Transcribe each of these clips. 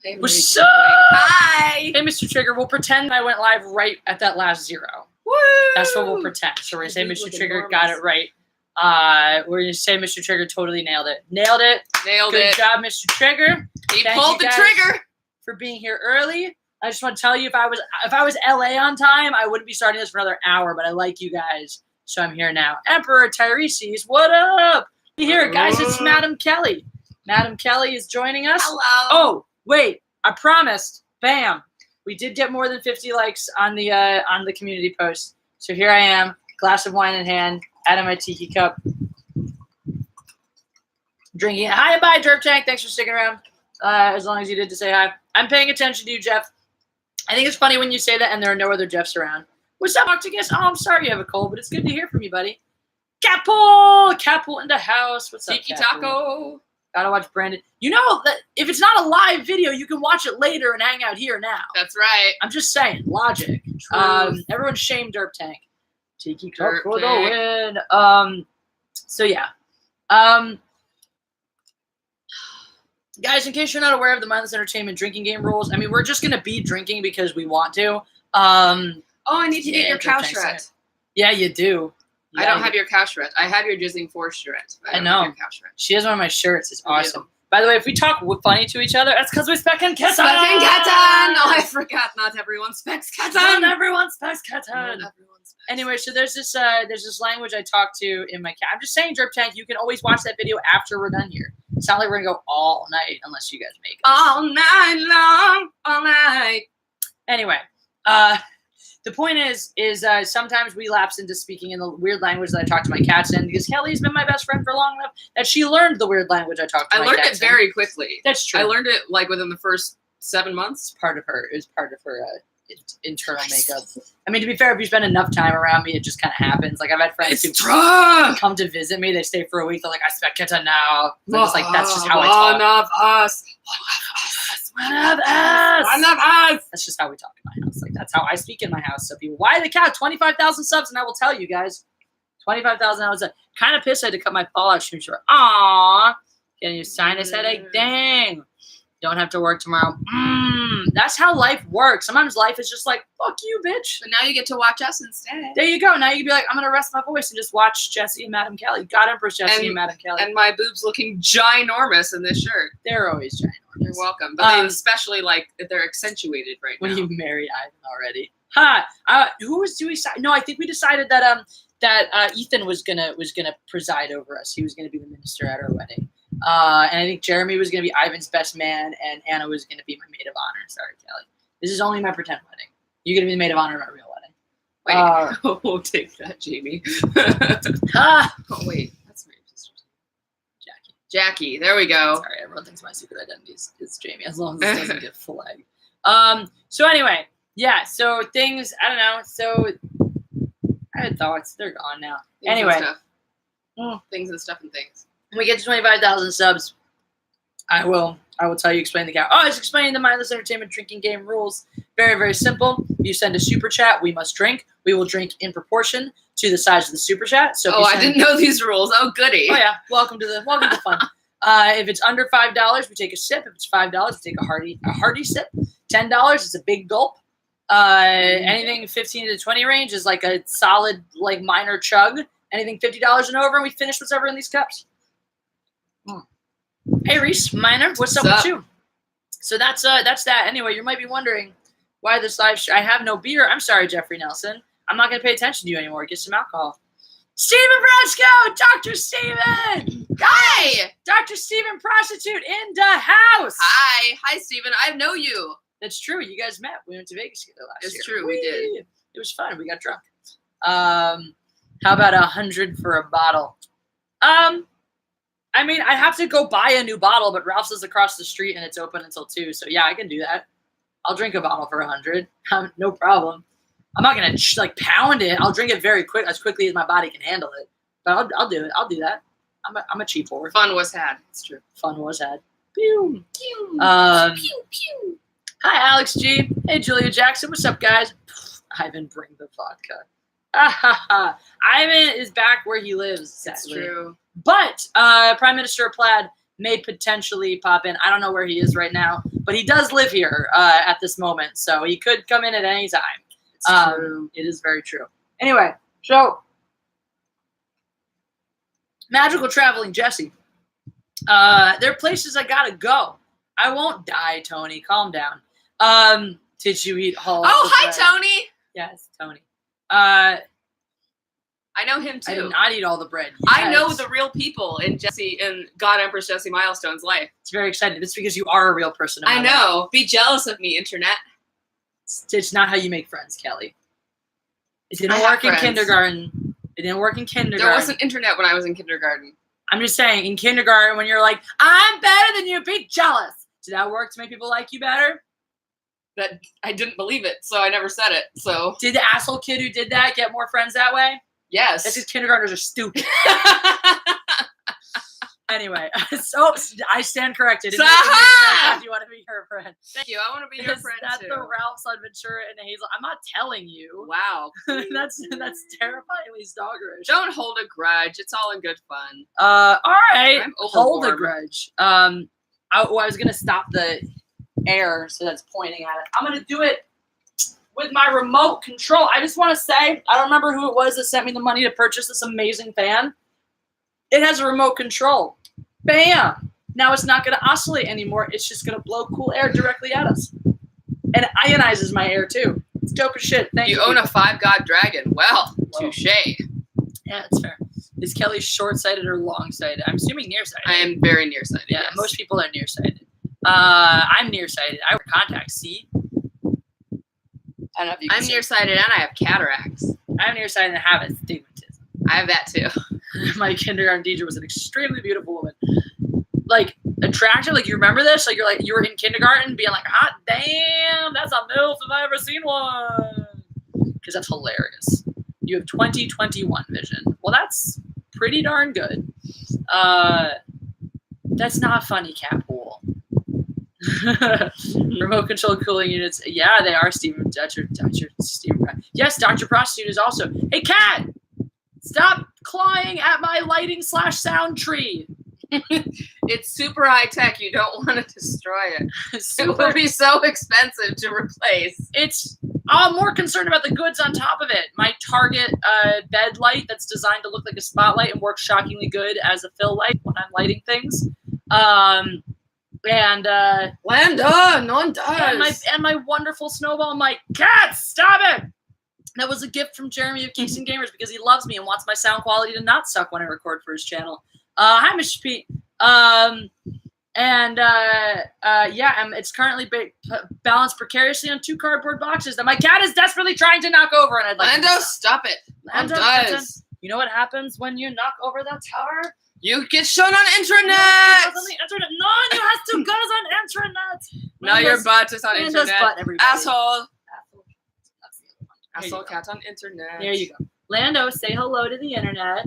Hey, What's up? Hi. Hey, Mr. Trigger. We'll pretend I went live right at that last 0. Woo! That's what we'll pretend. So we're going to say Mr. Trigger got it right. We're going to say Mr. Trigger totally nailed it. Nailed it. Good job, Mr. Trigger. He pulled the trigger. For being here early. I just want to tell you, if I was LA on time, I wouldn't be starting this for another hour, but I like you guys, so I'm here now. Emperor Tyrese's, what up? Here, guys, it's Madam Kelly. Madam Kelly is joining us. Hello. Oh, wait, I promised. Bam. We did get more than 50 likes on the community post. So here I am, glass of wine in hand, out of my tiki cup, drinking it. Hi, bye, Derp Tank. Thanks for sticking around. As long as you did to say hi. I'm paying attention to you, Jeff. I think it's funny when you say that and there are no other Jeffs around. What's up, Octagus? Oh, I'm sorry you have a cold, but it's good to hear from you, buddy. Capel in the house. What's up, Tiki Taco. Gotta watch Brandon. You know that if it's not a live video, you can watch it later and hang out here now. That's right. I'm just saying, logic. Everyone shame Derp Tank. Tiki Cup for the win. So yeah. Guys, in case you're not aware of the Mindless Entertainment drinking game rules, I mean, we're just gonna be drinking because we want to. I need to get your cow shred. Yeah, you do. I don't have your cow shred. I have your Jizzing Force shred. I know. Have your cow shred. She has one of my shirts. It's awesome. By the way, if we talk funny to each other, that's because we spec and katan. Spec and katan. Oh, I forgot. Not everyone specs katan. Not everyone specs katan. Anyway, so there's this language I talk to in my cat. I'm just saying, Derp Tank, you can always watch that video after we're done here. It's not like we're gonna go all night unless you guys make it. All night long, all night. Anyway, the point is sometimes we lapse into speaking in the weird language that I talk to my cats in because Kelly's been my best friend for long enough that she learned the weird language I talk to my cats in. I learned it very quickly. That's true. I learned it like within the first 7 months. It was part of her internal makeup. I mean, to be fair, if you spend enough time around me, it just kind of happens. Like, I've had friends who come to visit me. They stay for a week. They're like, I expect keta now. I'm just like, that's just how I talk. One of us. That's just how we talk in my house. Like, that's how I speak in my house. So people, why the cow? 25,000 subs, and I will tell you guys. 25,000. I was kind of pissed I had to cut my Fallout stream short. Aww. Getting your sinus headache? Dang. Don't have to work tomorrow. That's how life works. Sometimes life is just like, fuck you, bitch. But now you get to watch us instead. There you go. Now you can be like, I'm going to rest my voice and just watch Jessi and Madam Kelly. God Empress Jessi and Madam Kelly. And my boobs looking ginormous in this shirt. They're always ginormous. You're welcome. But they especially, like, they're accentuated right now. When you married Ivan already. Do we decide? No, I think we decided that Ethan was gonna preside over us. He was going to be the minister at our wedding. And I think Jeremy was going to be Ivan's best man, and Anna was going to be my maid of honor. Sorry, Kelly. This is only my pretend wedding. You're going to be the maid of honor at my real wedding. Wait, we'll take that, Jamie. Oh, wait. That's my sister's name. Jackie. There we go. Sorry, everyone thinks my secret identity is Jamie, as long as it doesn't get flagged. So anyway, yeah, so things, I don't know. So I had thoughts. They're gone now. Things and stuff and things. When we get to 25,000 subs, I will tell you, explain the cow. Oh, I was explaining the Mindless Entertainment drinking game rules. Very, very simple. You send a super chat, we must drink. We will drink in proportion to the size of the super chat. So I didn't know these rules. Oh, goody. Oh, yeah. Welcome to fun. If it's under $5, we take a sip. If it's $5, we take a hearty sip. $10 is a big gulp. Anything 15 to 20 range is like a solid, like, minor chug. Anything $50 and over, and we finish what's ever in these cups. Hey, Reese, Minor, what's up with you? So that's that. Anyway, you might be wondering why this live I have no beer. I'm sorry, Jeffrey Nelson. I'm not going to pay attention to you anymore. Get some alcohol. Steven Brasco! Dr. Steven! Hi! Dr. Steven Prostitute in the house! Hi, Steven. I know you. That's true. You guys met. We went to Vegas together last year. It's true. We did. It was fun. We got drunk. How about 100 for a bottle? I mean, I have to go buy a new bottle, but Ralph's is across the street and it's open until 2. So yeah, I can do that. I'll drink a bottle for 100. No problem. I'm not gonna pound it. I'll drink it as quickly as my body can handle it. But I'll do it. I'll do that. I'm a cheap whore. Fun was had. It's true. Fun was had. Pew. Pew. Pew pew. Hi, Alex G. Hey, Julia Jackson. What's up, guys? Ivan, bring the vodka. Ivan is back where he lives. That's sadly. true. But Prime Minister Plaid may potentially pop in. I don't know where he is right now, but he does live here at this moment, so he could come in at any time. It's true. It is very true. Anyway, so magical traveling Jessi. There are places I gotta go. I won't die, Tony. Calm down. Did you eat all? Oh, hi, Tony. Yes, Tony. I know him too. I did not eat all the bread. I know the real people in Jessi, in God Empress Jessi Milestone's life. It's very exciting. It's because you are a real person. I know. Be jealous of me, internet. It's not how you make friends, Kelly. It didn't work in kindergarten. It didn't work in kindergarten. There wasn't internet when I was in kindergarten. I'm just saying, in kindergarten, when you're like, I'm better than you, be jealous. Did that work to make people like you better? That I didn't believe it, so I never said it. So did the asshole kid who did that get more friends that way? Yes. That's just kindergartners are stupid. Anyway, so I stand corrected. If you want to be her friend. Thank you. I want to be your friend that's too. The Ralph, Ventura, and Hazel. I'm not telling you. Wow. that's terrifyingly stalkerish. Don't hold a grudge. It's all in good fun. All right. Hold a overwarm. grudge. I was gonna stop the air, so that's pointing at it. I'm gonna do it with my remote control. I just want to say, I don't remember who it was that sent me the money to purchase this amazing fan. It has a remote control. Bam! Now it's not going to oscillate anymore. It's just going to blow cool air directly at us. And it ionizes my air, too. It's dope as shit. Thank you. You own a 5-god dragon. Well, touche. Yeah, that's fair. Is Kelly short-sighted or long-sighted? I'm assuming nearsighted. I am very nearsighted. Yeah, yes. Most people are nearsighted. I'm nearsighted. I wear contacts. See? I don't know if you can I'm see. nearsighted and I have cataracts. I'm nearsighted and have astigmatism. I have that too. My kindergarten teacher was an extremely beautiful woman. Like, attractive. Like, you remember this? Like, you were in kindergarten being like, hot damn, that's a MILF if I ever seen one. Because that's hilarious. You have 20/21 vision. Well, that's pretty darn good. That's not funny, Catpool. Remote control cooling units. Yeah, they are Steven. Dr. Steven. Yes, Dr. Prostitute is also. Hey, cat! Stop clawing at my lighting / sound tree. It's super high tech. You don't want to destroy it. It will be so expensive to replace. I'm more concerned about the goods on top of it. My Target bed light that's designed to look like a spotlight and works shockingly good as a fill light when I'm lighting things. Landa, no one does. And my wonderful snowball. I'm like, cat, stop it! That was a gift from Jeremy of Geeks and Gamers because he loves me and wants my sound quality to not suck when I record for his channel. Hi, Mr. Pete. It's currently balanced precariously on 2 cardboard boxes that my cat is desperately trying to knock over, and I'd like Lando, stop it. Lando does. You know what happens when you knock over that tower? You get shown on internet. On the internet. No one who has 2 guns on internet. No, your butt is on internet. Butt, asshole. That's the other one. Asshole cat on internet. There you go. Lando, say hello to the internet.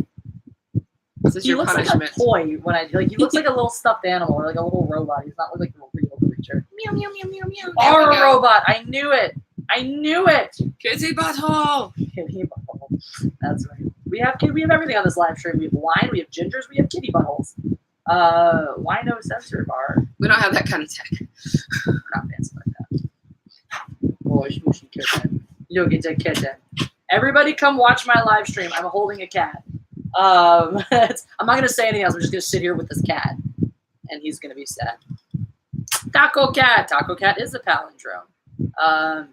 This is your punishment. Like a toy when he looks like a little stuffed animal or like a little robot. He's not like a real creature. Meow meow meow meow meow. Or a robot. I knew it. Kitty butthole. Kitty butthole. That's right. We have everything on this live stream. We have wine, we have gingers, we have kitty buttholes. Wino sensor bar. We don't have that kind of tech. We're not fancy like that. Boy, smooshy kitten. You'll get a kitten. Everybody come watch my live stream. I'm holding a cat. I'm not going to say anything else. I'm just going to sit here with this cat. And he's going to be sad. Taco Cat. Taco Cat is a palindrome.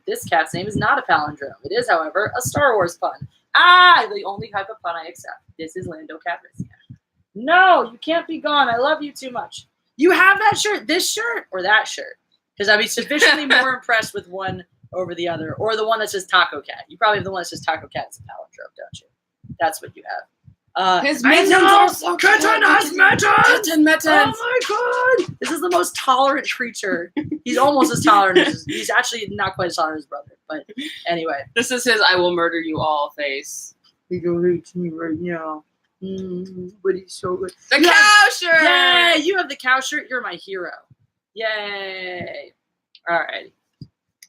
This cat's name is not a palindrome. It is, however, a Star Wars pun. The only type of pun I accept. This is Lando Calrissian. No, you can't be gone. I love you too much. You have that shirt, this shirt, or that shirt. Because I'd be sufficiently more impressed with one over the other. Or the one that says Taco Cat. You probably have the one that says Taco Cat. It's a palindrome, don't you? That's what you have. His mittens are so cute. Kitten has mittens! Kitten mittens! Oh my god! This is the most tolerant creature. He's almost as tolerant as he's actually not quite as tolerant as his brother. But anyway. This is his I will murder you all face. He hates me right now. But he's so good. The cow shirt! Yay! You have the cow shirt. You're my hero. Yay! Alright.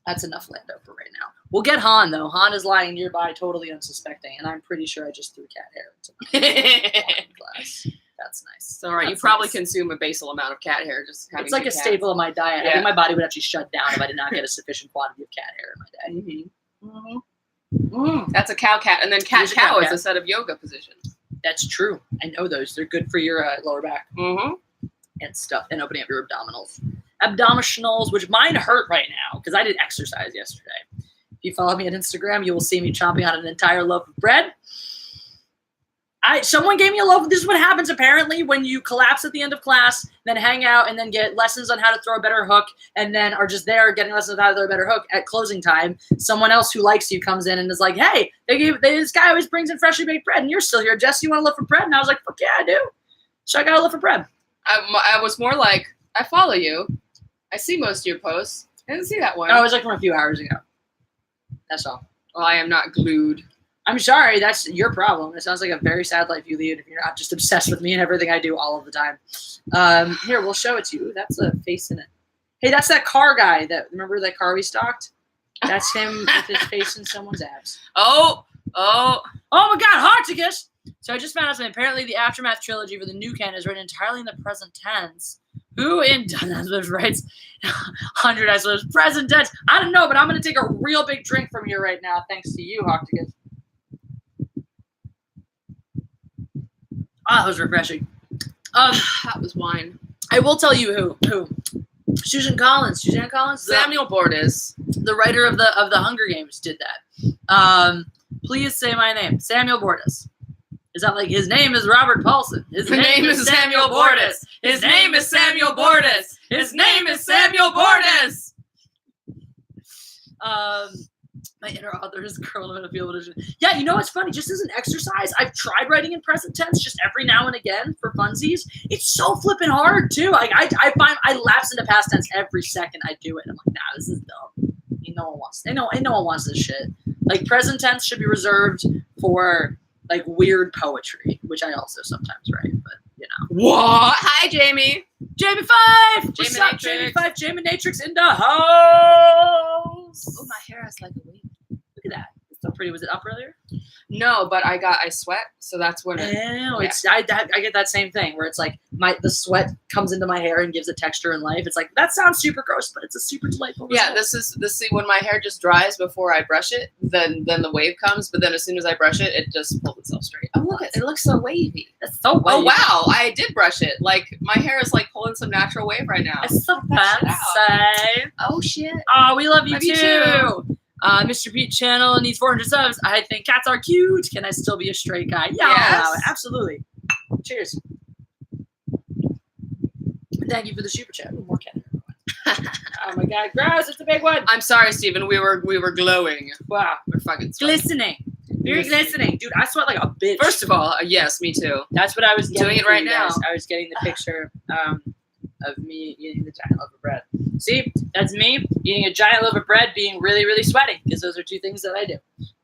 That's enough Lando for right now. We'll get Han, though. Han is lying nearby, totally unsuspecting, and I'm pretty sure I just threw cat hair into my wine glass. That's nice. So, all right, you That's probably nice. consume a basal amount of cat hair. Just having It's like two a cats. staple of my diet. I Yeah. think my body would actually shut down if I did not get a sufficient quantity of cat hair in my day. That's a cow cat, and then cat There's a cow cow is cat. a set of yoga positions. That's true. I know those. They're good for your lower back Mm-hmm. and stuff, and opening up your abdominals, which mine hurt right now because I did exercise yesterday. If you follow me on Instagram, you will see me chomping on an entire loaf of bread. Someone gave me a loaf. This is what happens apparently when you collapse at the end of class, then hang out, and then get lessons on how to throw a better hook, and then are just there getting lessons on how to throw a better hook. At closing time, someone else who likes you comes in and is like, "Hey, this guy always brings in freshly baked bread, and you're still here, Jess. You want a loaf of bread?" And I was like, "Fuck yeah, I do." So I got a loaf of bread. I was more like, I follow you. I see most of your posts. I didn't see that one. Oh, it was like from a few hours ago. That's all. Well, I am not glued. I'm sorry, that's your problem. It sounds like a very sad life you lead if you're not just obsessed with me and everything I do all of the time. Here, we'll show it to you. That's a face in it. Hey, that's that car guy. Remember that car we stalked? That's him with his face in someone's abs. Oh my God, Hartigus! So I just found out something. Apparently, the Aftermath trilogy for the new canon is written entirely in the present tense. Who in Dundas writes 100 as lives present tense? I don't know, but I'm going to take a real big drink from here right now, thanks to you, Hartigus. Ah, that was refreshing. that was wine. I will tell you who. Suzanne Collins. Samuel Bordes. The writer of the Hunger Games did that. Please say my name. Samuel Bordes. Is that like his name is Robert Paulson? His name is Samuel Bordes. His name is Samuel Bordes. His name is Samuel Bordes. My inner author is curled up in a field edition. Yeah, you know what's funny? Just as an exercise, I've tried writing in present tense just every now and again for funsies. It's so flipping hard too. Like I find I lapse into past tense every second I do it. I'm like, nah, this is dumb. No one wants. No one wants this shit. Like present tense should be reserved for like weird poetry, which I also sometimes write. But you know. What? Hi, Jamie. Jamie Five. What's up, Jamie Five? Jamie Natrix in the house. Oh, my hair is like a wave. Look at that. It's so pretty. Was it up earlier? No, but I sweat, so that's when I get that same thing where it's like the sweat comes into my hair and gives it texture and life. It's like that sounds super gross, but it's a super delightful result. Yeah, see when my hair just dries before I brush it, then the wave comes, but then as soon as I brush it, it just pulls itself straight. Oh look, it looks so wavy. It's so wavy. Oh wow, I did brush it. Like my hair is like pulling some natural wave right now. It's so fancy. Oh shit. Oh, we love you Love you too. Mr. Pete channel needs 400 subs. I think cats are cute. Can I still be a straight guy? Yeah, yes. Absolutely. Cheers. Thank you for the super chat. Ooh, more cat. Oh my God, gross! It's a big one. I'm sorry, Steven. We were glowing. Wow, we're fucking sweating. Glistening. Very glistening, dude. I sweat like a bitch. First of all, yes, me too. That's what I was doing it right now. I was getting the picture of me eating the giant loaf of bread. See, that's me eating a giant loaf of bread, being really, really sweaty, because those are two things that I do.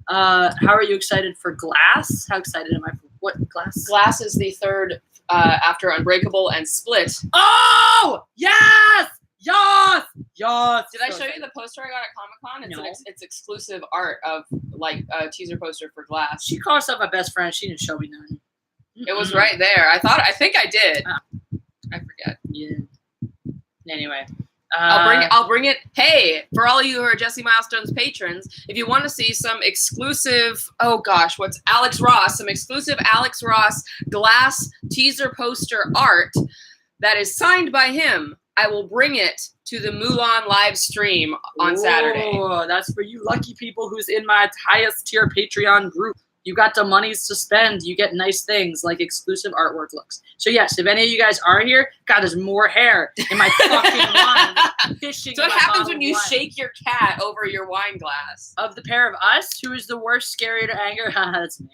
How are you excited for Glass? How excited am I for what Glass? Glass is the third after Unbreakable and Split. Oh yes, yes, yes. Did I show you the poster I got at Comic-Con? It's exclusive art of like a teaser poster for Glass. She called herself my best friend. She didn't show me none. It was right there. I think I did. I forget. Yeah. Anyway. I'll bring it. Hey, for all of you who are Jessi Milestones patrons, if you want to see some exclusive, some exclusive Alex Ross Glass teaser poster art that is signed by him, I will bring it to the Mulan live stream on Saturday. Oh, that's for you lucky people who's in my highest tier Patreon group. You got the monies to spend. You get nice things like exclusive artwork looks. So yes, if any of you guys are here, God, there's more hair in my fucking wine. Fishing. So what happens when you shake your cat over your wine glass? Of the pair of us, who is the worst, scarier to anger? That's me.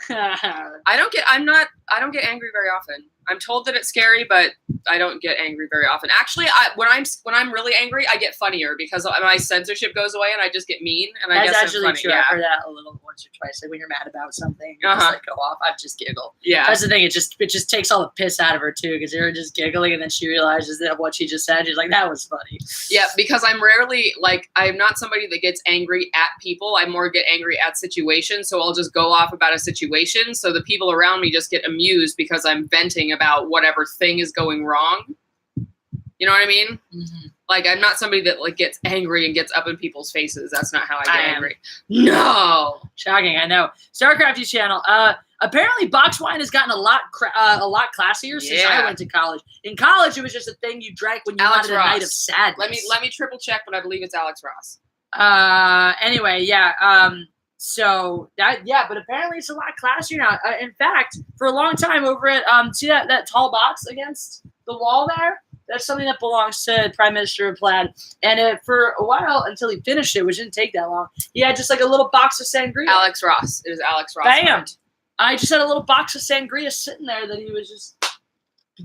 I don't get angry very often. I'm told that it's scary, but I don't get angry very often. Actually, when I'm really angry, I get funnier because my censorship goes away and I just get mean. And I guess actually I'm funny. true. Yeah. I've heard that a little once or twice. Like when you're mad about something, you just like go off. I just giggle. Yeah. That's the thing. It just takes all the piss out of her too, because you're just giggling, and then she realizes that what she just said. She's like, that was funny. Yeah, because I'm rarely I'm not somebody that gets angry at people. I more get angry at situations. So I'll just go off about a situation. So the people around me just get amused because I'm venting about whatever thing is going wrong. You know what I mean? Mm-hmm. Like, I'm not somebody that gets angry and gets up in people's faces. That's not how I get angry. No. Shocking, I know. Starcrafty channel. Apparently, box wine has gotten a lot classier since I went to college. In college, it was just a thing you drank when you wanted a night of sadness. Let me triple check, but I believe it's Alex Ross. Anyway, yeah. So that, but apparently it's a lot classier now. In fact, for a long time over at see that tall box against the wall there, that's something that belongs to Prime Minister Plaid. And for a while, until he finished it, which didn't take that long, he had just like a little box of sangria. Alex Ross. It is Alex Ross. Bam! I just had a little box of sangria sitting there that he was just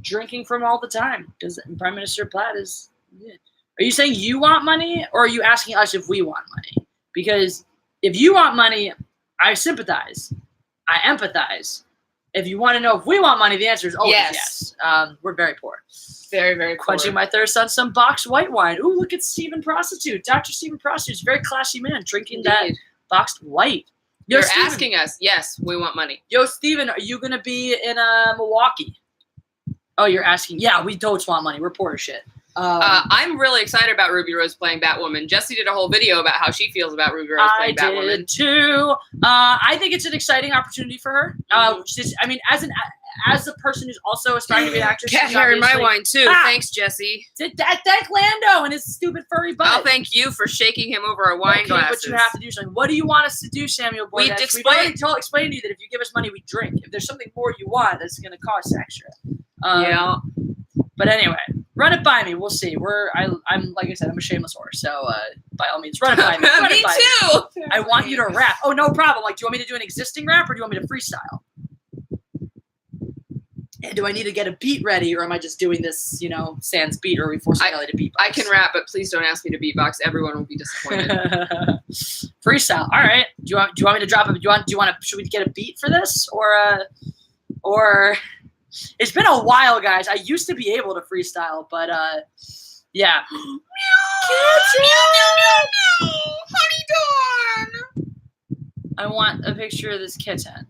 drinking from all the time. Because Prime Minister Plaid is. Yeah. Are you saying you want money, or are you asking us if we want money? Because if you want money, I sympathize. I empathize. If you want to know if we want money, the answer is always yes. We're very poor. Very, very poor. Quenching my thirst on some boxed white wine. Ooh, look at Stephen Prostitute. Dr. Stephen Prostitute is a very classy man drinking that boxed white. You're asking us. Yes, we want money. Yo, Stephen, are you going to be in Milwaukee? Oh, you're asking. Yeah, we don't want money. We're poor as shit. I'm really excited about Ruby Rose playing Batwoman. Jessi did a whole video about how she feels about Ruby Rose playing Batwoman. I did too. I think it's an exciting opportunity for her. As a person who's also aspiring to be an actress. Cat hair in my wine too. Thanks, Jessi. Thank Lando and his stupid furry butt. I'll thank you for shaking him over a wine glass. But you have to do something. What do you want us to do, Samuel Boyd? We've already explained to you that if you give us money, we drink. If there's something more you want, that's going to cost extra. Yeah. But anyway, run it by me. We'll see. I'm like I said, I'm a shameless whore. So by all means, run it by me. Me too. I want you to rap. Oh, no problem. Like, do you want me to do an existing rap or do you want me to freestyle? And do I need to get a beat ready, or am I just doing this, sans beat, or are we forcing Ellie to beatbox? I can rap, but please don't ask me to beatbox. Everyone will be disappointed. Freestyle. All right. Do you want me to drop it? Should we get a beat for this, or? It's been a while, guys. I used to be able to freestyle, but yeah. Honey Dawn. I want a picture of this kitten.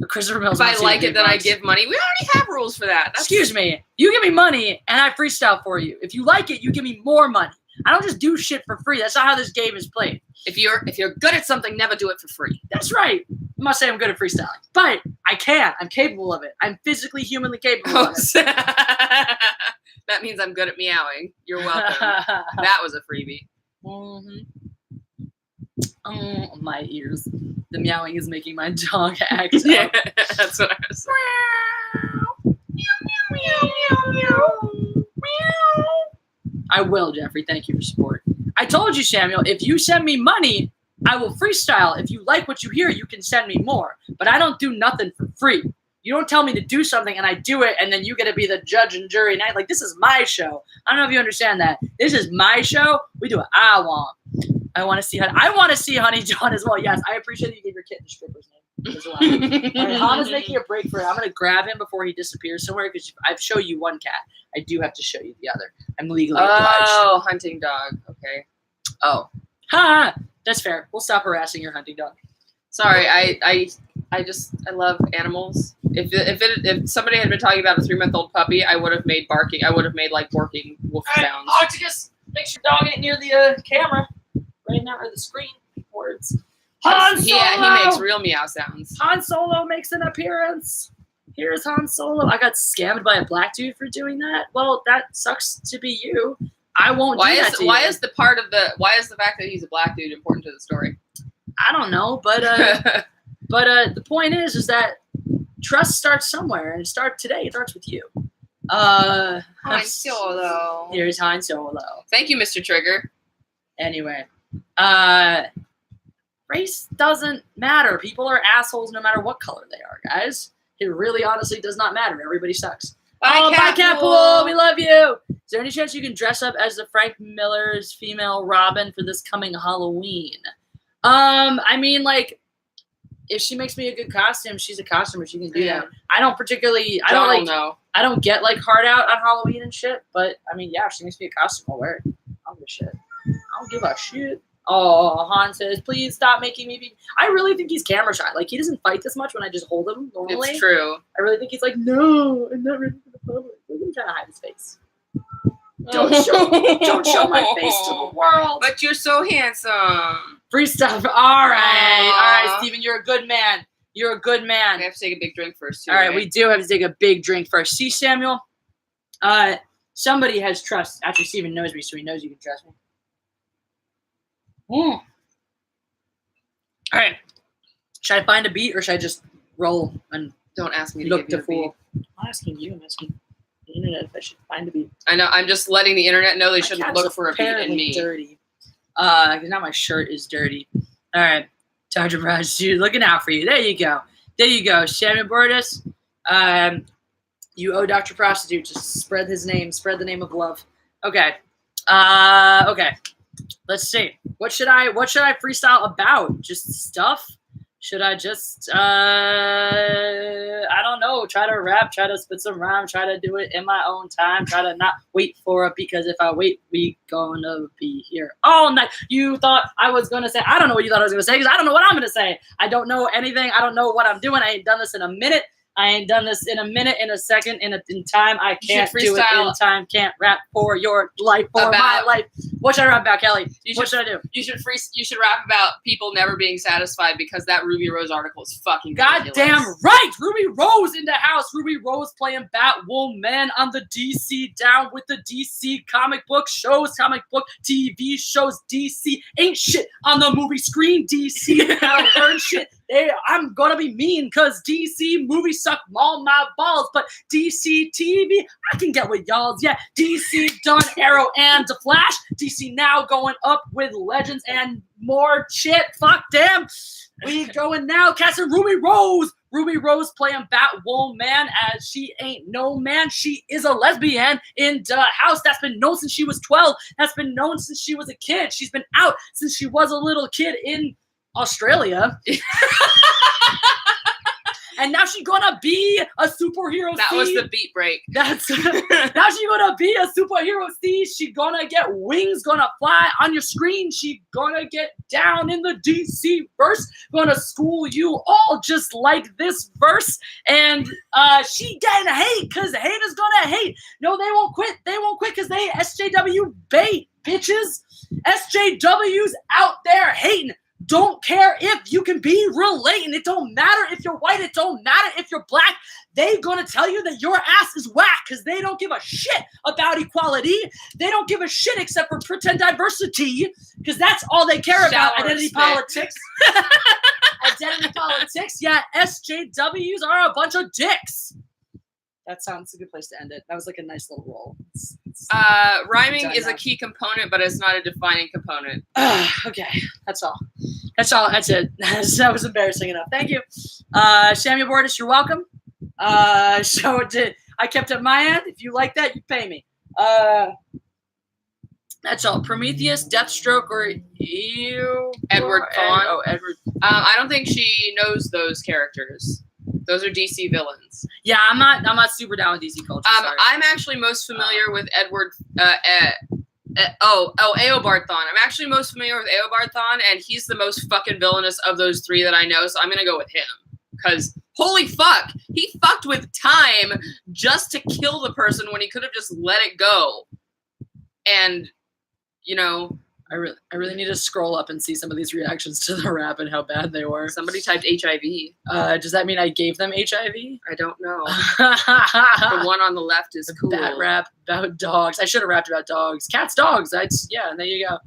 Christopher Mills. If I like it, then I give money. We already have rules for that. Excuse me. You give me money, and I freestyle for you. If you like it, you give me more money. I don't just do shit for free. That's not how this game is played. If you're good at something, never do it for free. That's right. I'm not saying I'm good at freestyling, but I can. I'm capable of it. I'm physically, humanly capable of it. That means I'm good at meowing. You're welcome. That was a freebie. Mm-hmm. Oh, my ears. The meowing is making my dog act up. Yeah, that's what I was saying. Meow, meow, meow, meow. I will, Jeffrey. Thank you for support. I told you, Samuel, if you send me money, I will freestyle. If you like what you hear, you can send me more. But I don't do nothing for free. You don't tell me to do something and I do it, and then you get to be the judge and jury night. Like, this is my show. I don't know if you understand that. This is my show. We do what I want. I want to see Honey Dawn as well. Yes, I appreciate that you gave your kitten a stripper's name as well. All right, Hana's making a break for it. I'm going to grab him before he disappears somewhere, because I've shown you one cat. I do have to show you the other. I'm legally obliged. Oh, hunting dog. Okay. Oh. Ha! That's fair. We'll stop harassing your hunting dog. Sorry, I love animals. If somebody had been talking about a 3-month-old puppy, I would have made barking. I would have made like barking wolf sounds. Octagus, make sure dog ain't near the camera, right now, or the screen. Words. Han Solo! Yeah, he makes real meow sounds. Han Solo makes an appearance. Here's Han Solo. I got scammed by a black dude for doing that. Well, that sucks to be you. I won't do that to you. Why is the fact that he's a black dude important to the story? I don't know, but the point is that trust starts somewhere, and it starts today. It starts with you. Han Solo. Here's Han Solo. Thank you, Mr. Trigger. Anyway, race doesn't matter. People are assholes no matter what color they are, guys. It really honestly does not matter. Everybody sucks. Bye, Bye, Catpool. We love you. Is there any chance you can dress up as the Frank Miller's female Robin for this coming Halloween? I mean, like, if she makes me a good costume, she's a costumer. She can do that. I don't particularly. I don't know. I don't get like hard out on Halloween and shit. But I mean, yeah, if she makes me a costume, I'll wear it. I don't give a shit. I don't give a shit. Oh, Han says, please stop making me be. I really think he's camera shy. Like, he doesn't fight this much when I just hold him normally. It's true. I really think he's like, no, I'm not ready for the public. Look at him trying to hide his face. Don't show my face to the world. But you're so handsome. Free stuff. All right, Steven, you're a good man. You're a good man. We have to take a big drink first, too. All right, we do have to take a big drink first. See, Samuel? Somebody has trust. Actually, Steven knows me, so he knows you can trust me. All right. Should I find a beat or should I just roll and don't ask me to look give you the fool? I'm asking you. I'm asking the internet if I should find a beat. I know. I'm just letting the internet know they shouldn't look for a beat in me. Dirty. Because now my shirt is dirty. All right, Dr. Brush, you're looking out for you. There you go. There you go. Samuel Bordas, you owe Dr. Prostitute. Just spread his name. Spread the name of love. Okay. Okay. Let's see. What should I freestyle about? Just stuff? Should I just I don't know, try to rap, try to spit some rhyme, try to do it in my own time, try to not wait for it, because if I wait, we gonna be here all night. You thought I was gonna say, I don't know what you thought I was gonna say, because I don't know what I'm gonna say. I don't know anything. I don't know what I'm doing. I ain't done this in a minute. I ain't done this in a minute, in a second, in time. I can't do it in time. Can't rap for your life, for my life. What should I rap about, Kelly? What should I do? You should rap about people never being satisfied because that Ruby Rose article is fucking ridiculous. Goddamn right! Ruby Rose in the house. Ruby Rose playing Batwoman on the DC, down with the DC comic book shows, comic book TV shows. DC ain't shit on the movie screen. DC gotta learn shit. I'm gonna be mean because DC movies suck all my balls, but DC TV, I can get with y'all's. Yeah, DC done Arrow and The Flash. DC now going up with Legends and more shit. Fuck them. We going now. Casting Ruby Rose. Ruby Rose playing Batwoman as she ain't no man. She is a lesbian in the house. That's been known since she was 12. That's been known since she was a kid. She's been out since she was a little kid in Australia. And now she's gonna be a superhero. That was the beat break. Now she's gonna be a superhero. She gonna get wings, gonna fly on your screen. She gonna get down in the DC verse. Gonna school you all just like this verse. And she getting hate because haters gonna hate. No, they won't quit. They won't quit because they SJW bait, bitches. SJW's out there hating. Don't care if you can be relating. It don't matter if you're white. It don't matter if you're black. They gonna tell you that your ass is whack because they don't give a shit about equality. They don't give a shit except for pretend diversity because that's all they care about. Identity politics. Identity politics. Yeah, SJWs are a bunch of dicks. That sounds a good place to end it. That was like a nice little roll. Rhyming is a key component, but it's not a defining component. Okay, that's all. That's all. That's it. That was embarrassing enough. Thank you. Samuel Bordas, you're welcome. So I kept it my end. If you like that, you pay me. That's all. Prometheus, Deathstroke, or you? Edward Thawne. Oh, Edward. I don't think she knows those characters. Those are DC villains. Yeah, I'm not super down with DC culture. I'm actually most familiar with Edward. Eobard Thawne. I'm actually most familiar with Eobard Thawne, and he's the most fucking villainous of those three that I know. So I'm gonna go with him because holy fuck, he fucked with time just to kill the person when he could have just let it go. And you know, I really need to scroll up and see some of these reactions to the rap and how bad they were. Somebody typed HIV. Does that mean I gave them HIV? I don't know. The one on the left is cool. Bad rap about dogs. I should have rapped about dogs. Cats, dogs. Yeah, and there you go.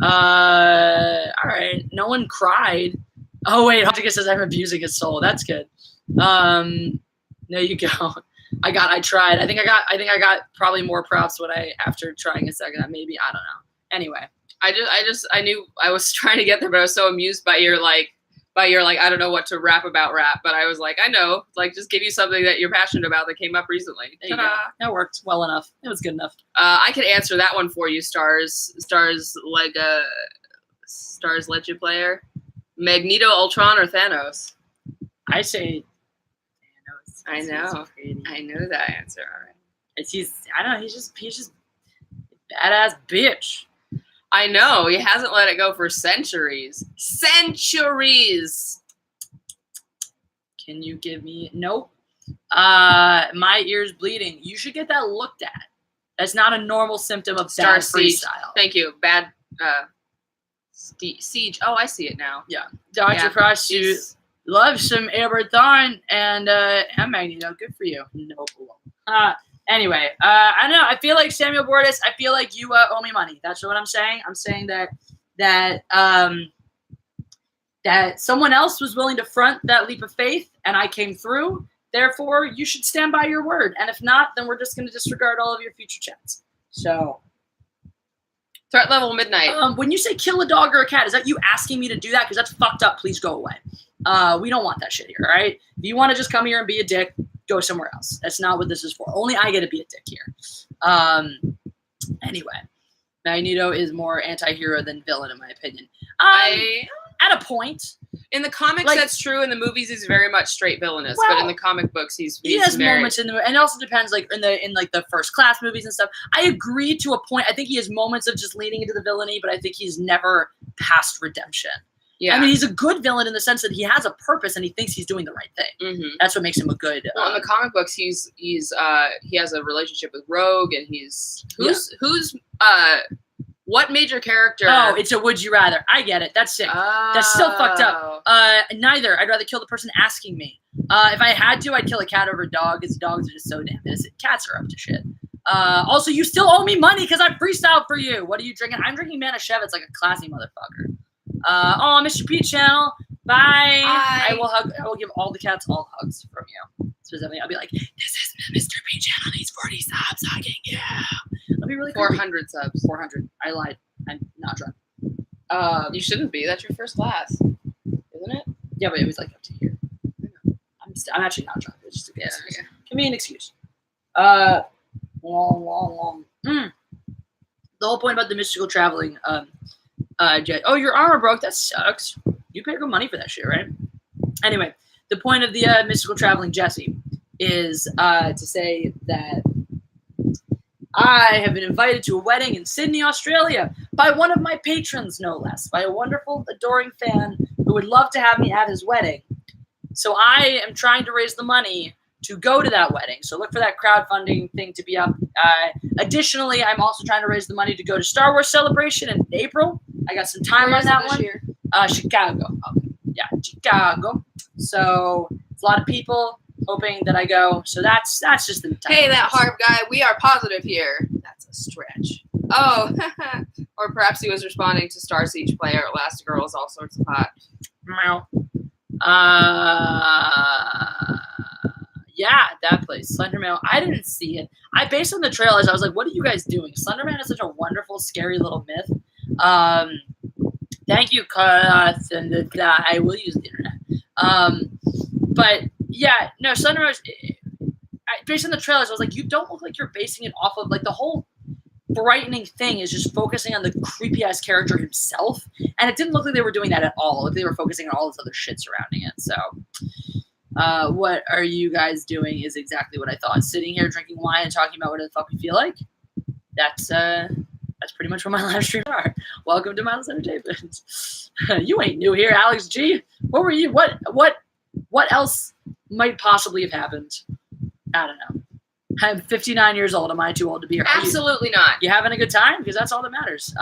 All right. No one cried. Oh wait, Hojika says I'm abusing his soul. That's good. There you go. I tried. I think I got probably more props after trying a second. Maybe, I don't know. Anyway. I knew I was trying to get there, but I was so amused by your like But you're like, I don't know what to rap about rap. But I was like, I know. Like, just give you something that you're passionate about that came up recently. There you go. That worked well enough. It was good enough. I could answer that one for you, Stars Legend Player. Magneto, Ultron, or Thanos? I say Thanos. I know. I know that answer already. I don't know, he's just a badass bitch. I know. He hasn't let it go for centuries. Centuries! Can you give me nope. My ear's bleeding. You should get that looked at. That's not a normal symptom of Star bad Siege. freestyle. Thank you. Bad Siege. Oh, I see it now. Yeah. Dr. Frost, you love some Aberthorn and Magneto. Good for you. No problem. Anyway, I don't know. I feel like Samuel Bordas, I feel like you owe me money. That's what I'm saying. I'm saying that someone else was willing to front that leap of faith, and I came through. Therefore, you should stand by your word. And if not, then we're just going to disregard all of your future chats. So, threat level midnight. When you say kill a dog or a cat, is that you asking me to do that? Because that's fucked up. Please go away. We don't want that shit here, all right? If you want to just come here and be a dick, go somewhere else. That's not what this is for. Only I get to be a dick here. Anyway, Magneto is more anti-hero than villain, in my opinion. At a point. In the comics, like, that's true. In the movies, he's very much straight villainous. Well, but in the comic books, he has moments in the, and it also depends, like in the First Class movies and stuff. I agree to a point. I think he has moments of just leaning into the villainy, but I think he's never past redemption. Yeah, I mean, he's a good villain in the sense that he has a purpose and he thinks he's doing the right thing. Mm-hmm. That's what makes him a good. Well, in the comic books, he has a relationship with Rogue, and what major character? Oh, it's a would you rather. I get it. That's sick. Oh. That's still fucked up. Neither. I'd rather kill the person asking me. If I had to, I'd kill a cat over a dog, because dogs are just so damn innocent. Cats are up to shit. Also, you still owe me money because I freestyled for you. What are you drinking? I'm drinking Manischewitz like a classy motherfucker. Mr. Pete channel. Bye. Hi. I will give all the cats all hugs from you. Specifically, I'll be like, this is Mr. Pete channel. He's 40 subs hugging you. I'll be really 400 subs. 400. I lied. I'm not drunk. You shouldn't be. That's your first class, isn't it? Yeah, but it was like up to here. I'm actually not drunk. It's just a good excuse. Okay. Give me an excuse. Long. The whole point about the mystical traveling. Oh, your armor broke. That sucks. You paid good money for that shit, right? Anyway, the point of the mystical traveling Jessi is to say that I have been invited to a wedding in Sydney, Australia, by one of my patrons, no less, by a wonderful, adoring fan who would love to have me at his wedding. So I am trying to raise the money to go to that wedding. So look for that crowdfunding thing to be up. Additionally, I'm also trying to raise the money to go to Star Wars Celebration in April. I got some time on that one. Year? Chicago. Okay. Yeah, Chicago. So it's a lot of people hoping that I go. So that's just the time. Hey, that harp guy, we are positive here. That's a stretch. Oh, or perhaps he was responding to Star Siege player, Elastigirls, all sorts of hot. Meow. Yeah, that place, Slenderman. I didn't see it. Based on the trailers, I was like, what are you guys doing? Slenderman is such a wonderful, scary little myth. Thank you, Carlos, and I will use the internet. But yeah, no, Slenderman, based on the trailers, I was like, you don't look like you're basing it off of, like, the whole frightening thing is just focusing on the creepy-ass character himself, and it didn't look like they were doing that at all. Like, they were focusing on all this other shit surrounding it, so... what are you guys doing is exactly what I thought. Sitting here drinking wine and talking about what the fuck we feel like. That's pretty much what my live streams are. Welcome to Mindless Entertainment. You ain't new here, Alex G. What were you? What else might possibly have happened? I don't know. I'm 59 years old. Am I too old to be here? Absolutely not. You having a good time? Because that's all that matters.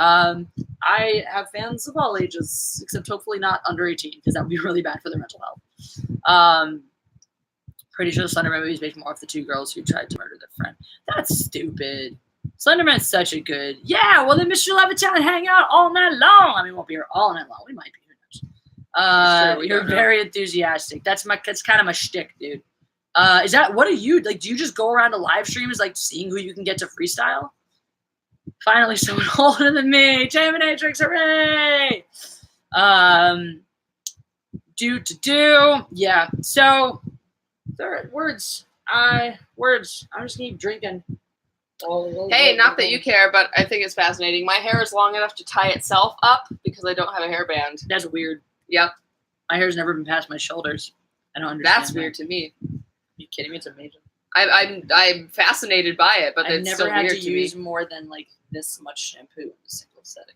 I have fans of all ages, except hopefully not under 18, because that would be really bad for their mental health. Pretty sure the Slenderman movie is based more off the two girls who tried to murder their friend. That's stupid. Slenderman's such a good... Yeah, well, then Mr. Levitan hang out all night long. I mean, we won't be here all night long. We might be. Who knows? You're very enthusiastic. That's kind of my shtick, dude. What are you... Like, do you just go around to live streams, like, seeing who you can get to freestyle? Finally, someone older than me. J-Matrix, hooray! Yeah. So there words. Words. I'm just keep drinking. Hey, not that you care, but I think it's fascinating. My hair is long enough to tie itself up because I don't have a hairband. That's weird. Yep. My hair's never been past my shoulders. I don't understand. That's weird to me. Are you kidding me? It's amazing. I'm fascinated by it, but I've it's never still had weird to to use me. more than like this much shampoo in a single setting.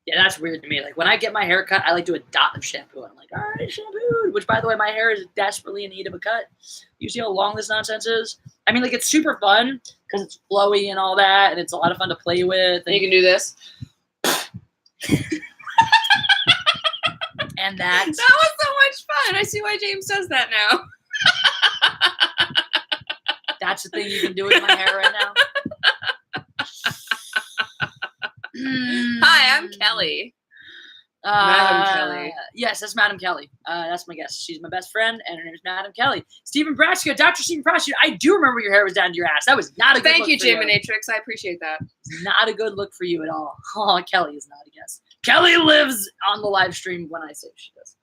Yeah, that's weird to me. Like when I get my hair cut, I like do a dot of shampoo. And I'm like, all right, shampoo. Which, by the way, my hair is desperately in need of a cut. You see how long this nonsense is? I mean, like it's super fun because it's flowy and all that, and it's a lot of fun to play with. And you can do this. And that. That was so much fun. I see why James says that now. That's the thing you can do with my hair right now. Hi, I'm Kelly. Madam Kelly. Yes, that's Madam Kelly. That's my guest. She's my best friend, and her name is Madam Kelly. Stephen Bradsky, Dr. Stephen Bradsky. I do remember your hair was down to your ass. That was not a good Thank look you, for you. Jiminatrix. I appreciate that. Not a good look for you at all. Oh, Kelly is not a guest. Kelly lives on the live stream when I say she does.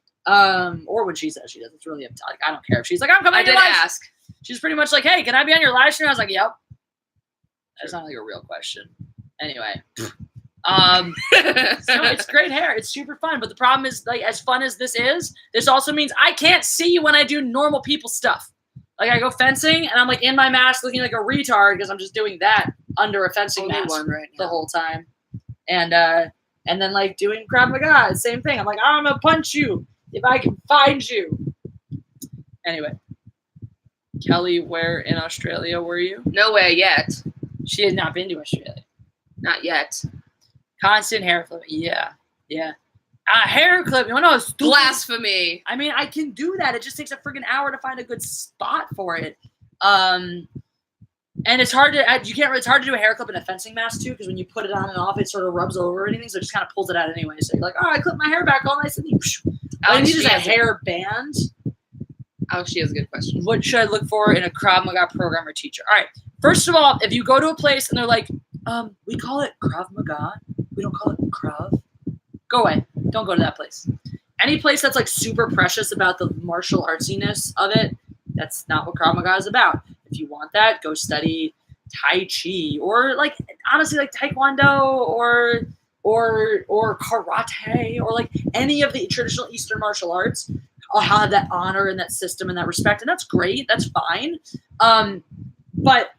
Or when she says she does. It's really up to, like, I don't care if she's like, I'm coming I on your did live. ask. She's pretty much like, hey, can I be on your live stream? I was like, yep. That's not like a real question. Anyway. So it's great hair. It's super fun. But the problem is, like, as fun as this is, this also means I can't see you when I do normal people stuff. Like I go fencing and I'm like in my mask looking like a retard because I'm just doing that under a fencing Only mask one right now. the whole time. And then like doing Krav Maga, same thing. I'm like, I'm gonna punch you if I can find you. Anyway. Kelly, where in Australia were you? Nowhere yet. She had not been to Australia. Not yet. Constant hair flip. Yeah. Hair clip. You want to know? Stupid. Blasphemy. I mean, I can do that. It just takes a freaking hour to find a good spot for it. And it's hard to. It's hard to do a hair clip in a fencing mask too, because when you put it on and off, it sort of rubs over anything, so it just kind of pulls it out anyway. So you're like, oh, I clip my hair back all nice and neat. All I need is a hair band. Oh, she has a good question. What should I look for in a Krav Maga program or teacher? All right. First of all, if you go to a place and they're like, we call it Krav Maga. We don't call it Krav. Go away. Don't go to that place. Any place that's like super precious about the martial artsiness of it, that's not what Krav Maga is about. If you want that, go study Tai Chi or like honestly like Taekwondo or karate or like any of the traditional Eastern martial arts. I'll have that honor and that system and that respect, and that's great. That's fine. But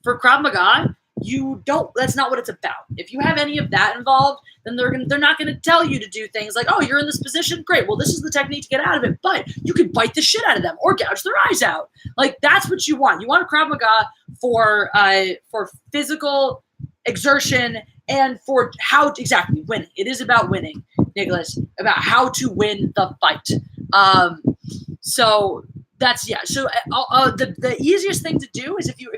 for Krav Maga, you don't. That's not what it's about. If you have any of that involved, then they're not going to tell you to do things like, oh, you're in this position, great. Well, this is the technique to get out of it, but you can bite the shit out of them or gouge their eyes out. Like that's what you want. You want a Krav Maga for physical exertion and for how exactly winning. It is about winning, Nicholas. About how to win the fight. So that's So the easiest thing to do is if you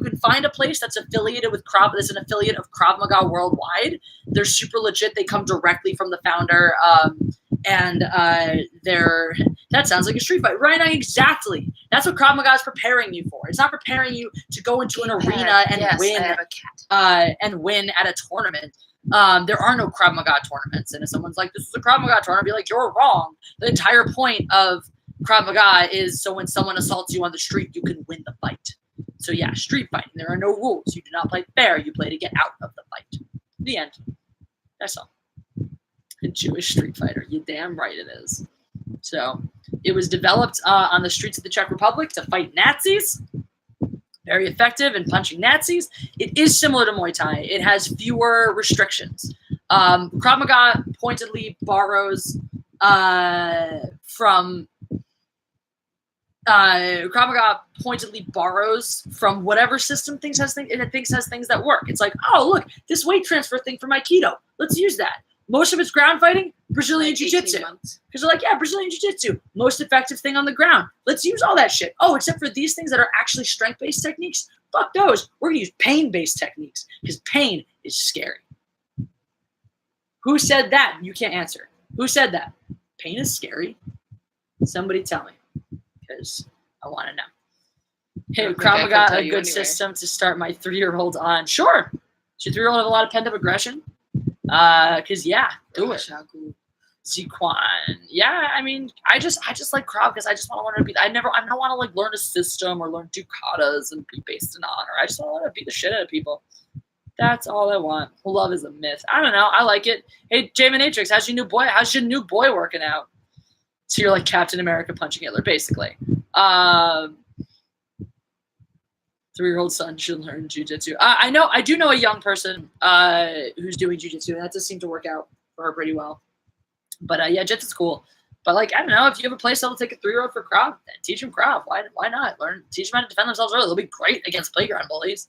can find a place that's affiliated with that's an affiliate of Krav Maga worldwide. They're super legit. They come directly from the founder. That sounds like a street fight, right? Exactly. That's what Krav Maga is preparing you for. It's not preparing you to go into an arena and win. I have a cat. And win at a tournament. There are no Krav Maga tournaments, and if someone's like, "This is a Krav Maga tournament," be like, "You're wrong." The entire point of Krav Maga is so when someone assaults you on the street, you can win the fight. So yeah, street fighting. There are no rules. You do not play fair. You play to get out of the fight. The end. That's all. A Jewish street fighter. You damn right it is. So it was developed on the streets of the Czech Republic to fight Nazis. Very effective in punching Nazis. It is similar to Muay Thai. It has fewer restrictions. Krav Maga pointedly borrows from whatever system thinks has things that work. It's like, oh look, this weight transfer thing from Aikido. Let's use that. Most of it's ground fighting, Brazilian Jiu-Jitsu. Because they're like, yeah, Brazilian Jiu-Jitsu, most effective thing on the ground. Let's use all that shit. Oh, except for these things that are actually strength-based techniques, fuck those. We're going to use pain-based techniques because pain is scary. Who said that? You can't answer. Who said that? Pain is scary. Somebody tell me because I want to know. Hey, Krav Maga, a good system to start my 3-year-old on. Sure. Does your 3-year-old have a lot of pent-up aggression? Because, yeah, do it. Ziquan. Yeah, I mean, I just like Krav because I just want to learn to beat. I don't want to like learn a system or learn ducatas and be based in honor. I just want to learn to beat the shit out of people. That's all I want. Love is a myth. I don't know. I like it. Hey, J Matrix, how's your new boy working out? So you're like Captain America punching Hitler, basically. 3-year-old son should learn jujitsu. I do know a young person who's doing jujitsu, and that does seem to work out for her pretty well. But yeah, jujitsu's cool. But like, I don't know, if you have a place that'll take a 3-year-old for Krav, then teach them Krav. Why not? Teach them how to defend themselves early. They'll be great against playground bullies.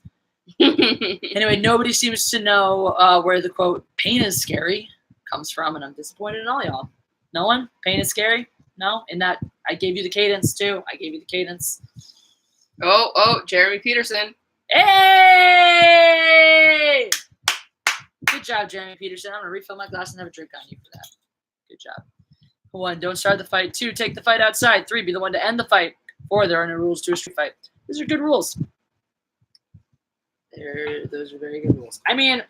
Anyway, nobody seems to know where the quote "pain is scary" comes from, and I'm disappointed in all y'all. No one? Pain is scary? No? In that, I gave you the cadence too. I gave you the cadence. Oh, Jeremy Peterson. Hey! Good job, Jeremy Peterson. I'm going to refill my glass and have a drink on you for that. Good job. 1, don't start the fight. 2, take the fight outside. 3, be the one to end the fight. 4, there are no rules to a street fight. These are good rules. Those are very good rules. I mean,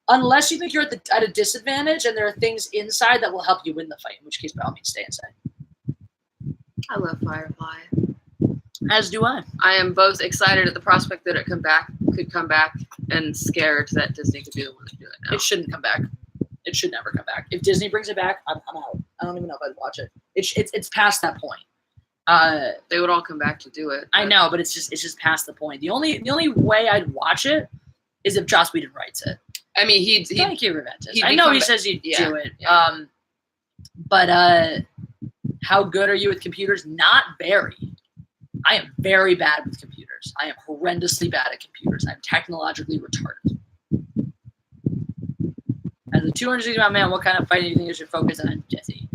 unless you think you're at a disadvantage and there are things inside that will help you win the fight, in which case, by all means, stay inside. I love Firefly. As do I. I am both excited at the prospect that it could come back, and scared that Disney could be the one to do it now. It shouldn't come back. It should never come back. If Disney brings it back, I'm out. I don't even know if I'd watch it. It's past that point. They would all come back to do it. I know, but it's just past the point. The only way I'd watch it is if Joss Whedon writes it. I mean, he'd thank you, Reventus. I know he says he'd do it. Yeah. But how good are you with computers? Not very. I am very bad with computers. I am horrendously bad at computers. I'm technologically retarded. As a 260-pound man, what kind of fighting do you think you should focus on, Jessi?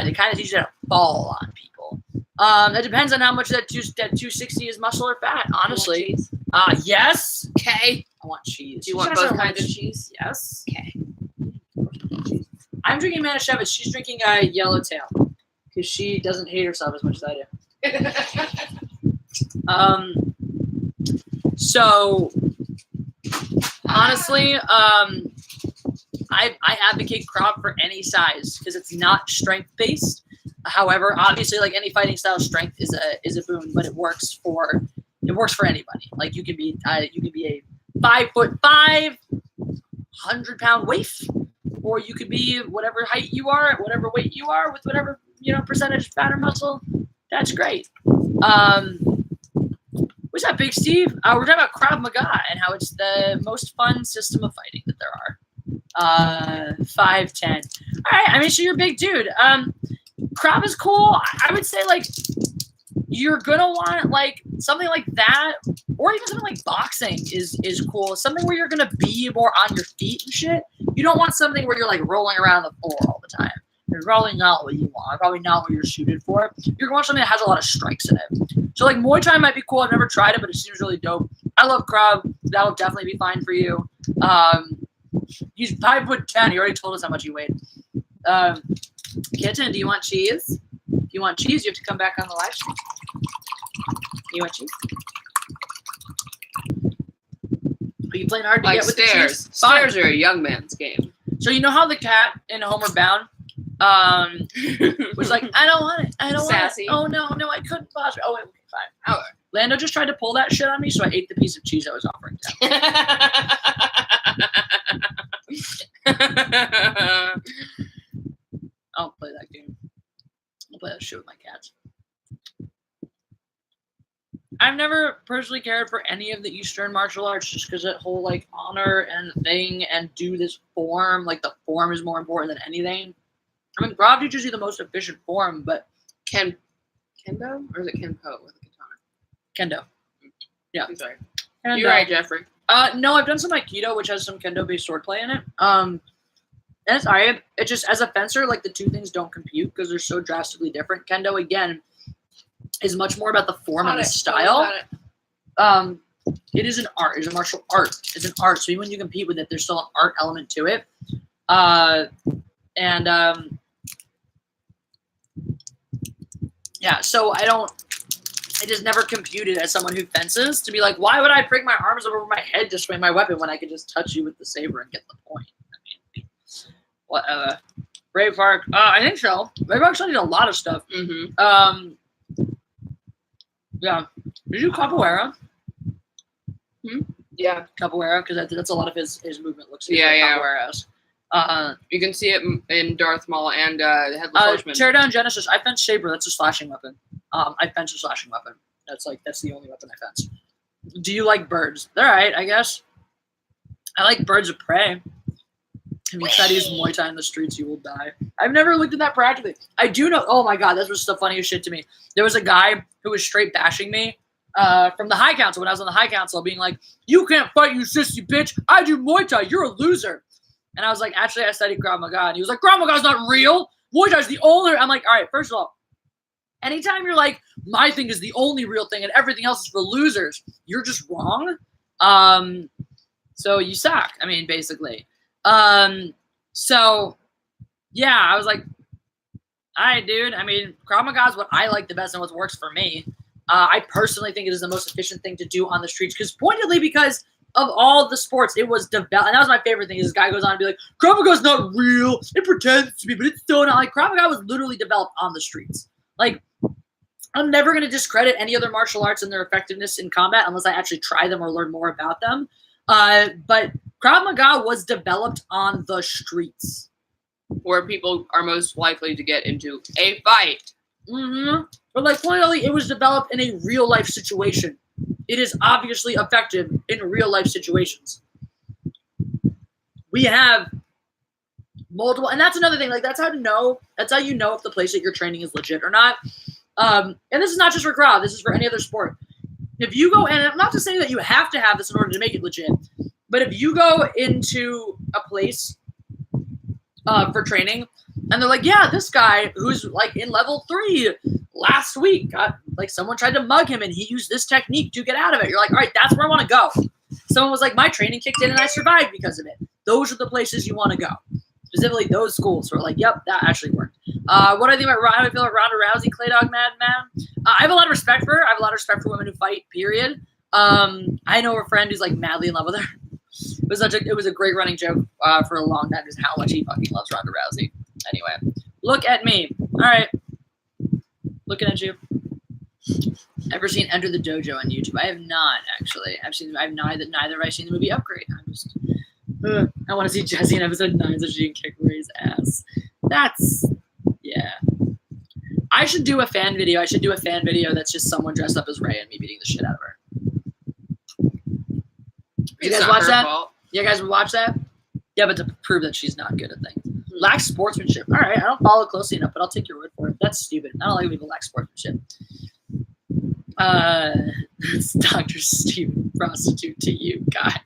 They kind of teach you how to fall on people. That depends on how much that 260 is muscle or fat, honestly. Yes. Okay. I want cheese. Do you want both kinds of cheese? Yes. Okay. I'm drinking Manischewitz. She's drinking Yellowtail because she doesn't hate herself as much as I do. So honestly, I advocate Krav for any size because it's not strength based. However, obviously, like any fighting style, strength is a boon, but it works for anybody. Like you can be a 5'5", 100-pound waif, or you could be whatever height you are, whatever weight you are, with whatever percentage fat or muscle. That's great. What's that, Big Steve? We're talking about Krav Maga and how it's the most fun system of fighting that there are. 5'10". All right, I mean, so you're a big dude. Krav is cool. I would say, like, you're gonna want like something like that, or even something like boxing is cool. Something where you're gonna be more on your feet and shit. You don't want something where you're like rolling around the floor all the time. It's probably not what you want. Probably not what you're suited for. You're going to want something that has a lot of strikes in it. So like Muay Thai might be cool. I've never tried it, but it seems really dope. I love Krav. That'll definitely be fine for you. He's 5'10". He already told us how much he weighed. Kitten, do you want cheese? If you want cheese, you have to come back on the live stream. You want cheese? Are you playing hard to like get with stairs? The cheese? Stairs are a young man's game. So you know how the cat in Homeward Bound was like, I don't want it. I don't Sassy. want it. Oh, no, I couldn't possibly. Oh, wait, okay, fine. Oh, Lando just tried to pull that shit on me, so I ate the piece of cheese I was offering to him. I'll play that game. I'll play that shit with my cats. I've never personally cared for any of the Eastern martial arts just because that whole like honor and thing and do this form, like the form is more important than anything. I mean, Krav teaches you the most efficient form, but Kendo? Or is it Kenpo with a katana? Kendo. Yeah. I'm sorry. Kendo. You're right, Jeffrey. No, I've done some Aikido, which has some Kendo-based swordplay in it. And it's alright. It just, as a fencer, like the two things don't compute because they're so drastically different. Kendo, again, is much more about the form and the style. It is an art. It's a martial art. It's an art. So even when you compete with it, there's still an art element to it. Yeah, so it is never computed as someone who fences to be like, why would I bring my arms over my head to swing my weapon when I could just touch you with the saber and get the point? I mean, whatever. Brave Park. I think so. Brave Park still needs a lot of stuff. Mm-hmm. Yeah. Did you do Capoeira? Yeah. Capoeira, because that's a lot of his movement looks like Yeah. Capoeira-esque. You can see it in Darth Maul and the Headless Horseman. Tear down Genesis. I fence Saber. That's a slashing weapon. I fence a slashing weapon. That's the only weapon I fence. Do you like birds? They're alright, I guess. I like birds of prey. If you try to use Muay Thai in the streets, you will die. I've never looked at that practically. I do know. Oh my god, that was the funniest shit to me. There was a guy who was straight bashing me from the High Council when I was on the High Council, being like, "You can't fight, you sissy bitch. I do Muay Thai. You're a loser." And I was like, "Actually, I studied Krav Maga." And he was like, "Krav Maga's not real. Muay Thai's the only." I'm like, "All right, first of all, anytime you're like, my thing is the only real thing and everything else is for losers, you're just wrong. So you suck. I mean, basically." So yeah, I was like, all right, dude. I mean, Krav Maga is what I like the best and what works for me. I personally think it is the most efficient thing to do on the streets because of all the sports, it was developed. And that was my favorite thing is this guy goes on to be like, Krav Maga is not real. It pretends to be, but it's still not. Like, Krav Maga was literally developed on the streets. Like, I'm never going to discredit any other martial arts and their effectiveness in combat unless I actually try them or learn more about them. But Krav Maga was developed on the streets. Where people are most likely to get into a fight. Mm-hmm. But like, finally, it was developed in a real life situation. It is obviously effective in real life situations. We have multiple, and that's another thing. Like, that's how you know if the place that you're training is legit or not. And this is not just for Krav. This is for any other sport. If you go, and I'm not to say that you have to have this in order to make it legit, but if you go into a place for training, and they're like, yeah, this guy who's like in level 3 last week got like someone tried to mug him and he used this technique to get out of it. You're like, all right, that's where I want to go. Someone was like, my training kicked in and I survived because of it. Those are the places you want to go. Specifically those schools who are like, yep, that actually worked. What do I think about how I feel about Ronda Rousey, Clay Dog man? I have a lot of respect for her. I have a lot of respect for women who fight, period. I know a friend who's like madly in love with her. It was a great running joke for a long time just how much he fucking loves Ronda Rousey. Anyway, look at me. All right. Looking at you. Ever seen Enter the Dojo on YouTube? I have not, actually. Neither have I seen the movie Upgrade. I want to see Jessi in episode 9 so she can kick Ray's ass. Yeah. I should do a fan video. That's just someone dressed up as Ray and me beating the shit out of her. You guys watch that? You guys would watch that? Yeah, but to prove that she's not good at things. Lacks sportsmanship. All right, I don't follow closely enough, but I'll take your word for it. That's stupid. I don't like people lack sportsmanship. That's Dr. Steven, prostitute to you, guy.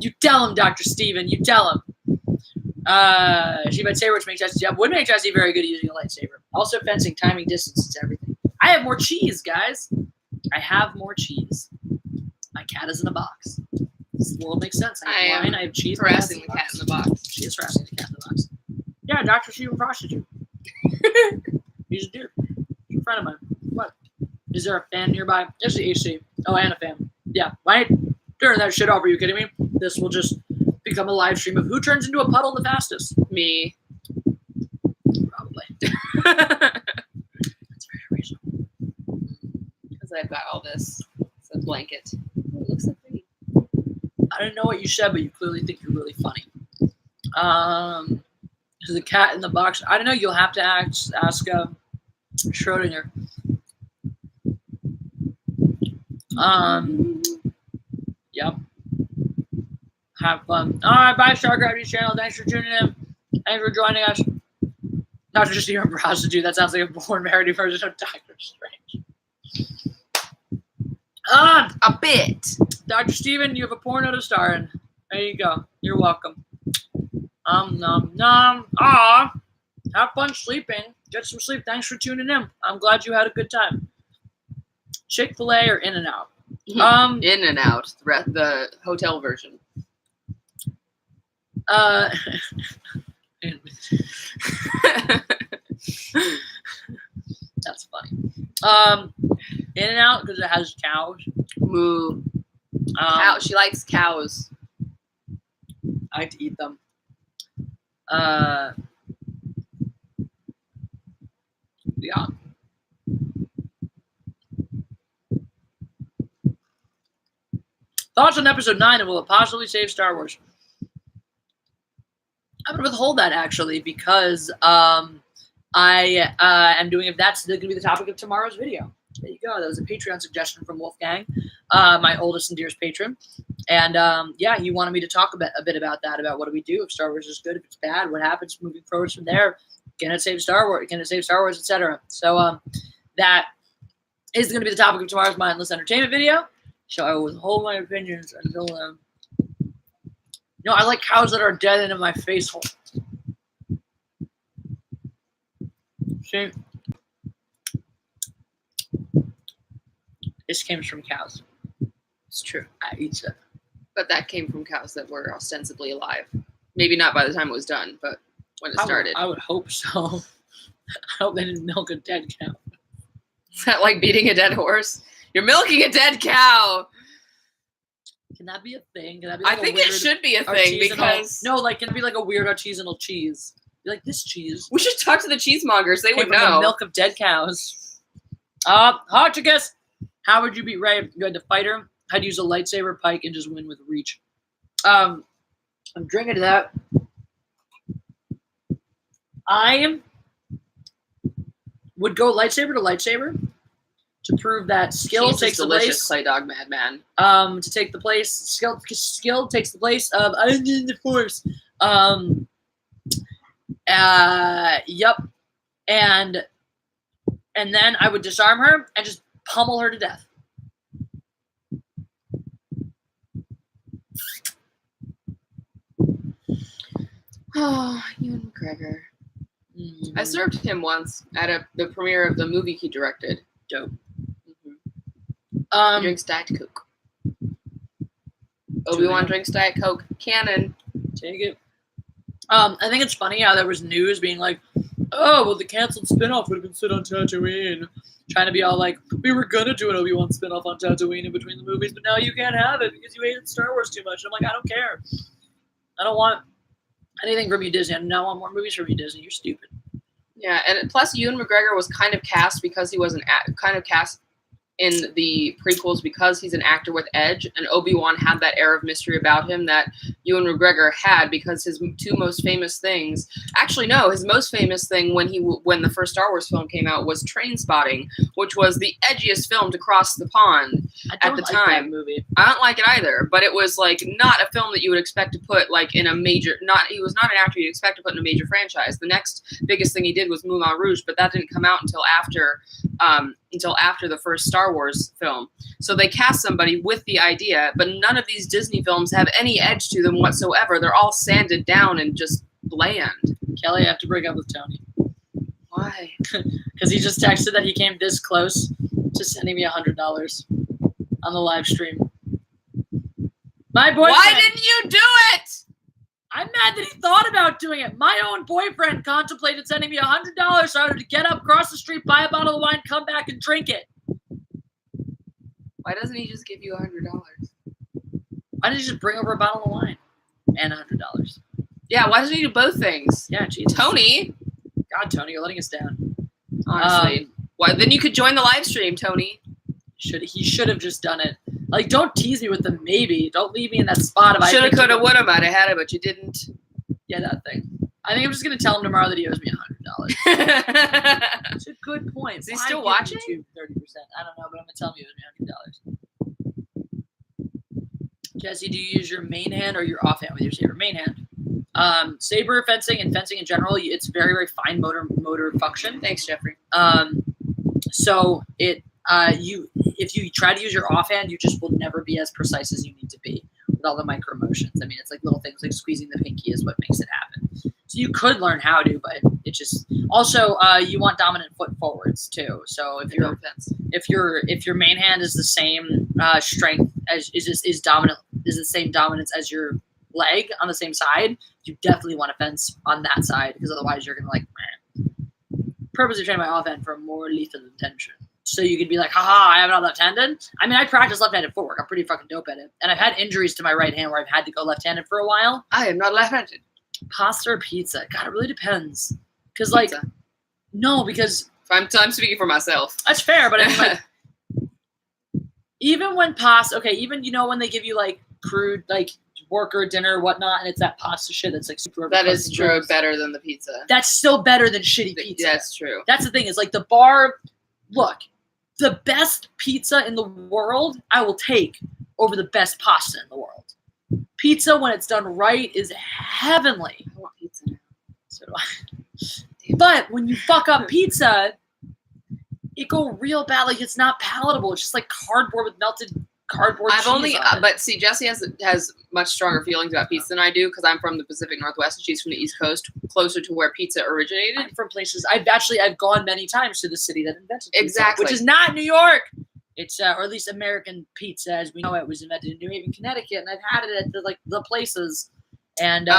You tell him, Dr. Steven. You tell him. She might say which makes Jessi. Yeah, would make Jessi very good at using a lightsaber. Also, fencing, timing, distance, it's everything. I have more cheese, guys. I have more cheese. My cat is in a box. This world makes sense. I have cheese. Harassing the cat in the box. She is harassing the cat in the box. Yeah, Dr. Steven prostitute. He's a dude. He's a friend of mine. What? Is there a fan nearby? There's the AC. Oh, and a fan. Yeah. Why turn that shit off? Are you kidding me? This will just become a live stream of who turns into a puddle the fastest. Me. Probably. That's very reasonable. Because I've got all this. It's a blanket. Oh, it looks so pretty. I didn't know what you said, but you clearly think you're really funny. There's a cat in the box. I don't know. You'll have to ask Schrodinger. Yep. Have fun. All right, bye, Star Gravity's channel. Thanks for tuning in. Thanks for joining us. Dr. Steven prostitute. That sounds like a born parody version of Doctor Strange. A bit. Dr. Steven, you have a porno to star in. There you go. You're welcome. Nom. Have fun sleeping. Get some sleep. Thanks for tuning in. I'm glad you had a good time. Chick-fil-A or In-N-Out? In-N-Out. The hotel version. That's funny. In-N-Out because it has cows. Moo. She likes cows. I like to eat them. Yeah. Thoughts on episode 9 and will it possibly save Star Wars? I'm going to withhold that actually because I am doing, if that's going to be the topic of tomorrow's video. There you go. That was a Patreon suggestion from Wolfgang, my oldest and dearest patron. And yeah, he wanted me to talk a bit about that, about what do we do if Star Wars is good, if it's bad, what happens moving forward from there. Can it save Star Wars? Can it save Star Wars, etc.? So that is going to be the topic of tomorrow's mindless entertainment video. So I will withhold my opinions until then. No, I like cows that are dead into my face hole. See? This came from cows. It's true. I eat them. But that came from cows that were ostensibly alive. Maybe not by the time it was done, but when it started. I would hope so. I hope they didn't milk a dead cow. Is that like beating a dead horse? You're milking a dead cow. Can that be a thing? Can that be like I think it should be a thing because no, like can it be like a weird artisanal cheese? Be like this cheese. We should talk to the cheesemongers. They would from know. The milk of dead cows. Hard to guess. How would you beat Rey if you had to fight her? I'd use a lightsaber, pike, and just win with reach. I'm drinking to that. I would go lightsaber to lightsaber to prove that skill takes the place. Clay Dog Madman. To take the place. Skill takes the place of the Force. Yep. And then I would disarm her and just pummel her to death. Oh, Ewan McGregor. I served him once at the premiere of the movie he directed. Dope. Mm-hmm. He drinks Diet Coke. Obi-Wan drinks Diet Coke. Canon. Take it. I think it's funny how there was news being like, oh, well, the canceled spinoff would have been set on Tatooine. Trying to be all like, we were going to do an Obi-Wan spinoff on Tatooine in between the movies, but now you can't have it because you hated Star Wars too much. And I'm like, I don't care. I don't want anything from you, Disney. I don't want more movies from you, Disney. You're stupid. Yeah, and plus Ewan McGregor was kind of cast because he was cast in the prequels because he's an actor with edge, and Obi-Wan had that air of mystery about him that Ewan McGregor had because his two most famous things, actually no, his most famous thing when the first Star Wars film came out was Trainspotting, which was the edgiest film to cross the pond at the time. That movie. I don't like it either, but it was like not a film that you would expect to put like in a major, he was not an actor you'd expect to put in a major franchise. The next biggest thing he did was Moulin Rouge, but that didn't come out until after the first Star Wars film. So they cast somebody with the idea, but none of these Disney films have any edge to them whatsoever. They're all sanded down and just bland. Kelly, I have to break up with Tony. Why? Because he just texted that he came this close to sending me $100 on the live stream. My boyfriend. Why didn't you do it? I'm mad that he thought about doing it. My own boyfriend contemplated sending me $100 so I would get up, cross the street, buy a bottle of wine, come back, and drink it. Why doesn't he just give you $100? Why didn't he just bring over a bottle of wine and $100? Yeah, why doesn't he do both things? Yeah, Jesus. Tony. God, Tony, you're letting us down. Honestly. Why? Then you could join the live stream, Tony. He should have just done it. Like, don't tease me with the maybe. Don't leave me in that spot of shoulda, coulda, woulda, might have had it, but you didn't. Yeah, that thing. I think I'm just gonna tell him tomorrow that he owes me $100. It's a good point. Is he still watching? 30%. I don't know, but I'm gonna tell him he owes me $100. Jessi, do you use your main hand or your offhand with your saber? Main hand. Saber fencing and fencing in general, it's very, very fine motor function. Thanks, Jeffrey. So if you try to use your offhand, you just will never be as precise as you need to be with all the micro motions. I mean, it's like little things like squeezing the pinky is what makes it happen. So you could learn how to, but it just also you want dominant foot forwards too. So if your main hand is the same strength as is the same dominance as your leg on the same side, you definitely want to fence on that side because otherwise you're gonna purposely train my offhand for more lethal intention. So you could be like, haha, I have not left-handed. I mean, I practice left-handed footwork. I'm pretty fucking dope at it. And I've had injuries to my right hand where I've had to go left-handed for a while. I am not left-handed. Pasta or pizza? God, it really depends. Because, because I'm speaking for myself. That's fair, but I mean, like, even when pasta, okay, even when they give you like crude like worker dinner or whatnot, and it's that pasta shit that's like super. That is true. Gross. Better than the pizza. That's still better than shitty pizza. That's true. That's the thing. Is like the bar. Look, the best pizza in the world, I will take over the best pasta in the world. Pizza, when it's done right, is heavenly. I want pizza now. So do I. But when you fuck up pizza, it go real bad. Like, it's not palatable. It's just like cardboard with melted cardboard cheese on it. But see, Jessi has much stronger feelings about pizza than I do because I'm from the Pacific Northwest and she's from the East Coast, closer to where pizza originated. I'm from places. I've gone many times to the city that invented pizza. Exactly. Which is not New York. It's or at least American pizza as we know it was invented in New Haven, Connecticut, and I've had it at the places. And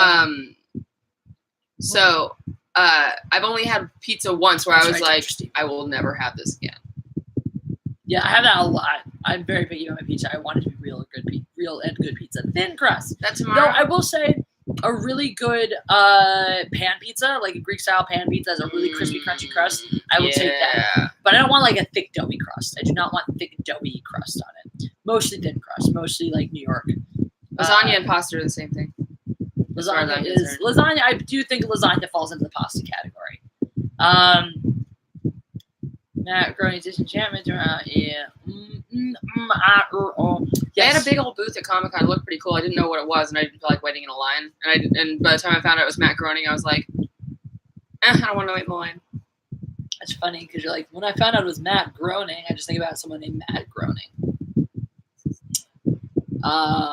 so I've only had pizza once where I was like, I will never have this again. Yeah, I have that a lot. I'm very picky about my pizza. I want it to be real and good pizza, thin crust. That's tomorrow. Though I will say, a really good pan pizza, like a Greek style pan pizza, has a really crispy, crunchy crust. I will take that, but I don't want like a thick, doughy crust. I do not want thick, doughy crust on it. Mostly thin crust, mostly like New York. Lasagna and pasta are the same thing. Lasagna. I do think lasagna falls into the pasta category. Macaroni disenchantment. Yeah. They had a big old booth at Comic-Con. It looked pretty cool. I didn't know what it was, and I didn't feel like waiting in a line. And by the time I found out it was macaroni, I was like, I don't want to wait in the line. That's funny because you're like, when I found out it was Matt Groening, I just think about someone named Matt Groening.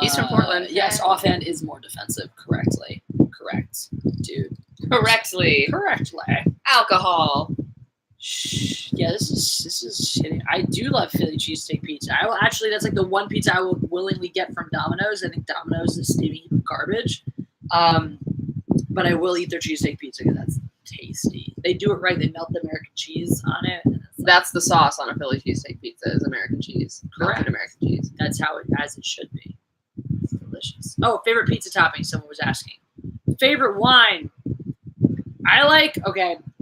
He's from Portland. Yes, offhand is more defensive. Correct, dude. Correctly. Alcohol. Yeah, this is shitty. I do love Philly cheesesteak pizza. That's like the one pizza I will willingly get from Domino's. I think Domino's is steaming garbage. But I will eat their cheesesteak pizza because that's tasty. They do it right. They melt the American cheese on it. And that's the sauce on a Philly cheesesteak pizza is American cheese. Correct. Melted American cheese. That's as it should be. It's delicious. Oh, favorite pizza topping, someone was asking. Favorite wine. I like,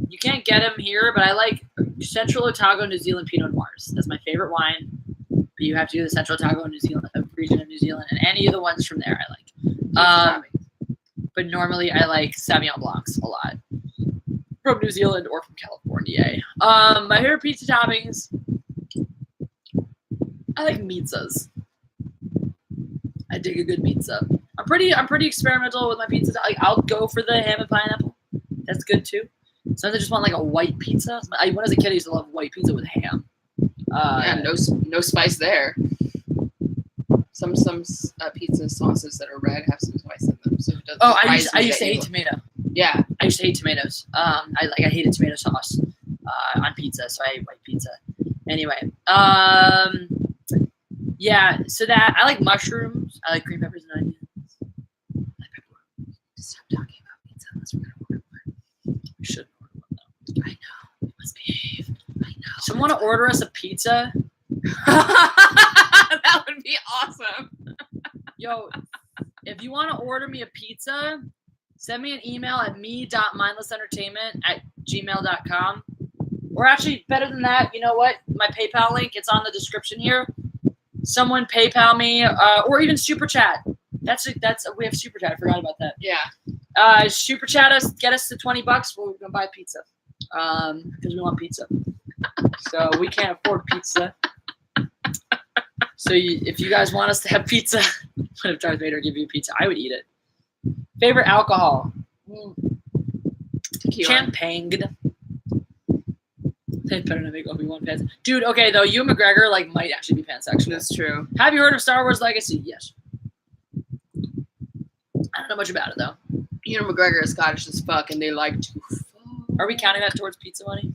you can't get them here, but I like Central Otago, New Zealand Pinot Noirs. That's my favorite wine. But you have to do the Central Otago, New Zealand region of New Zealand, and any of the ones from there I like. But normally I like Sauvignon Blancs a lot. From New Zealand or from California. My favorite pizza toppings. I like pizzas. I dig a good pizza. I'm pretty experimental with my pizza. Like, I'll go for the ham and pineapple. That's good too. Sometimes I just want like a white pizza. When I was a kid, I used to love white pizza with ham. No spice there. Some pizza sauces that are red have some spice in them, so it doesn't. Oh, I used to hate tomato. Yeah, I used to hate tomatoes. I hated tomato sauce on pizza, so I ate white pizza. Anyway, yeah. So that I like mushrooms. I like green peppers and onions. I like pepperoni. Stop talking about pizza unless we're gonna order one. We should order one though. I know. We must behave. I know. Someone want to order us a pizza? That would be awesome. Yo, if you want to order me a pizza, send me an email at me.mindlessentertainment@gmail.com. Or actually, better than that, you know what? My PayPal link, it's on the description here. Someone PayPal me, or even Super Chat. We have Super Chat. I forgot about that. Yeah. Super Chat us, get us to $20. We're gonna buy pizza. Because we want pizza. So we can't afford pizza. So if you guys want us to have pizza, what if Darth Vader give you pizza? I would eat it. Favorite alcohol? Tequila. Champagne. They better not make Obi-Wan pants. Dude, okay, though, Ewan McGregor might actually be pansexual. That's true. Have you heard of Star Wars Legacy? Yes. I don't know much about it, though. Ewan McGregor is Scottish as fuck, and they like to fuck. Are we counting that towards pizza money?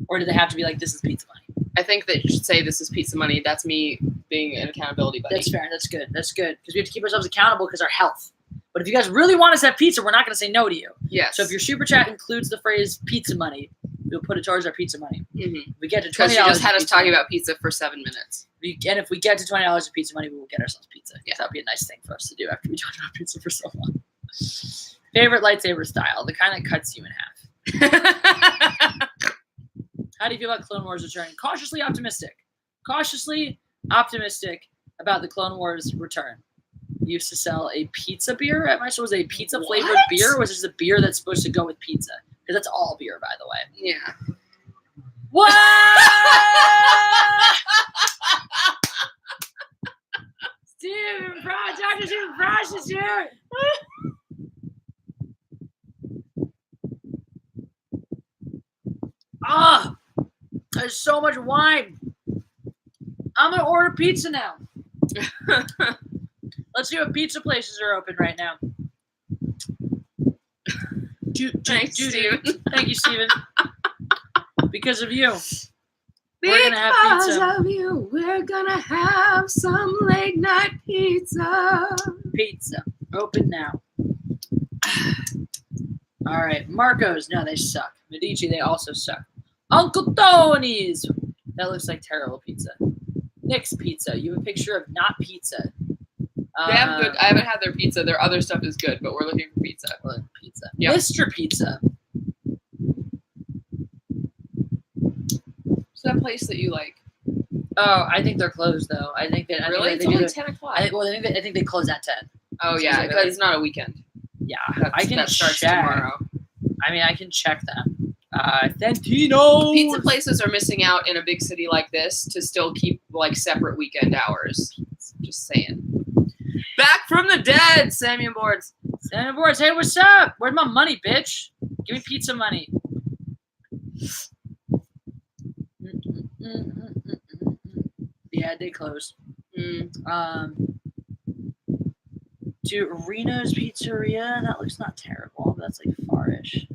Or do they have to be like, this is pizza money? I think that you should say this is pizza money. That's me being an accountability buddy. That's fair. That's good. That's good. Because we have to keep ourselves accountable because our health. But if you guys really want us to have pizza, we're not going to say no to you. Yes. So if your super chat includes the phrase pizza money, we'll put it towards our pizza money. Mm-hmm. We get to $20. Because you just had us talking about pizza for 7 minutes. And if we get to $20 of pizza money, we will get ourselves pizza. Yeah. That would be a nice thing for us to do after we talked about pizza for so long. Favorite lightsaber style? The kind that cuts you in half. How do you feel about Clone Wars return? Cautiously optimistic. Cautiously optimistic about the Clone Wars return. Used to sell a pizza beer at my store. Was it a pizza flavored beer, or was this a beer that's supposed to go with pizza? Because that's all beer, by the way. Yeah. What? Dr. Stephen Frost is here. Ah, there's so much wine. I'm gonna order pizza now. Let's see what pizza places are open right now. Thanks, Steven. Thank you, Steven. Because of you. We're gonna have pizza. Because of you, we're gonna have some late night pizza. Pizza. Open now. All right. Marco's. No, they suck. Medici, they also suck. Uncle Tony's. That looks like terrible pizza. Nick's Pizza. You have a picture of not pizza. They have good. I haven't had their pizza. Their other stuff is good, but we're looking for pizza. Yep. Mr. Pizza. It's that place that you like. Oh, I think they're closed though. I think that Really? It's only 10 o'clock. I think they close at 10. Oh yeah, because it's not a weekend. Yeah, I can that starts check. tomorrow. I mean, I can check that. Fantino. Pizza places are missing out in a big city like this to still keep like separate weekend hours. Just saying. Back from the dead, Samuel Boards. Samuel Boards, hey, what's up? Where's my money, bitch? Give me pizza money. Yeah, they closed. To Reno's Pizzeria. That looks not terrible. That's like far-ish.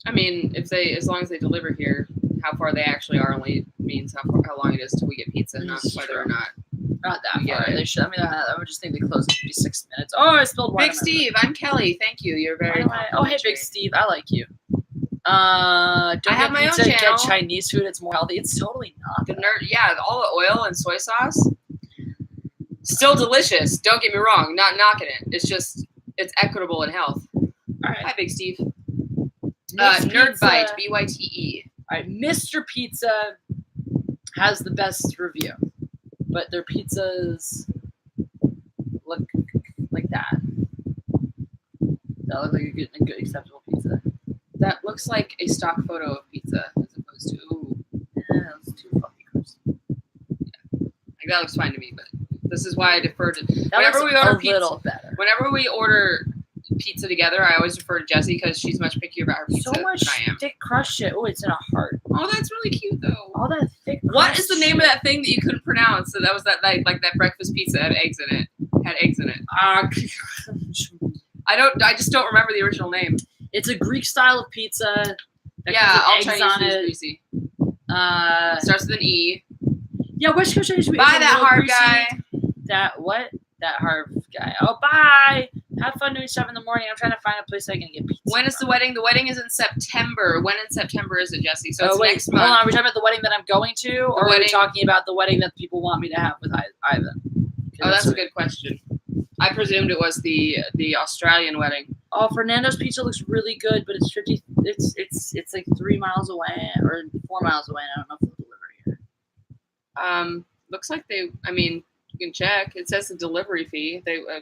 I mean, as long as they deliver here, how far they actually are only means how long it is till we get pizza, not whether or not. Not that Yeah, far. They should. I mean, I would just think they close in 56 minutes. Oh, I spilled wine. Big Steve, I'm Kelly. Thank you. You're very. Oh, hey, Big Steve. I like you. Don't I have get my own pizza, channel. Get Chinese food. It's more healthy. It's totally not. The nerd, yeah, all the oil and soy sauce. Still delicious. Don't get me wrong. Not knocking it. It's just it's equitable in health. All right. Hi, Big Steve. Nick's Nerd Pizza. Bite, BYTE. All right, Mr. Pizza has the best review, but their pizzas look like that. That looks like a good acceptable pizza. That looks like a stock photo of pizza as opposed to Yeah, that's too fucking gross. like that looks fine to me. But this is why I defer to That whenever looks we order a pizza. little better. Whenever we order pizza together, I always refer to Jessi because she's much pickier about her pizza So much than I am. thick crust shit. Oh, it's in a heart. Oh, that's really cute though. All that thick. What is the name of that thing that you couldn't pronounce? So that was that like that breakfast pizza had eggs in it. I just don't remember the original name. It's a Greek style of pizza. That Yeah, all comes with eggs Chinese on food is it. greasy. Starts with an E. Yeah, West Coast Chinese food. Bye, is a that little hard greasy. guy. That what? That hard guy. Oh, bye. Have fun doing stuff in the morning. I'm trying to find a place I can get pizza. When is the wedding? The wedding is in September. When in September is it, Jessi? So it's wait, next hold month. on. Are we talking about the wedding that I'm going to, or are we wedding- talking about the wedding that people want me to have with Ivan? Oh, that's a good question. I presumed it was the Australian wedding. Oh, Fernando's Pizza looks really good, but it's 50. It's like 3 miles away or 4 miles away. And I don't know if they'll deliver here. Looks like they. I mean, you can check. It says the delivery fee. They. A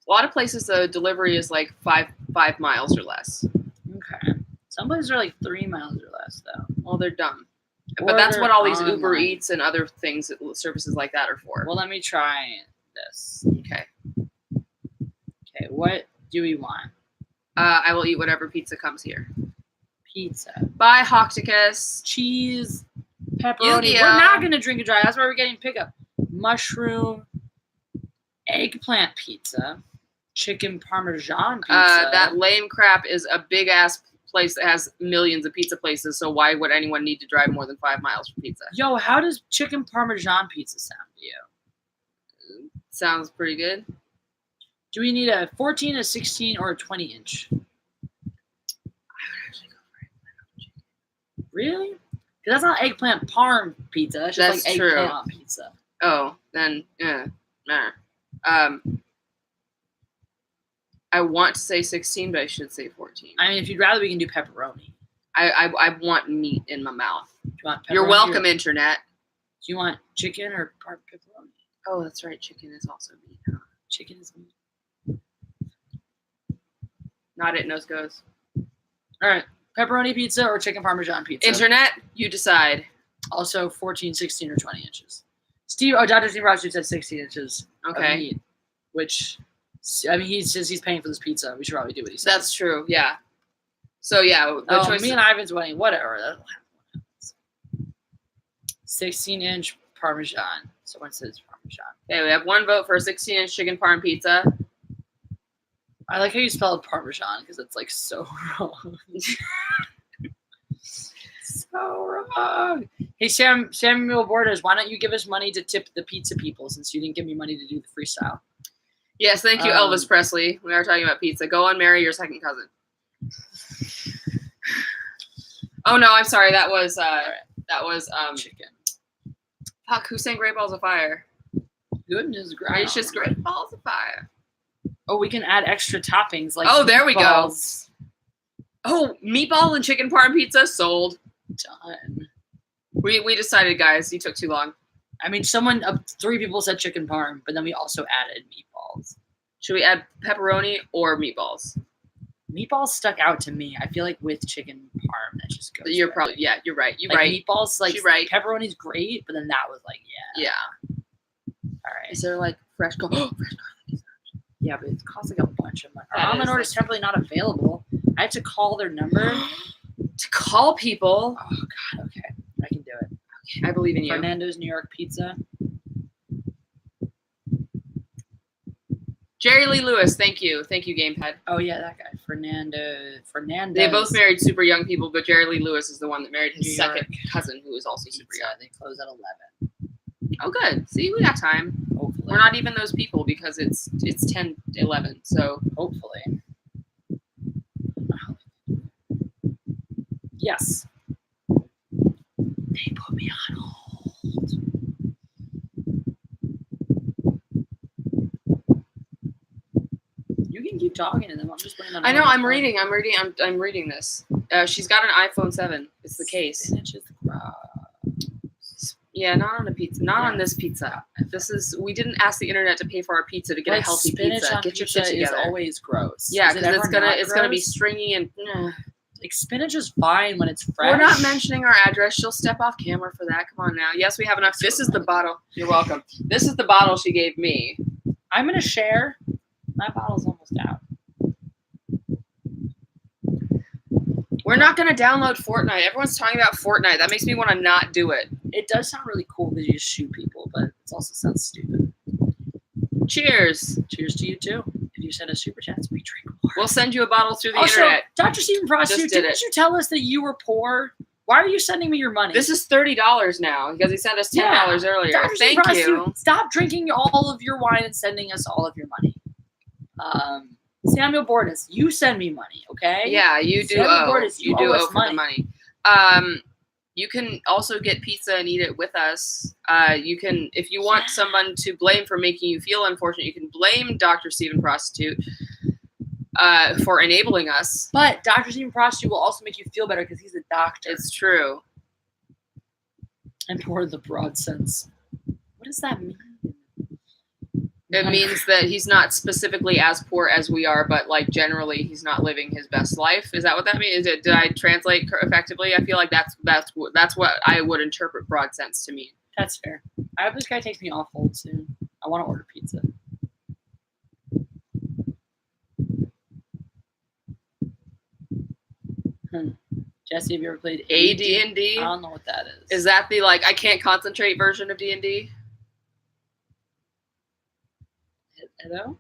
lot of places the delivery is like 5 miles or less. Okay. Some places are like 3 miles or less, though. Well, they're dumb. Or But that's what all these they're Uber online. Eats and other things, services like that are for. Well, let me try this. Okay. Okay, what do we want? I will eat whatever pizza comes here. Pizza. Bye, Hocticus. Cheese, pepperoni. Yu-Gi-Oh. We're not gonna drink and drive. That's why we're getting pickup. Mushroom, eggplant pizza, chicken parmesan pizza. That lame crap is a big ass place that has millions of pizza places. So why would anyone need to drive more than 5 miles for pizza? Yo, how does chicken parmesan pizza sound to you? Sounds pretty good. Do we need a 14, a 16, or a 20-inch? Really? Because that's not eggplant parm pizza. That's just That's like true. eggplant on pizza. Oh, then yeah. Nah. I want to say 16, but I should say 14. I mean, if you'd rather, we can do pepperoni. I want meat in my mouth. Do you want You're pepperoni welcome, or- internet. Do you want chicken or pepperoni? Oh, that's right. Chicken is also meat. Huh? Chicken is meat. Not it. Nose goes. All right. Pepperoni pizza or chicken parmesan pizza? Internet, you decide. Also 14, 16, or 20 inches. Dr. Steve Ross said 16 inches of Okay. meat, which, I mean, he says he's paying for this pizza. We should probably do what he says. That's true. Yeah. So yeah, the choice. Me and Ivan's winning. Whatever. 16-inch parmesan. Someone says parmesan. Okay, we have one vote for a 16-inch chicken parm pizza. I like how you spell parmesan because it's like so wrong. So wrong. Hey Samuel Borders, why don't you give us money to tip the pizza people since you didn't give me money to do the freestyle? Yes, thank you, Elvis Presley. We are talking about pizza. Go on, marry your second cousin. Oh no, I'm sorry. That was Chicken. Fuck, who sang Great Balls of Fire? Goodness It's just gracious. Great Balls of Fire. Oh, we can add extra toppings like Oh, there we go. meatballs. Oh, meatball and chicken parm pizza sold. Done. We decided, guys. You took too long. I mean, 3 people said chicken parm, but then we also added meatballs. Should we add pepperoni or meatballs? Meatballs stuck out to me. I feel like with chicken parm, that just goes. You're better. probably you're right. You're Like, right. Meatballs, like You're right. pepperoni's great, but then that was like, yeah. Yeah. All right. Is there like fresh garlic? Yeah, but it costs like a bunch of money. That Our online is order is temporarily not available. I have to call their number. To call people. Oh God. Okay, I can do it. I believe in you. Fernando's New York Pizza. Jerry Lee Lewis, thank you, Gamepad. Oh yeah, that guy. Fernandez. They both married super young people, but Jerry Lee Lewis is the one that married his New second York cousin, who is also super young. They close at 11. Oh, good. See, we got time. Hopefully. We're not even those people because it's 10:11. So Hopefully. Yes. They put me on hold. You can keep talking to them. I'm just waiting on. I know. I'm reading. I'm reading this. She's got an iPhone 7. It's the case. Spinach is gross. Yeah, not on a pizza. Not on this pizza. We didn't ask the internet to pay for our pizza to get a healthy spinach pizza. on Get your pizza shit together. is always gross. Yeah, Is it because ever it's gonna be gross? stringy and. Like spinach is fine when it's fresh. We're not mentioning our address. She'll step off camera for that. Come on now. Yes, we have enough. This is the bottle. You're welcome. This is the bottle she gave me. I'm gonna share. My bottle's almost out. We're not gonna download Fortnite. Everyone's talking about Fortnite. That makes me want to not do it. It does sound really cool because you just shoot people, but it also sounds stupid. Cheers. Cheers to you too. If you send us super chats, we drink more. We'll send you a bottle through the Also, internet. Dr. Stephen Frost, Just did didn't it. you tell us that you were poor? Why are you sending me your money? This is $30 now because he sent us $10 earlier. Dr. Stephen Thank Frost, you. Stop drinking all of your wine and sending us all of your money. Samuel Bordas, you send me money, okay? Yeah, you do Samuel owe. Bordas, You you do owe us owe for the money. You can also get pizza and eat it with us. You can, if you want someone to blame for making you feel unfortunate, you can blame Dr. Stephen Prostitute for enabling us. But Dr. Stephen Prostitute will also make you feel better because he's a doctor. It's true. And poor in the broad sense. What does that mean? It means that he's not specifically as poor as we are, but like generally he's not living his best life. Is that what that means? Did I translate effectively? I feel like that's what I would interpret broad sense to mean. That's fair. I hope this guy takes me off hold soon. I want to order pizza. Jessi, have you ever played AD&D? I don't know what that is. Is that the like I can't concentrate version of D&D? Hello?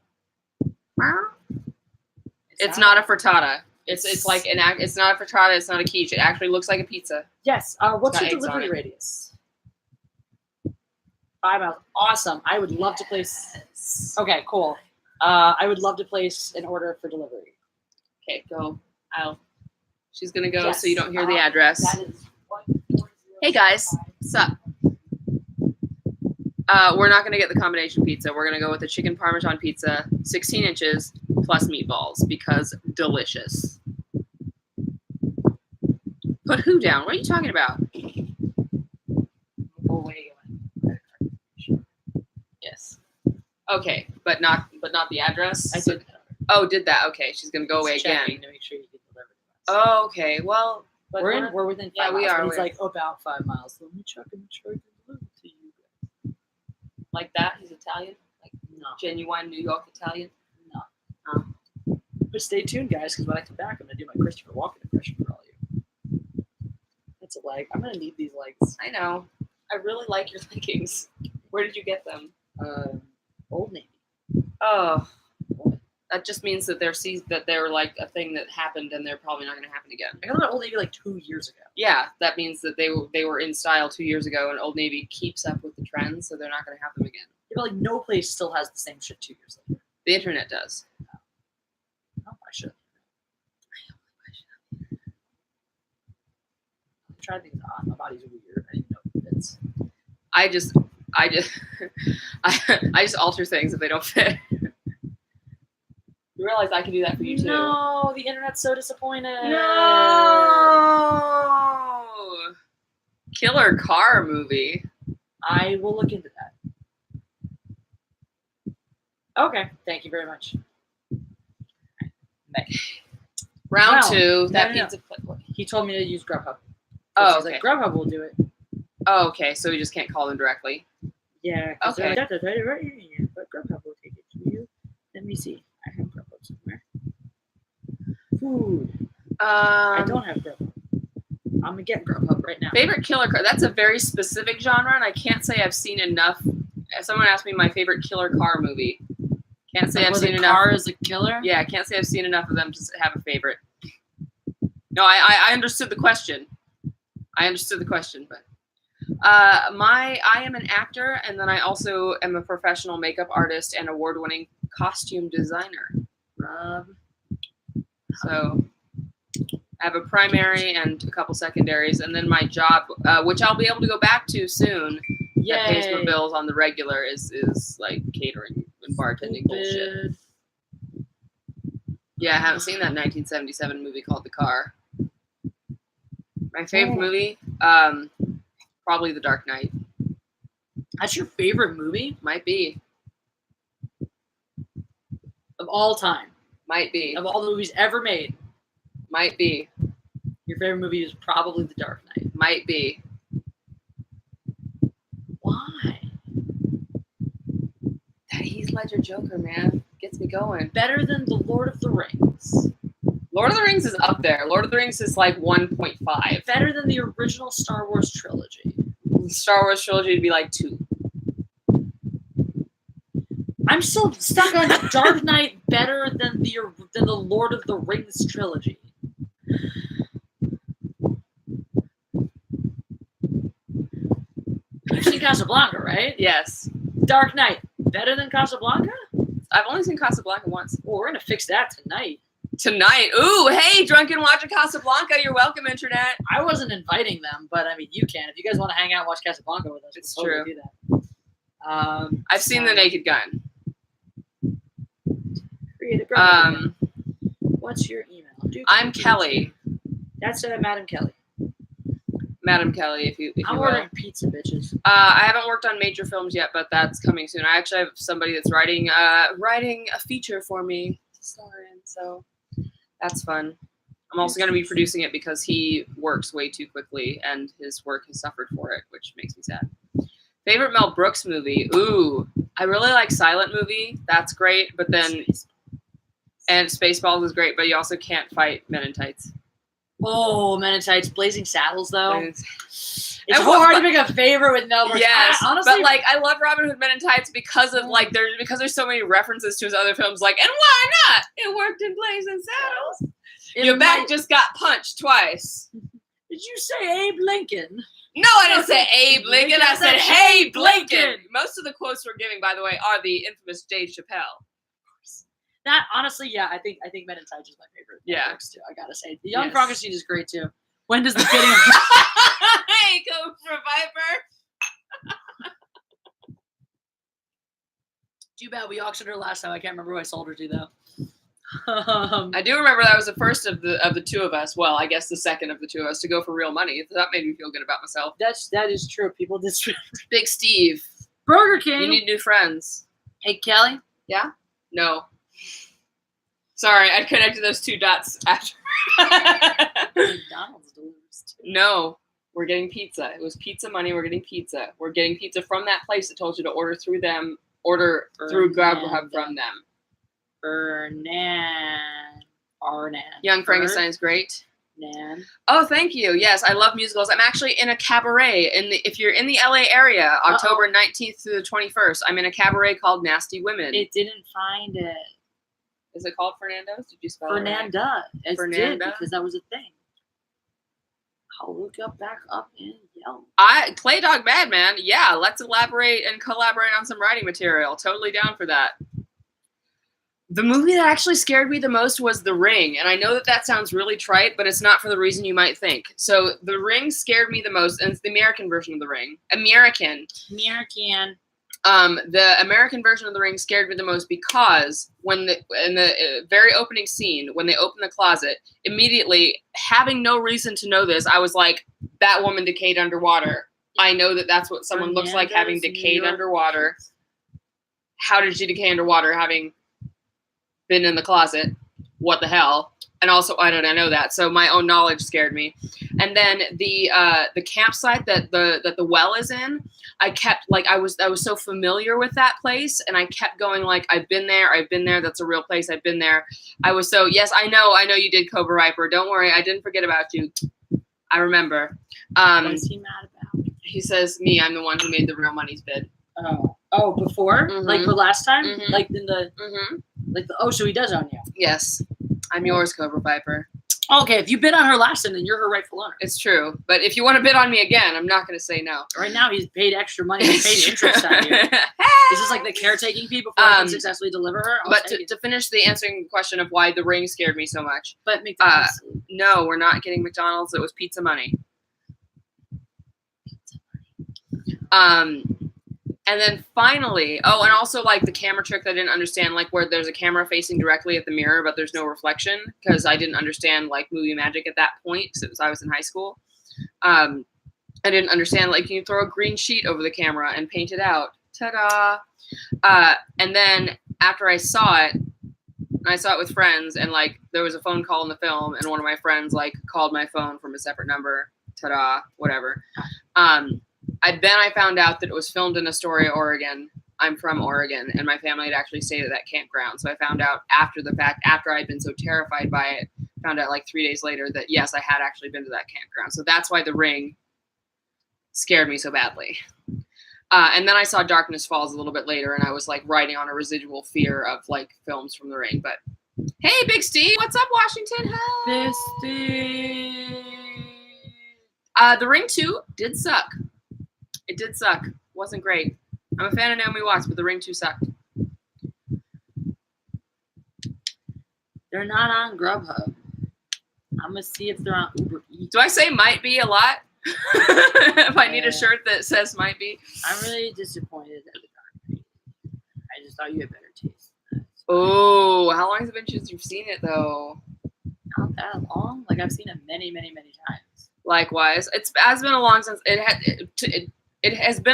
It's not a frittata. It's like it's not a frittata. It's not a quiche. It actually looks like a pizza. Yes. What's got your eggs on delivery it. radius? 5 miles. Awesome. I would love to place. Okay, cool. I would love to place an order for delivery. Okay, go. She's gonna go Yes. so you don't hear the address. That is 140. Hey guys, what's up? We're not gonna get the combination pizza. We're gonna go with the chicken parmesan pizza, 16 inches plus meatballs because delicious. Put who down? What are you talking about? Go away. Yes. Okay, but not the address. I did. Oh, did that? Okay, she's gonna go away again. To make sure you get delivered. Oh, okay. Well, but we're within 5 yeah, we miles. are. But he's like about 5 miles. Let me check and make sure I can deliver to you. Like that? He's Italian? Like No. Genuine New York Italian? No. Oh. But stay tuned, guys, because when I come back, I'm gonna do my Christopher Walken impression for all you. That's a leg. I'm gonna need these legs. I know. I really like your leggings. Where did you get them? Old Navy. Oh, that just means that they're like a thing that happened, and they're probably not going to happen again. I got them at Old Navy like 2 years ago. Yeah, that means that they were in style 2 years ago, and Old Navy keeps up with the trends, so they're not going to have them again. Yeah, but like no place still has the same shit 2 years later. The internet does. Oh, I should. I'm trying to think. My body's weird. I didn't know if it fits. I just alter things if they don't fit. You realize I can do that for you too. No, the internet's so disappointed. No. Killer car movie. I will look into that. Okay, thank you very much. Round Well, 2. That no. pizza. He told me to use Grubhub. Oh, He's okay. like, Grubhub will do it. Oh, okay. So we just can't call them directly. Yeah. Okay. Like, that's right here, but Grubhub will take it to you. Let me see. I have Grubhub somewhere. Food. I don't have Grubhub. I'm gonna get Grubhub right now. Favorite killer car. That's a very specific genre, and I can't say I've seen enough. If someone asked me my favorite killer car movie, can't say I've seen enough. Car is a killer. Yeah, I can't say I've seen enough of them to have a favorite. No, I understood the question. But I am an actor, and then I also am a professional makeup artist and award-winning costume designer. So I have a primary and a couple secondaries, and then my job, which I'll be able to go back to soon, that pays my bills on the regular, is like catering and bartending bullshit. Yeah, I haven't seen that 1977 movie called The Car. My favorite movie, probably The Dark Knight. That's your favorite movie? Might be. Of all time. Might be. Of all the movies ever made. Might be. Your favorite movie is probably The Dark Knight. Might be. Why? That Heath Ledger Joker, man. Gets me going. Better than The Lord of the Rings. Lord of the Rings is up there. Lord of the Rings is like 1.5. Better than the original Star Wars trilogy. Star Wars trilogy would be like 2. I'm still stuck on Dark Knight better than the Lord of the Rings trilogy. You've seen Casablanca, right? Yes. Dark Knight better than Casablanca? I've only seen Casablanca once. Well, we're gonna fix that tonight. Tonight. Ooh, hey, Drunken Watcher Casablanca. You're welcome, Internet. I wasn't inviting them, but I mean, you can. If you guys want to hang out and watch Casablanca with us, It's we'll totally true. do that. I've seen The Naked Gun. Creative graphic. What's your email? I'm Kelly. That's Madam Kelly. Madam Kelly, if you I'm will. ordering pizza, bitches. I haven't worked on major films yet, but that's coming soon. I actually have somebody that's writing a feature for me to star in, so that's fun. I'm also going to be producing it because he works way too quickly, and his work has suffered for it, which makes me sad. Favorite Mel Brooks movie? Ooh, I really like Silent Movie. That's great, but then and Spaceballs is great, but you also can't fight Men in Tights. Oh, Men in Tights, Blazing Saddles, though. It's so hard to pick a favorite with Mel Brooks. Yes, honestly, but like I love Robin Hood Men in Tights because of there's so many references to his other films. Like, and why not? It worked in Blazing Saddles. Your back just got punched twice. Did you say Abe Lincoln? No, I didn't say Abe Lincoln. I said, hey, Lincoln. Most of the quotes we're giving, by the way, are the infamous Dave Chappelle. That honestly, yeah, I think Men in Tights is my favorite. Yeah, too. I gotta say, the Young Yes. Frankenstein is great too. When does the fitting? Hey, go for Viper. Too bad we auctioned her last time. I can't remember who I sold her to though. I do remember that was the first of the two of us. Well, I guess the second of the two of us to go for real money. That made me feel good about myself. That is true. People just Big Steve. Burger King. You need new friends. Hey, Kelly. Yeah? No. Sorry, I connected those two dots after. McDonald's delivers too. No, we're getting pizza. It was pizza money. We're getting pizza. We're getting pizza from that place that told you to order through them. Order through Grubhub from them. Arnan. Young Frankenstein is great. Nan. Oh, thank you. Yes, I love musicals. I'm actually in a cabaret. If you're in the LA area, October 19th through the 21st, I'm in a cabaret called Nasty Women. It didn't find it. Is it called Fernando's? Did you spell Fernanda. it right? It Fernanda? did, because that was a thing. I'll look up back up in Yelp. Clay Dog Madman. Yeah, let's elaborate and collaborate on some writing material. Totally down for that. The movie that actually scared me the most was The Ring. And I know that sounds really trite, but it's not for the reason you might think. So The Ring scared me the most, and it's the American version of The Ring. American. The American version of The Ring scared me the most because in the very opening scene, when they open the closet, immediately, having no reason to know this, I was like, that woman decayed underwater. I know that's what someone looks like having decayed underwater. How did she decay underwater having been in the closet? What the hell? And also, I know that. So my own knowledge scared me. And then the campsite that the well is in, I kept I was so familiar with that place, and I kept going like, I've been there. That's a real place. I've been there. I was so, yes, I know you did, Cobra Viper. Don't worry, I didn't forget about you. I remember. What is he mad about? He says, me, I'm the one who made the real money's bid. Oh, before? Mm-hmm. Like the last time? Mm-hmm. Like in the so he does own you. Yes. I'm yours, Cobra Viper. Okay, if you bid on her last time, then you're her rightful owner. It's true. But if you want to bid on me again, I'm not going to say no. Right now, he's paid extra money. He's paid interest on you. Is this like the caretaking fee before I can successfully deliver her? But to finish the answering question of why The Ring scared me so much. But McDonald's. No, we're not getting McDonald's. It was pizza money. And then finally, and also like the camera trick that I didn't understand, like where there's a camera facing directly at the mirror, but there's no reflection, because I didn't understand like movie magic at that point, because I was in high school. I didn't understand, like, can you throw a green sheet over the camera and paint it out? Ta-da! And then after I saw it with friends, and like there was a phone call in the film, and one of my friends like called my phone from a separate number. Ta-da! Whatever. I found out that it was filmed in Astoria, Oregon. I'm from Oregon, and my family had actually stayed at that campground. So I found out after the fact, after I'd been so terrified by it, found out like 3 days later that yes, I had actually been to that campground. So that's why The Ring scared me so badly. And then I saw Darkness Falls a little bit later, and I was like riding on a residual fear of like films from The Ring. But hey, Big Steve, what's up, Washington? Hi. Steve. The Ring 2 did suck. It did suck. Wasn't great. I'm a fan of Naomi Watts, but The Ring 2 sucked. They're not on Grubhub. I'm going to see if they're on Uber Eats. Do I say might be a lot? If I need a shirt that says might be. I'm really disappointed at the Dark. I just thought you had better taste. Oh, how long has it been since you've seen it, though? Not that long. Like, I've seen it many, many, many times. Likewise. It has been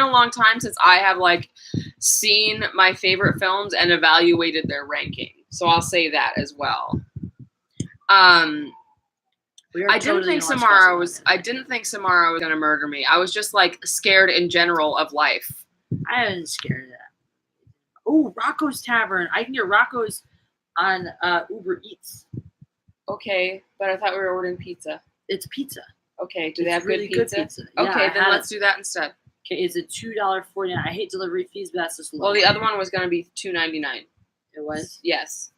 a long time since I have like seen my favorite films and evaluated their ranking. So I'll say that as well. I didn't think Samara was gonna murder me. I was just like scared in general of life. I wasn't scared of that. Oh, Rocco's Tavern. I can get Rocco's on Uber Eats. Okay, but I thought we were ordering pizza. It's pizza. Okay, do they have really good pizza? Okay, then let's do that instead. Okay, it's a $2.49. I hate delivery fees, but that's just low. Well, the other one was going to be $2.99. It was? Yes.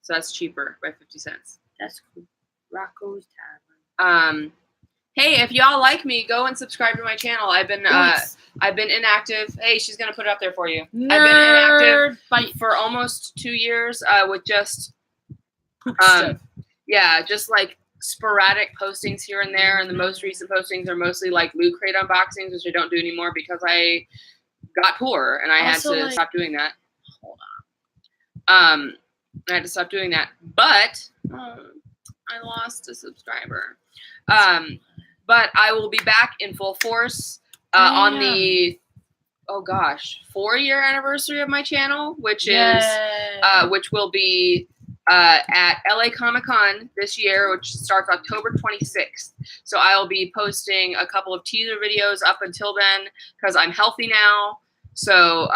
So that's cheaper by 50 cents. That's cool. Rocco's Tavern. Hey, if y'all like me, go and subscribe to my channel. I've been inactive. Hey, she's going to put it up there for you. Nerd. I've been inactive for almost 2 years with just stuff. Yeah, just like sporadic postings here and there, and the most recent postings are mostly like Loot Crate unboxings, which I don't do anymore because I got poor and I had to stop doing that. Hold I had to stop doing that. But I lost a subscriber. But I will be back in full force on the 4-year anniversary of my channel, which is which will be at LA Comic-Con this year, which starts October 26th. So I'll be posting a couple of teaser videos up until then because I'm healthy now. So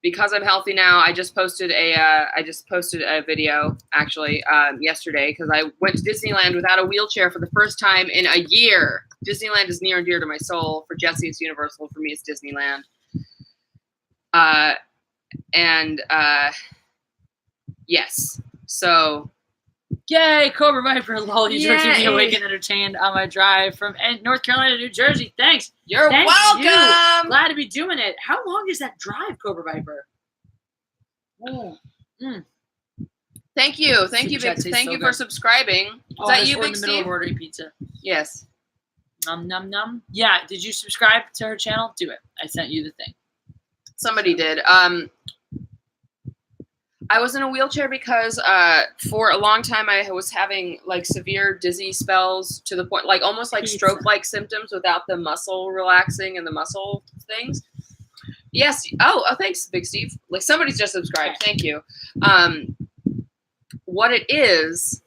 because I'm healthy now, I just posted a video actually yesterday because I went to Disneyland without a wheelchair for the first time in a year. Disneyland is near and dear to my soul. For Jessi, it's Universal. For me, it's Disneyland. Yes. So, yay, Cobra Viper, lol, you keep me awake and entertained on my drive from North Carolina to New Jersey. Thanks. You're welcome. You. Glad to be doing it. How long is that drive, Cobra Viper? Oh. Thank you. Thank you, Big. Thank you for subscribing. Is that you, Big Steve? In the middle of ordering pizza. Yes. Num num num. Yeah. Did you subscribe to her channel? Do it. I sent you the thing. Somebody did. I was in a wheelchair because for a long time I was having like severe dizzy spells to the point like almost like stroke-like symptoms without the muscle relaxing and the muscle things. Yes. Oh, thanks, Big Steve. Like somebody's just subscribed. Thank you. What it is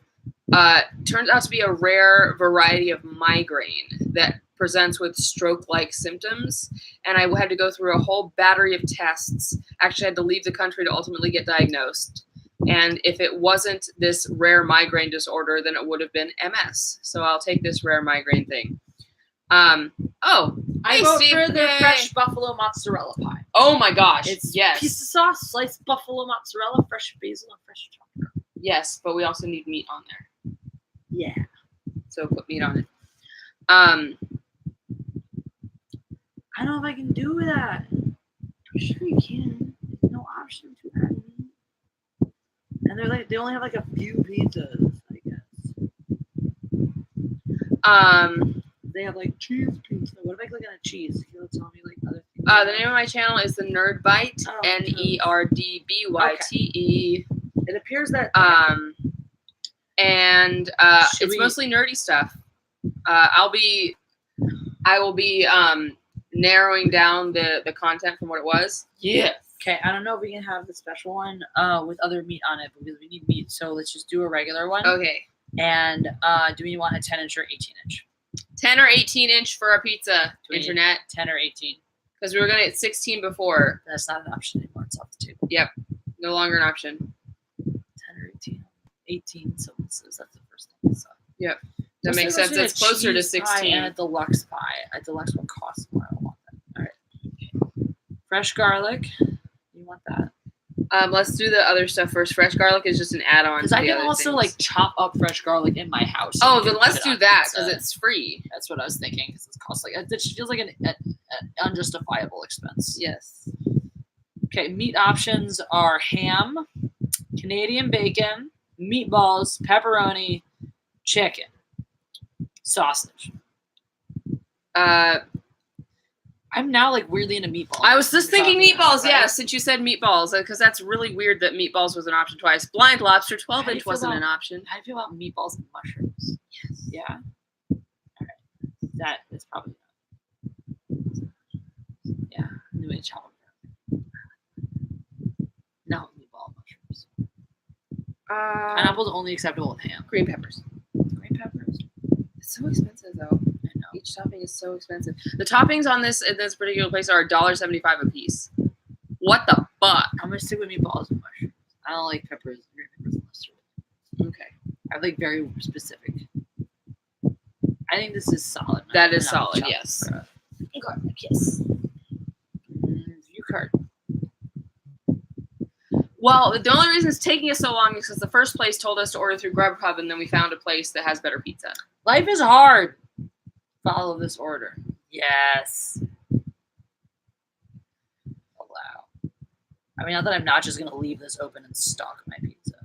turns out to be a rare variety of migraine that presents with stroke-like symptoms, and I had to go through a whole battery of tests. Actually, I had to leave the country to ultimately get diagnosed. And if it wasn't this rare migraine disorder, then it would have been MS. So I'll take this rare migraine thing. I vote for the fresh buffalo mozzarella pie. Oh my gosh! It's yes. Piece of sauce, sliced buffalo mozzarella, fresh basil, and fresh chocolate. Yes, but we also need meat on there. Yeah. So put meat on it. I don't know if I can do that. I'm sure you can. There's no option to add meat. And they only have like a few pizzas, I guess. They have like cheese pizza. What if I click on a cheese? You'll tell me like other things. The name of my channel is The Nerd Bite. NERDBYTE. Okay. It appears that it's mostly nerdy stuff. I will be narrowing down the content from what it was. Yeah. Okay, I don't know if we can have the special one with other meat on it because we need meat. So let's just do a regular one. Okay. And do we want a 10-inch or 18-inch? 10 or 18-inch for our pizza, internet. 10 or 18. Because we were going to get 16 before. That's not an option anymore. It's off the table. Yep. No longer an option. 10 or 18. 18, so that's the first thing. So. Yep. That makes sense. It's closer to 16. And a deluxe pie. A deluxe one costs more. I don't want that. All right. Okay. Fresh garlic. You want that? Let's do the other stuff first. Fresh garlic is just an add-on. Because I can also like chop up fresh garlic in my house. Oh, then let's do that because it's free. That's what I was thinking. Because it costs like it feels like an unjustifiable expense. Yes. Okay, meat options are ham, Canadian bacon, meatballs, pepperoni, chicken, sausage. I'm now like weirdly into meatballs. I was just thinking meatballs, right? Yeah, since you said meatballs, because that's really weird that meatballs was an option twice. Blind Lobster 12-inch wasn't an option. How do you feel about meatballs and mushrooms? Yes. Yeah. All right. That is probably not. Yeah. New Age chop. No, meatball mushrooms. Pineapple's only acceptable with ham. Green peppers. Green peppers. It's so expensive though. Each topping is so expensive. The toppings on this in this particular place are $1.75 a piece. What the fuck? I'm gonna stick with meatballs and mushrooms. I don't like peppers, green peppers, and mustard. Okay. I like very specific. I think this is solid. That is solid. Yes. Okay. Yes. View card. Well, the only reason it's taking us so long is because the first place told us to order through Grubhub, and then we found a place that has better pizza. Life is hard. Follow this order. Yes. Allow. I mean, not that I'm not just going to leave this open and stock my pizza.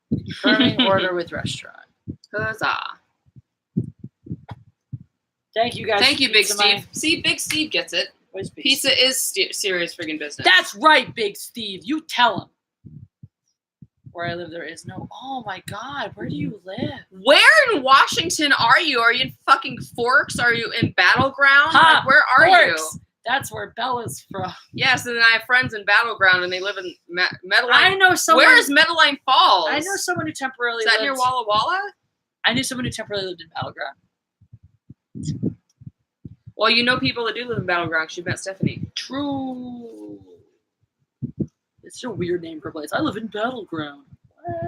Confirming order with restaurant. Huzzah. Thank you, guys. Thank you, Big Steve. See, Big Steve gets it. Pizza is serious friggin' business. That's right, Big Steve. You tell him. Where I live, there is no. Oh my God, where do you live? Where in Washington are you? Are you in fucking Forks? Are you in Battleground? Ha, Like, where are you? Forks. That's where Bella's from. Yes, and then I have friends in Battleground, and they live in Medline. I know someone. Where is Medline Falls? I know someone who temporarily Is that lived. near Walla Walla? I knew someone who temporarily lived in Battleground. Well, you know people that do live in Battleground. She met Stephanie. True. It's a weird name for a place. I live in Battleground.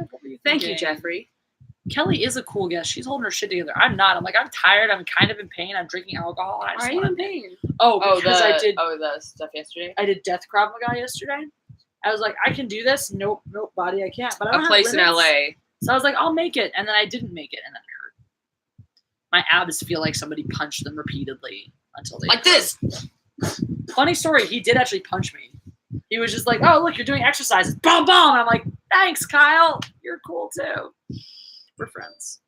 What were you Thank you, thinking? Jeffrey. Kelly is a cool guest. She's holding her shit together. I'm not. I'm like, I'm tired. I'm kind of in pain. I'm drinking alcohol. I just Are you wanna- in pain? Oh, because I did. Oh, the stuff yesterday. I did Death Krav Maga yesterday. I was like, I can do this. Nope, body, I can't. But I don't A have place in limits. LA. So I was like, I'll make it, and then I didn't make it, and then it hurt. My abs feel like somebody punched them repeatedly until they Like this. Funny story. He did actually punch me. He was just like, "Oh, look, you're doing exercises." Boom, boom. And I'm like, "Thanks, Kyle. You're cool too. We're friends."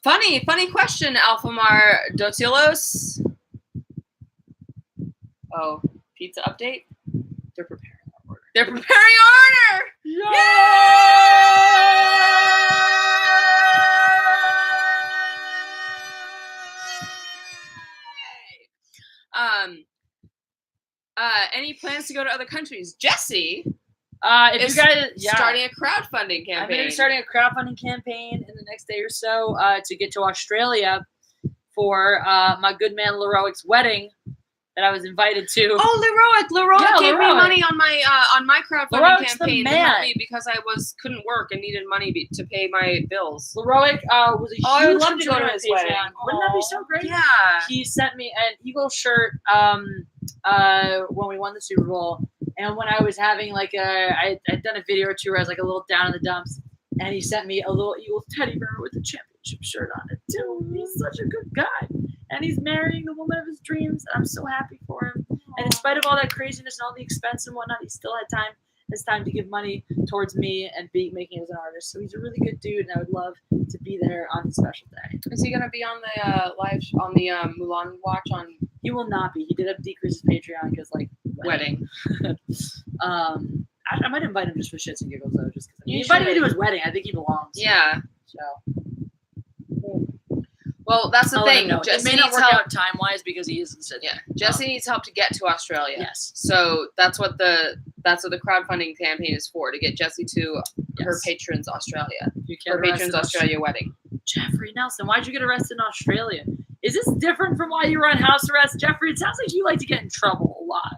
Funny question, Alphamar Dotilos. Oh, pizza update? They're preparing our order. They're preparing our order! Yay! Any plans to go to other countries? Jessi If is you guys, starting a crowdfunding I'm campaign. going to be starting a crowdfunding campaign in the next day or so to get to Australia for my good man Leroic's wedding that I was invited to. Oh, Leroic Yeah, gave me Leroic. money on my crowdfunding Leroic's the campaign to man. help me because I couldn't work and needed money to pay my bills. Leroic was a huge I would love to go to contributor his Patreon. wedding. Wouldn't that be so great? Yeah. He sent me an Eagle shirt when we won the Super Bowl, and when I was having I'd done a video or two where I was like a little down in the dumps, and he sent me a little Eagles teddy bear with a championship shirt on it too. He's such a good guy, and he's marrying the woman of his dreams. I'm so happy for him. And in spite of all that craziness and all the expense and whatnot, he still had time to give money towards me and making it as an artist. So he's a really good dude, and I would love to be there on his special day. Is he gonna be on the live on the Mulan watch on He will not be. He did have to decrease his Patreon because wedding? I might invite him just for shits and giggles though, just because he You invited me should. to his wedding. I think he belongs. Yeah. So Well, that's the I'll let thing. him know. It Jessi may not needs work help. out time wise because he is in Sydney. Yeah, Jessi needs help to get to Australia. Yes. So that's what the crowdfunding campaign is for, to get Jessi to her Yes. patrons Australia. You Her can't patrons Australia wedding. Jeffrey Nelson, why'd you get arrested in Australia? Is this different from why you were on house arrest, Jeffrey? It sounds like you like to get in trouble a lot.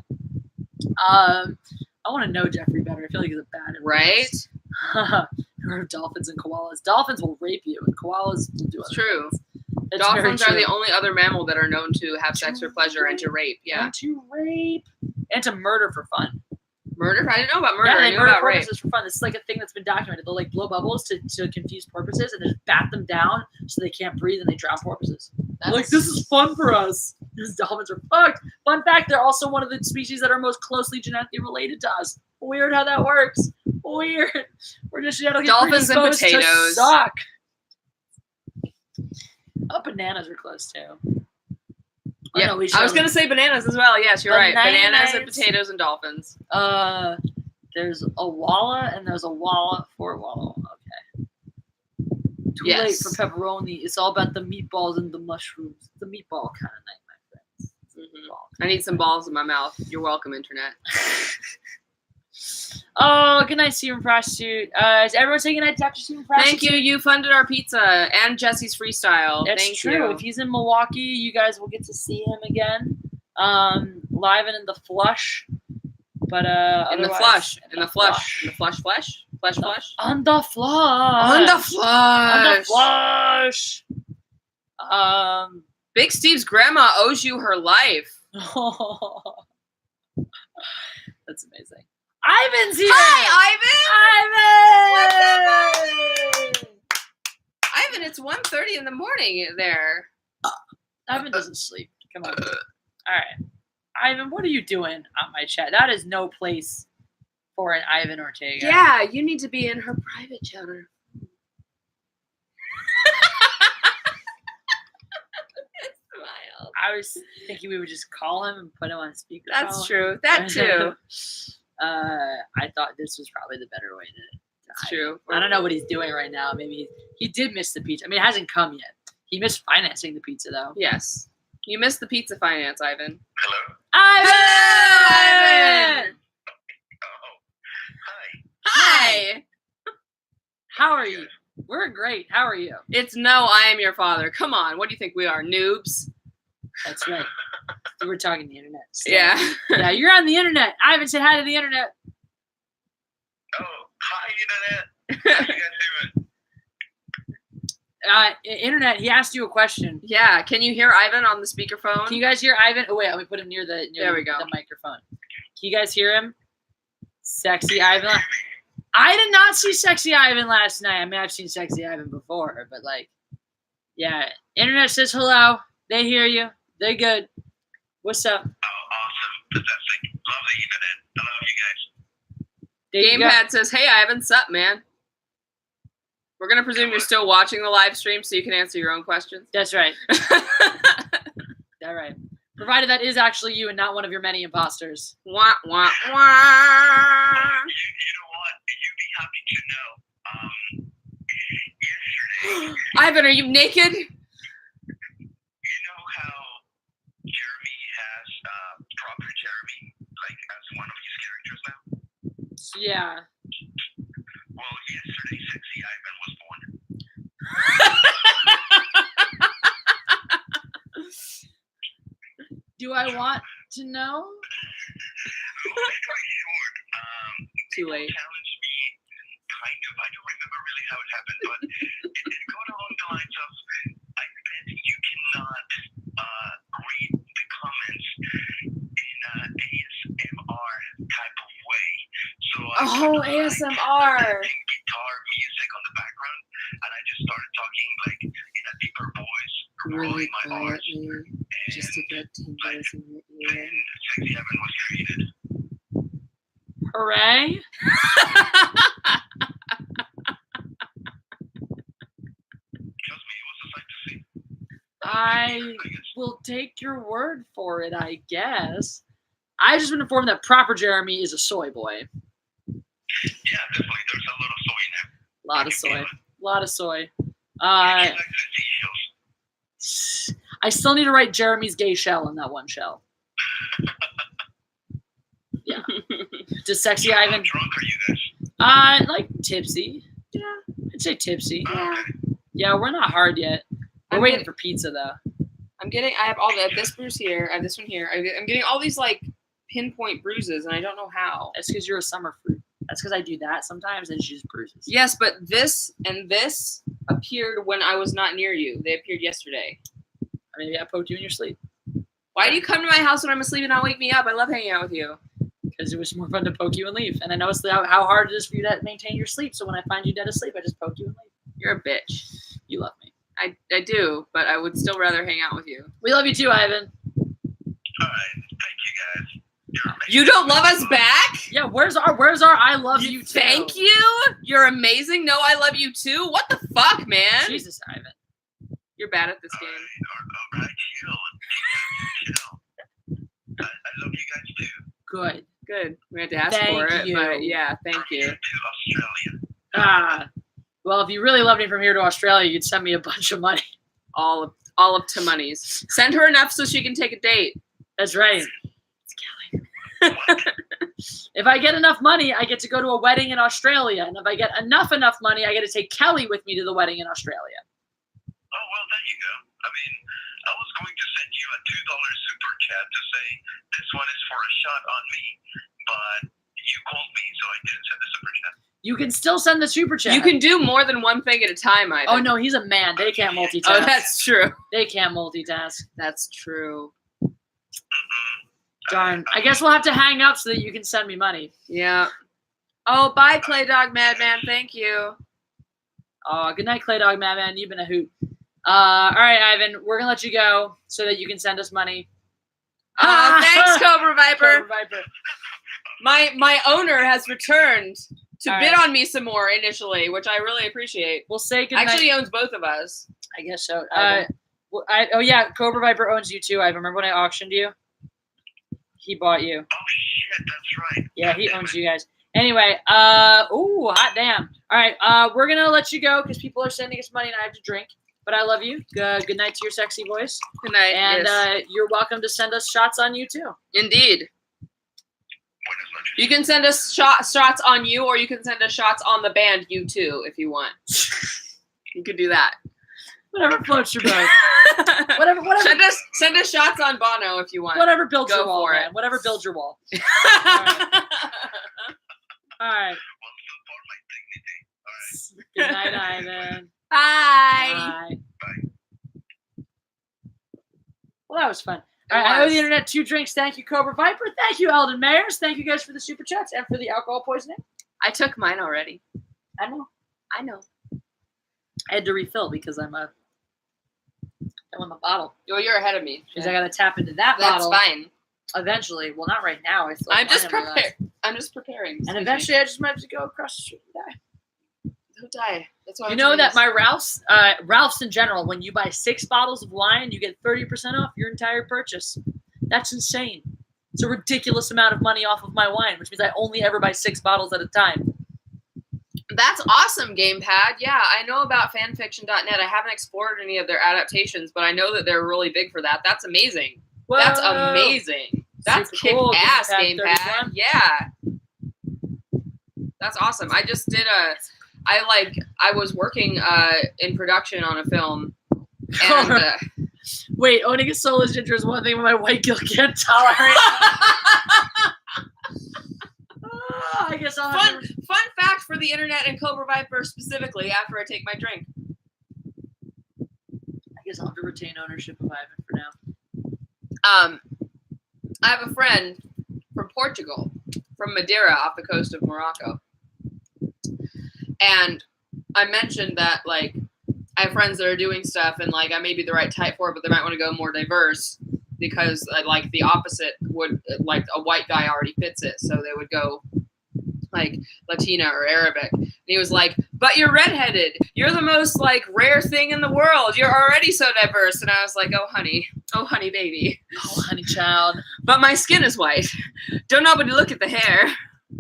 I want to know Jeffrey better. I feel like he's a bad influence. Right? Or dolphins and koalas. Dolphins will rape you, and koalas will do It's other true. things. It's very Dolphins are true. the only other mammal that are known to have sex for pleasure and to rape. Yeah. And to rape. And to murder for fun. Murder? I didn't know about murder. Yeah, I they knew murder about rape. porpoises for fun. This is like a thing that's been documented. They'll blow bubbles to confuse porpoises and just bat them down so they can't breathe and they drown porpoises. This is fun for us. These dolphins are fucked. Fun fact, they're also one of the species that are most closely genetically related to us. Weird how that works. Weird. We're just genetically Dolphins and predisposed to potatoes. suck. Oh, bananas are close too. Yeah, no, we I was gonna say bananas as well. Yes, you're right. Bananas and Bananas. potatoes and dolphins. There's a walla and there's a walla for walla. Okay. Too late Yes. for pepperoni. It's all about the meatballs and the mushrooms. The meatball kind of night, my friends. I need some balls in my mouth. You're welcome, internet. Oh, good night, Steven Prostitute. Is everyone saying good night to Dr. Steven Prostitute? Thank you. You funded our pizza and Jessi's freestyle. That's Thank true. you. If he's in Milwaukee, you guys will get to see him again, live and in the flush. But In the otherwise- flush. on On the flush. Big Steve's grandma owes you her life. That's amazing. Ivan's here. Hi, Ivan. Ivan, it's 1:30 in the morning there. Ivan doesn't sleep. Come on. All right. Ivan, what are you doing on my chat? That is no place for an Ivan Ortega. Yeah, you need to be in her private chatter. Smile. I was thinking we would just call him and put him on speakerphone. That's true. That too. I thought this was probably the better way It's true. I don't know what he's doing right now. Maybe he did miss the pizza. I mean, it hasn't come yet. He missed financing the pizza, though. Yes. You missed the pizza finance, Ivan. Hello? Ivan! Oh, hi. Hi! How are you? We're great. How are you? It's no, I am your father. Come on. What do you think we are? Noobs? That's right. We're talking the internet. So. Yeah. Yeah, you're on the internet. Ivan, say hi to the internet. Oh, hi, Internet. How you guys doing? Internet, he asked you a question. Yeah. Can you hear Ivan on the speakerphone? Can you guys hear Ivan? Oh, wait, let me put him near the There we go. the microphone. Can you guys hear him? Sexy Ivan. I did not see Sexy Ivan last night. I mean, I've seen Sexy Ivan before, but like, yeah. Internet says hello. They hear you. They're good. What's up? Oh, awesome. Fantastic. Love the Internet. I love you guys. There you go. Gamepad says, hey, Ivan, sup, man? We're going to presume you're still watching the live stream so you can answer your own questions. That's right. All right. Provided that is actually you and not one of your many imposters. Wah, wah, wah. You know what? You'd be happy to know. Yesterday, Ivan, are you naked? you know how Jeremy has proper Jeremy, like, as one of his characters now? Yeah. Well, yesterday, Sexy Ivan was born. Do I want to know? Long story short, Too late. challenged me, kind of. I don't remember really how it happened, but it got along the lines of, I bet you cannot read the comments in an ASMR type of way. So I Oh, put, ASMR. guitar music on the background, and I just started talking like in a deeper voice, rolling my R's, just to get tingles in your ear. and Sexy Evan was created. Hooray. Trust me, it was a sight to see. I guess. will take your word for it, I guess. I've just been informed that proper Jeremy is a soy boy. Yeah, definitely. There's a lot of soy in there. A lot of soy. A lot of soy. He likes the seashells. I still need to write Jeremy's gay shell in that one shell. Yeah. Does Sexy How Ivan? drunk are you guys? Like tipsy. Yeah, I'd say tipsy. Okay. Yeah, we're not hard yet. We're I'm waiting getting- for pizza though. I have all this bruise here. I have this one here. I'm getting all these like pinpoint bruises, and I don't know how. That's because you're a summer fruit. That's because I do that sometimes, and she just bruises. Yes, but this and this appeared when I was not near you. They appeared yesterday. Maybe I poked you in your sleep Why do you come to my house when I'm asleep and not wake me up? I love hanging out with you. because it was more fun to poke you and leave. And I noticed how hard it is for you to maintain your sleep. So when I find you dead asleep, I just poke you and leave. You're a bitch. You love me. I do, but I would still rather hang out with you. We love you too, Ivan. All right. Thank you guys. You're amazing. You don't love us back? Yeah, where's our I love you too? Thank you. You're amazing. No, I love you too. What the fuck, man? Jesus, Ivan. You're bad at this All game. right. All right. Chill. I love you guys too. Good. Good. We had to ask Thank for it, you. but yeah, thank From you. here to Australia. Ah. Well, if you really loved me from here to Australia, you'd send me a bunch of money. All of Tamani's. Send her enough so she can take a date. That's right. What? If I get enough money, I get to go to a wedding in Australia. And if I get enough money, I get to take Kelly with me to the wedding in Australia. Oh, well, there you go. I mean, I was going to send you a $2 super chat to say this one is for a shot on me, but you called me, so I didn't send the super chat. You can still send the super chat. You can do more than one thing at a time, Ivan. Oh, no, he's a man. They can't multitask. Oh, that's true. They can't multitask. That's true. Darn. I guess we'll have to hang up so that you can send me money. Yeah. Oh, bye, Clay Dog Madman. Thank you. Oh, good night, Clay Dog Madman. You've been a hoot. All right, Ivan. We're going to let you go so that you can send us money. Thanks, Cobra Viper. Cobra Viper. My owner has returned to All bid right. on me some more initially, which I really appreciate. We'll say good night. Actually, he owns both of us. I guess so. Okay. Oh, yeah, Cobra Viper owns you too, Ivan. Remember when I auctioned you? He bought you. Oh, shit, that's right. Yeah, he owns you guys. Anyway, ooh, hot damn. All right, we're gonna let you go because people are sending us money and I have to drink. But I love you. Good night to your sexy voice. Good night. And you're welcome to send us shots on you too. Indeed. You can send us shots on you, or you can send us shots on the band U2 if you want. You could do that. Whatever floats your boat. whatever. Send us shots on Bono if you want. Whatever builds Go your wall, for man. it. Whatever builds your wall. All right. Good night, Ivan. Bye. Bye. Well, that was fun. All right, I owe the internet 2 drinks. Thank you, Cobra Viper. Thank you, Eldon Mayers. Thank you guys for the super chats and for the alcohol poisoning. I took mine already. I know. I had to refill because I'm a bottle. Oh, you're ahead of me. Because I got to tap into that That's bottle. fine. Eventually. Well, not right now. I'm just preparing. And eventually I just might have to go across the street and die. Don't die. That's why You know that my Ralph's in general, when you buy 6 bottles of wine, you get 30% off your entire purchase. That's insane. It's a ridiculous amount of money off of my wine, which means I only ever buy 6 bottles at a time. That's awesome, Gamepad. Yeah, I know about fanfiction.net. I haven't explored any of their adaptations, but I know that they're really big for that. That's amazing. Whoa. That's amazing. That's Super cool, kick-ass, Gamepad Gamepad. 31. Yeah. That's awesome. I just did I was working in production on a film, and wait, owning a soulless ginger is one thing my white guilt can't tolerate. I guess I'll have fun fact for the internet and Cobra Viper specifically after I take my drink. I guess I'll have to retain ownership of Ivan for now. I have a friend from Portugal, from Madeira off the coast of Morocco. And I mentioned that, like, I have friends that are doing stuff and, like, I may be the right type for it, but they might want to go more diverse because, like, the opposite would, like, a white guy already fits it. So they would go, like, Latina or Arabic. And he was like, but you're redheaded. You're the most, like, rare thing in the world. You're already so diverse. And I was like, oh, honey baby. Oh, honey child. But my skin is white. Don't nobody look at the hair.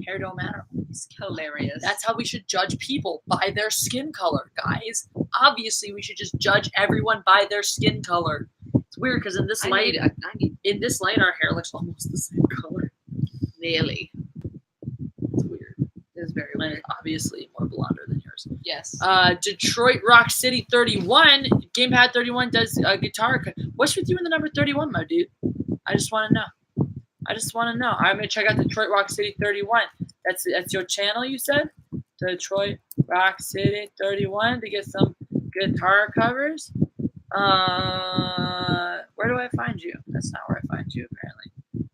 Hair don't matter. It's hilarious. That's how we should judge people, by their skin color, guys. Obviously, we should just judge everyone by their skin color. It's weird because in this light, our hair looks almost the same color. Really? It's weird. It is very Mine weird. is obviously more blonder than yours. Yes. Detroit Rock City 31. Gamepad 31 does guitar. What's with you in the number 31, my dude? I just want to know. I'm gonna check out Detroit Rock City 31. That's your channel, you said? Detroit Rock City 31 to get some guitar covers. Where do I find you? That's not where I find you, apparently.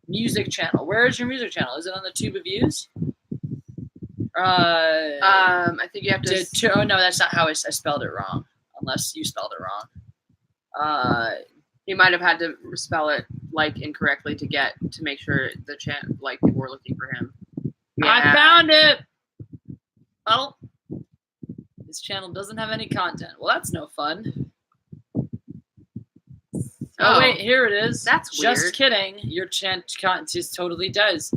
Music channel. Where is your music channel? Is it on the Tube of Views? I think you have to. Oh no, that's not how I spelled it wrong. Unless you spelled it wrong. He might have had to spell it like incorrectly to make sure the like people were looking for him. Yeah. I found it. Well, this channel doesn't have any content. Well, that's no fun. Oh wait, here it is. That's just weird. kidding. Your content just totally does.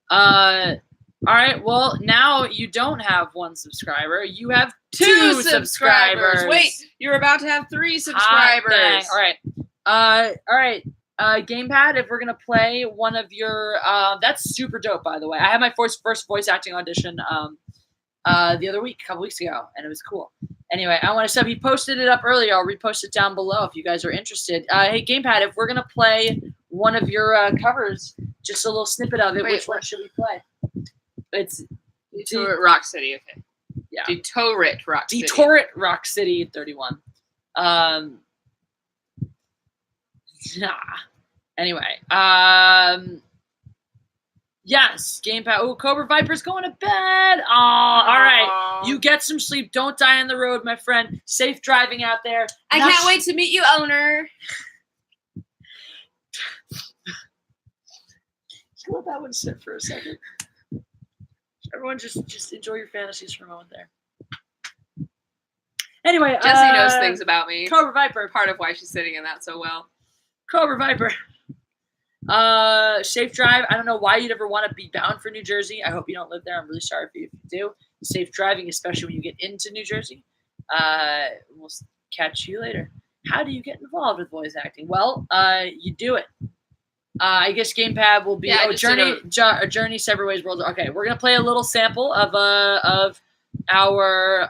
All right. Well, now you don't have 1 subscriber. You have 2 subscribers. Wait, you're about to have 3 subscribers. All right. All right. Gamepad, if we're gonna play one of your, that's super dope, by the way. I had my first voice acting audition the other week, a couple weeks ago, and it was cool. Anyway, I want to sub. He posted it up earlier. I'll repost it down below if you guys are interested. Hey, Gamepad, if we're gonna play one of your covers, just a little snippet of it. Wait, which one should we play? It's Detroit Rock City. Okay. Yeah. Detroit Rock City. Detroit Rock City 31. Anyway, yes, Gamepad. Oh, Cobra Viper's going to bed. Oh, all right. You get some sleep. Don't die on the road, my friend. Safe driving out there. I can't wait to meet you, owner. Just let that one sit for a second. Everyone, just enjoy your fantasies for a moment there. Anyway, Jessi knows things about me. Cobra Viper. Part of why she's sitting in that so well. Cobra Viper. Safe drive. I don't know why you'd ever want to be bound for New Jersey. I hope you don't live there. I'm really sorry for you if you do. Safe driving, especially when you get into New Jersey. We'll catch you later. How do you get involved with voice acting? Well, you do it. I guess gamepad will be Journey, Cyberways World. Okay, we're gonna play a little sample of our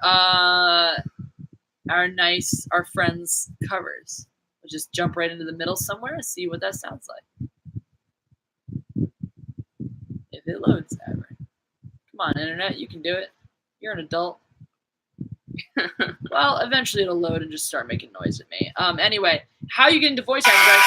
friends' covers. We'll just jump right into the middle somewhere and see what that sounds like. If it loads ever. Come on, internet, you can do it. You're an adult. Well, eventually it'll load and just start making noise at me. Anyway, how you get into voice acting, guys?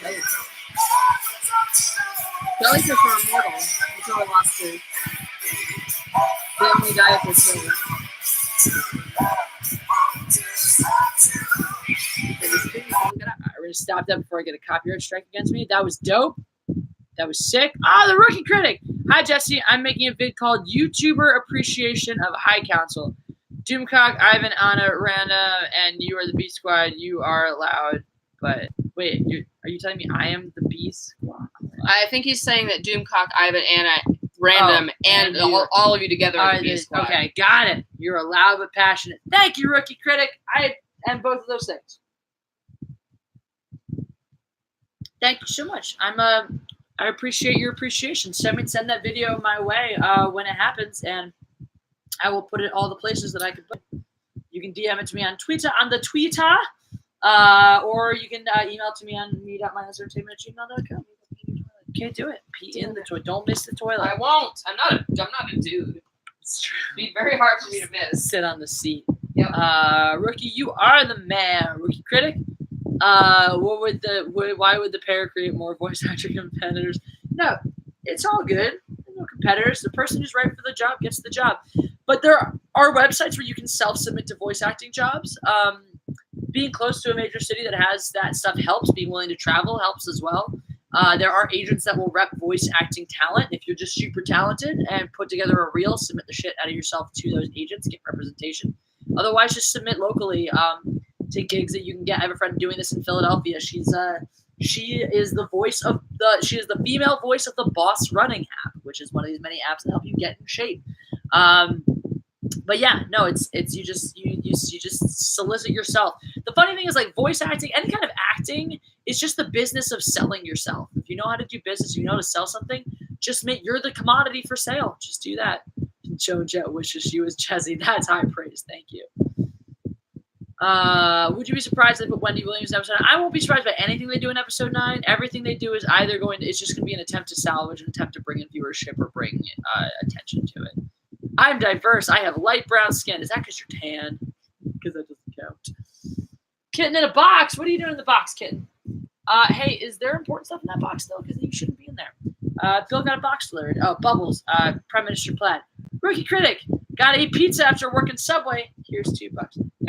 There you go. Jellyfish are immortal until I lost two. They only die if they're killed. I'm gonna stop that before I get a copyright strike against me. That was dope. That was sick. The Rookie Critic. Hi, Jessi. I'm making a vid called YouTuber Appreciation of High Council. Doomcock, Ivan, Anna, Randa, and you are the B Squad. You are allowed. But wait, are you telling me I am the B Squad? I think he's saying that Doomcock, Ivan, Anna, Random, and all of you together are the B Squad. Okay, got it. You're allowed but passionate. Thank you, Rookie Critic. I am both of those things. Thank you so much. I appreciate your appreciation. Send that video my way when it happens, and I will put it all the places that I could put. You can DM it to me on Twitter, or you can email it to me on me.minusentertainment@gmail.com. Can't do it. Pee in the toilet. Don't miss the toilet. I won't. I'm not a dude. It's be very hard for me to miss. Sit on the seat. Yep. Rookie, you are the man. Rookie Critic. Why would the pair create more voice actor competitors? No, it's all good. There's no competitors. The person who's right for the job gets the job. But there are websites where you can self-submit to voice acting jobs. Being close to a major city that has that stuff helps. Being willing to travel helps as well. There are agents that will rep voice acting talent. If you're just super talented and put together a reel, submit the shit out of yourself to those agents, get representation. Otherwise, just submit locally to gigs that you can get. I have a friend doing this in Philadelphia. She is the female voice of the Boss Running app, which is one of these many apps that help you get in shape. But yeah, no, it's you just solicit yourself. The funny thing is, like, voice acting, any kind of acting, is just the business of selling yourself. If you know how to do business, you know how to sell something, you're the commodity for sale. Just do that. Joe Jet wishes she was Jessi. That's high praise. Thank you. Would you be surprised if they put Wendy Williams in episode 9? I won't be surprised by anything they do in episode 9. Everything they do is either it's just going to be an attempt to salvage, an attempt to bring in viewership or bring attention to it. I'm diverse. I have light brown skin. Is that because you're tan? Because that doesn't count. Kitten in a box. What are you doing in the box, Kitten? Hey, is there important stuff in that box still? Because you shouldn't be in there. Bill got a box delivered. Oh, Bubbles. Prime Minister Plaid. Rookie Critic. Got a pizza after working Subway. Here's $2.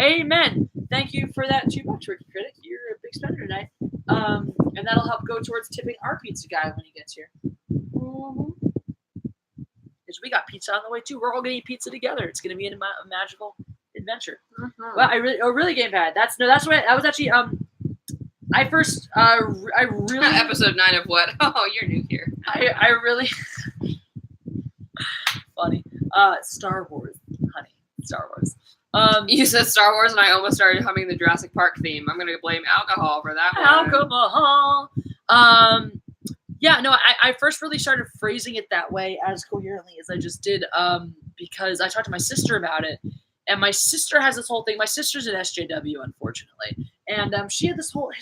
Amen. Thank you for that $2, Rookie Critic. You're a big spender tonight. And that'll help go towards tipping our pizza guy when he gets here. Mm-hmm. We got pizza on the way too. We're all gonna eat pizza together. It's gonna be a magical adventure. Mm-hmm. Well, really gamepad. That was actually I really episode 9 of what? Oh, you're new here. I really funny. Star Wars, honey. Star Wars. You said Star Wars, and I almost started humming the Jurassic Park theme. I'm gonna blame alcohol for that one. Alcohol. Yeah, no, I first really started phrasing it that way as coherently as I just did because I talked to my sister about it. And my sister has this whole thing. My sister's an SJW, unfortunately. And she had this whole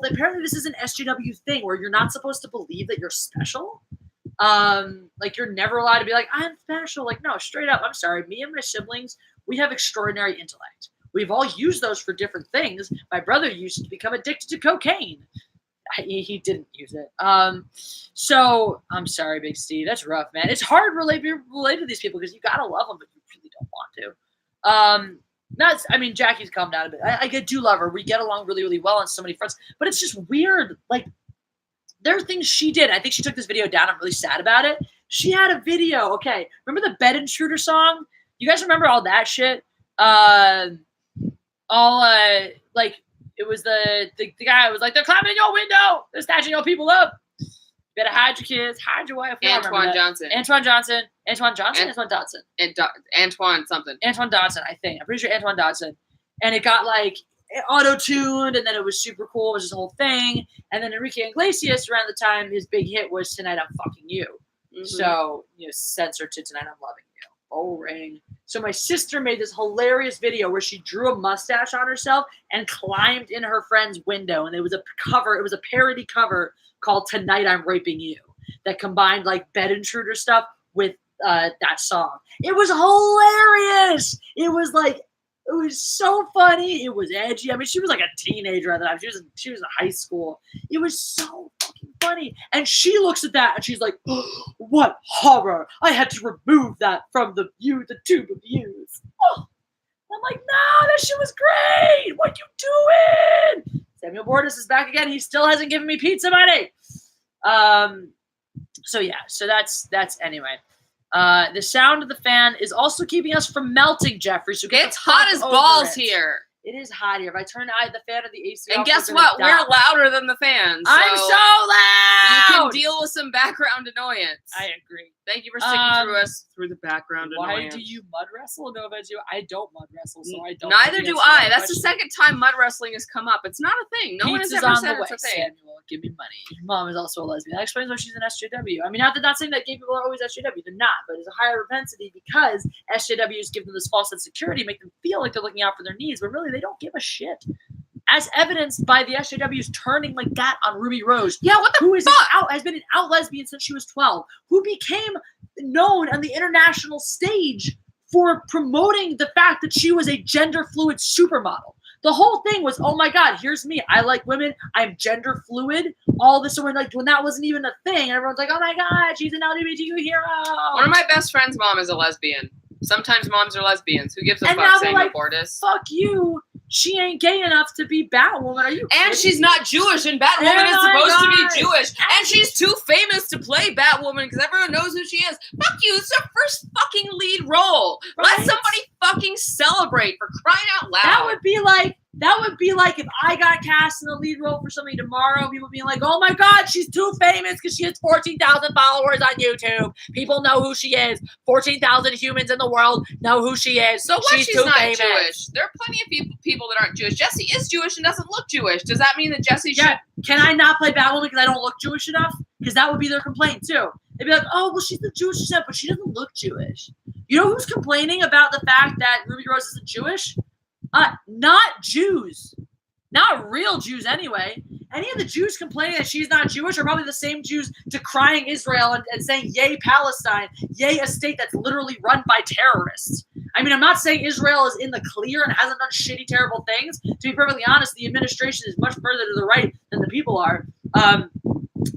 apparently this is an SJW thing where you're not supposed to believe that you're special. Like, you're never allowed to be like, I'm special. Like, no, straight up, I'm sorry. Me and my siblings, we have extraordinary intellect. We've all used those for different things. My brother used to become addicted to cocaine. He didn't use it. So I'm sorry, Big Steve. That's rough, man. It's hard to relate to these people because you gotta love them, but you really don't want to. Jackie's calmed down a bit. I do love her. We get along really, really well on so many fronts. But it's just weird. Like, there are things she did. I think she took this video down. I'm really sad about it. She had a video. Okay, remember the Bed Intruder song? You guys remember all that shit? Like it was the guy was like, they're climbing in your window, they're snatching your people up. You better hide your kids, hide your wife. Antoine Johnson. Antoine Johnson. Antoine Johnson. Antoine Dodson. Antoine something. Antoine Dodson, I think. I'm pretty sure Antoine Dodson. And it got like auto-tuned, and then it was super cool. It was just a whole thing. And then Enrique Iglesias, around the time his big hit was Tonight I'm Fucking You. Mm-hmm. So, censored to Tonight I'm Loving You. Boring. So my sister made this hilarious video where she drew a mustache on herself and climbed in her friend's window. And it was a cover. It was a parody cover called Tonight I'm Raping You that combined like Bed Intruder stuff with that song. It was hilarious. It was so funny. It was edgy. I mean, she was like a teenager at the time. She was in high school. It was so fucking funny. And she looks at that and she's like, oh, what horror. I had to remove that from the tube of views. Oh. I'm like, no, that shit was great. What you doing? Samuel Bordas is back again. He still hasn't given me pizza money. So that's anyway. The sound of the fan is also keeping us from melting, Jeffrey. So it's hot as balls here. It is hot here. If I turn the fan of the AC and off, guess what? We're louder than the fans. So I'm so loud. You can deal with some background annoyance. I agree. Thank you for sticking through us through the background annoyance. Why do you mud wrestle? No offense to you. I don't mud wrestle, so I don't. Neither do I. That's the second time mud wrestling has come up. It's not a thing. No one has ever said it's a thing. Samuel, give me money. Your mom is also a lesbian. That explains why she's an SJW. I mean, not saying that gay people are always SJW. They're not, but it's a higher propensity because SJWs give them this false sense of security, make them feel like they're looking out for their needs, but really they don't give a shit. As evidenced by the SJWs turning like that on Ruby Rose. Yeah, what the fuck? Has been an out lesbian since she was 12, who became known on the international stage for promoting the fact that she was a gender fluid supermodel. The whole thing was, oh my God, here's me. I like women. I'm gender fluid. All this, when that wasn't even a thing, and everyone's like, oh my God, she's an LGBTQ hero. One of my best friend's mom is a lesbian. Sometimes moms are lesbians. Who gives a fuck, Samuel Bordas? Fuck you. She ain't gay enough to be Batwoman. Are you kidding? And she's not Jewish, and Batwoman is supposed to be Jewish. And she's too famous to play Batwoman because everyone knows who she is. Fuck you. It's her first fucking lead role. Right? Let somebody fucking celebrate, for crying out loud. That would be like if I got cast in the lead role for something tomorrow, people being like, oh my God, she's too famous because she has 14,000 followers on YouTube. People know who she is. 14,000 humans in the world know who she is. So what? She's not famous. Jewish. There are plenty of people that aren't Jewish. Jessi is Jewish and doesn't look Jewish. Does that mean that Jessi should... Can I not play Batwoman because I don't look Jewish enough? Because that would be their complaint too. They'd be like, oh, well, she's the Jewish descent, but she doesn't look Jewish. You know who's complaining about the fact that Ruby Rose isn't Jewish? Not Jews. Not real Jews, anyway. Any of the Jews complaining that she's not Jewish are probably the same Jews decrying Israel and saying, yay, Palestine, yay, a state that's literally run by terrorists. I mean, I'm not saying Israel is in the clear and hasn't done shitty, terrible things. To be perfectly honest, the administration is much further to the right than the people are.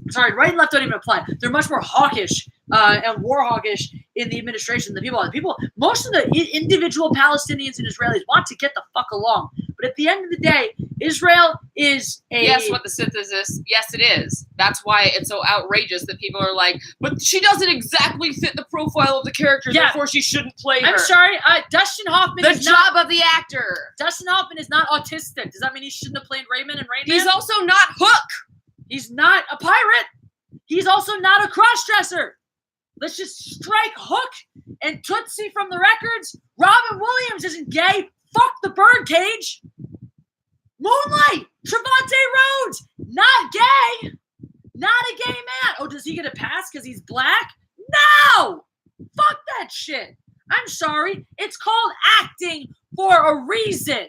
Sorry, right and left don't even apply. They're much more hawkish and war hawkish in the administration than the people are. Most of the individual Palestinians and Israelis want to get the fuck along. But at the end of the day, Israel is a... Yes, what the synthesis... Yes, it is. That's why it's so outrageous that people are like, but she doesn't exactly fit the profile of the character, therefore she shouldn't play her. I'm sorry, Dustin Hoffman is not... The job of the actor. Dustin Hoffman is not autistic. Does that mean he shouldn't have played Raymond and Rain Man? He's also not Hook. He's not a pirate. He's also not a crossdresser. Let's just strike Hook and Tootsie from the records. Robin Williams isn't gay. Fuck the birdcage. Moonlight. Trevante Rhodes. Not gay. Not a gay man. Oh, does he get a pass because he's black? No. Fuck that shit. I'm sorry. It's called acting for a reason.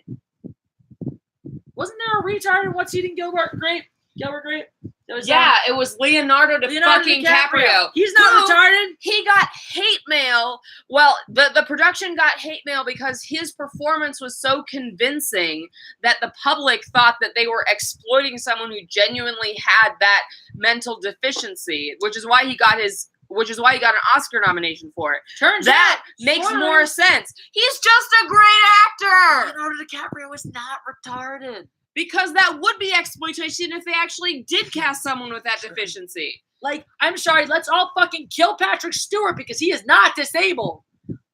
Wasn't there a retard in What's Eating Gilbert Grape? It was Leonardo fucking DiCaprio. He's not retarded. He got hate mail. Well, the production got hate mail because his performance was so convincing that the public thought that they were exploiting someone who genuinely had that mental deficency, which is why he got an Oscar nomination for it. Turns out makes more sense. He's just a great actor. Leonardo DiCaprio was not retarded. Because that would be exploitation if they actually did cast someone with that deficiency. Like, I'm sorry, let's all fucking kill Patrick Stewart because he is not disabled.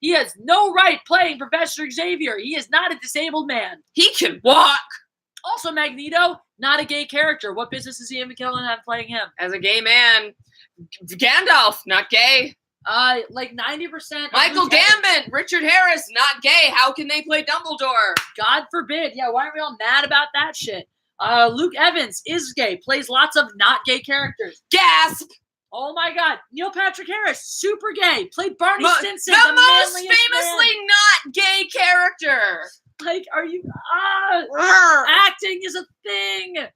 He has no right playing Professor Xavier. He is not a disabled man. He can walk. Also, Magneto, not a gay character. What business is Ian McKellen have playing him? As a gay man, Gandalf, not gay. Like 90%. Michael Gambon, Richard Harris, not gay. How can they play Dumbledore? God forbid. Yeah, why are we all mad about that shit? Luke Evans is gay, plays lots of not gay characters. Gasp! Oh my God. Neil Patrick Harris, super gay, played Barney Stinson, the most manliest famously man. not gay character. Like, are you... acting is a thing.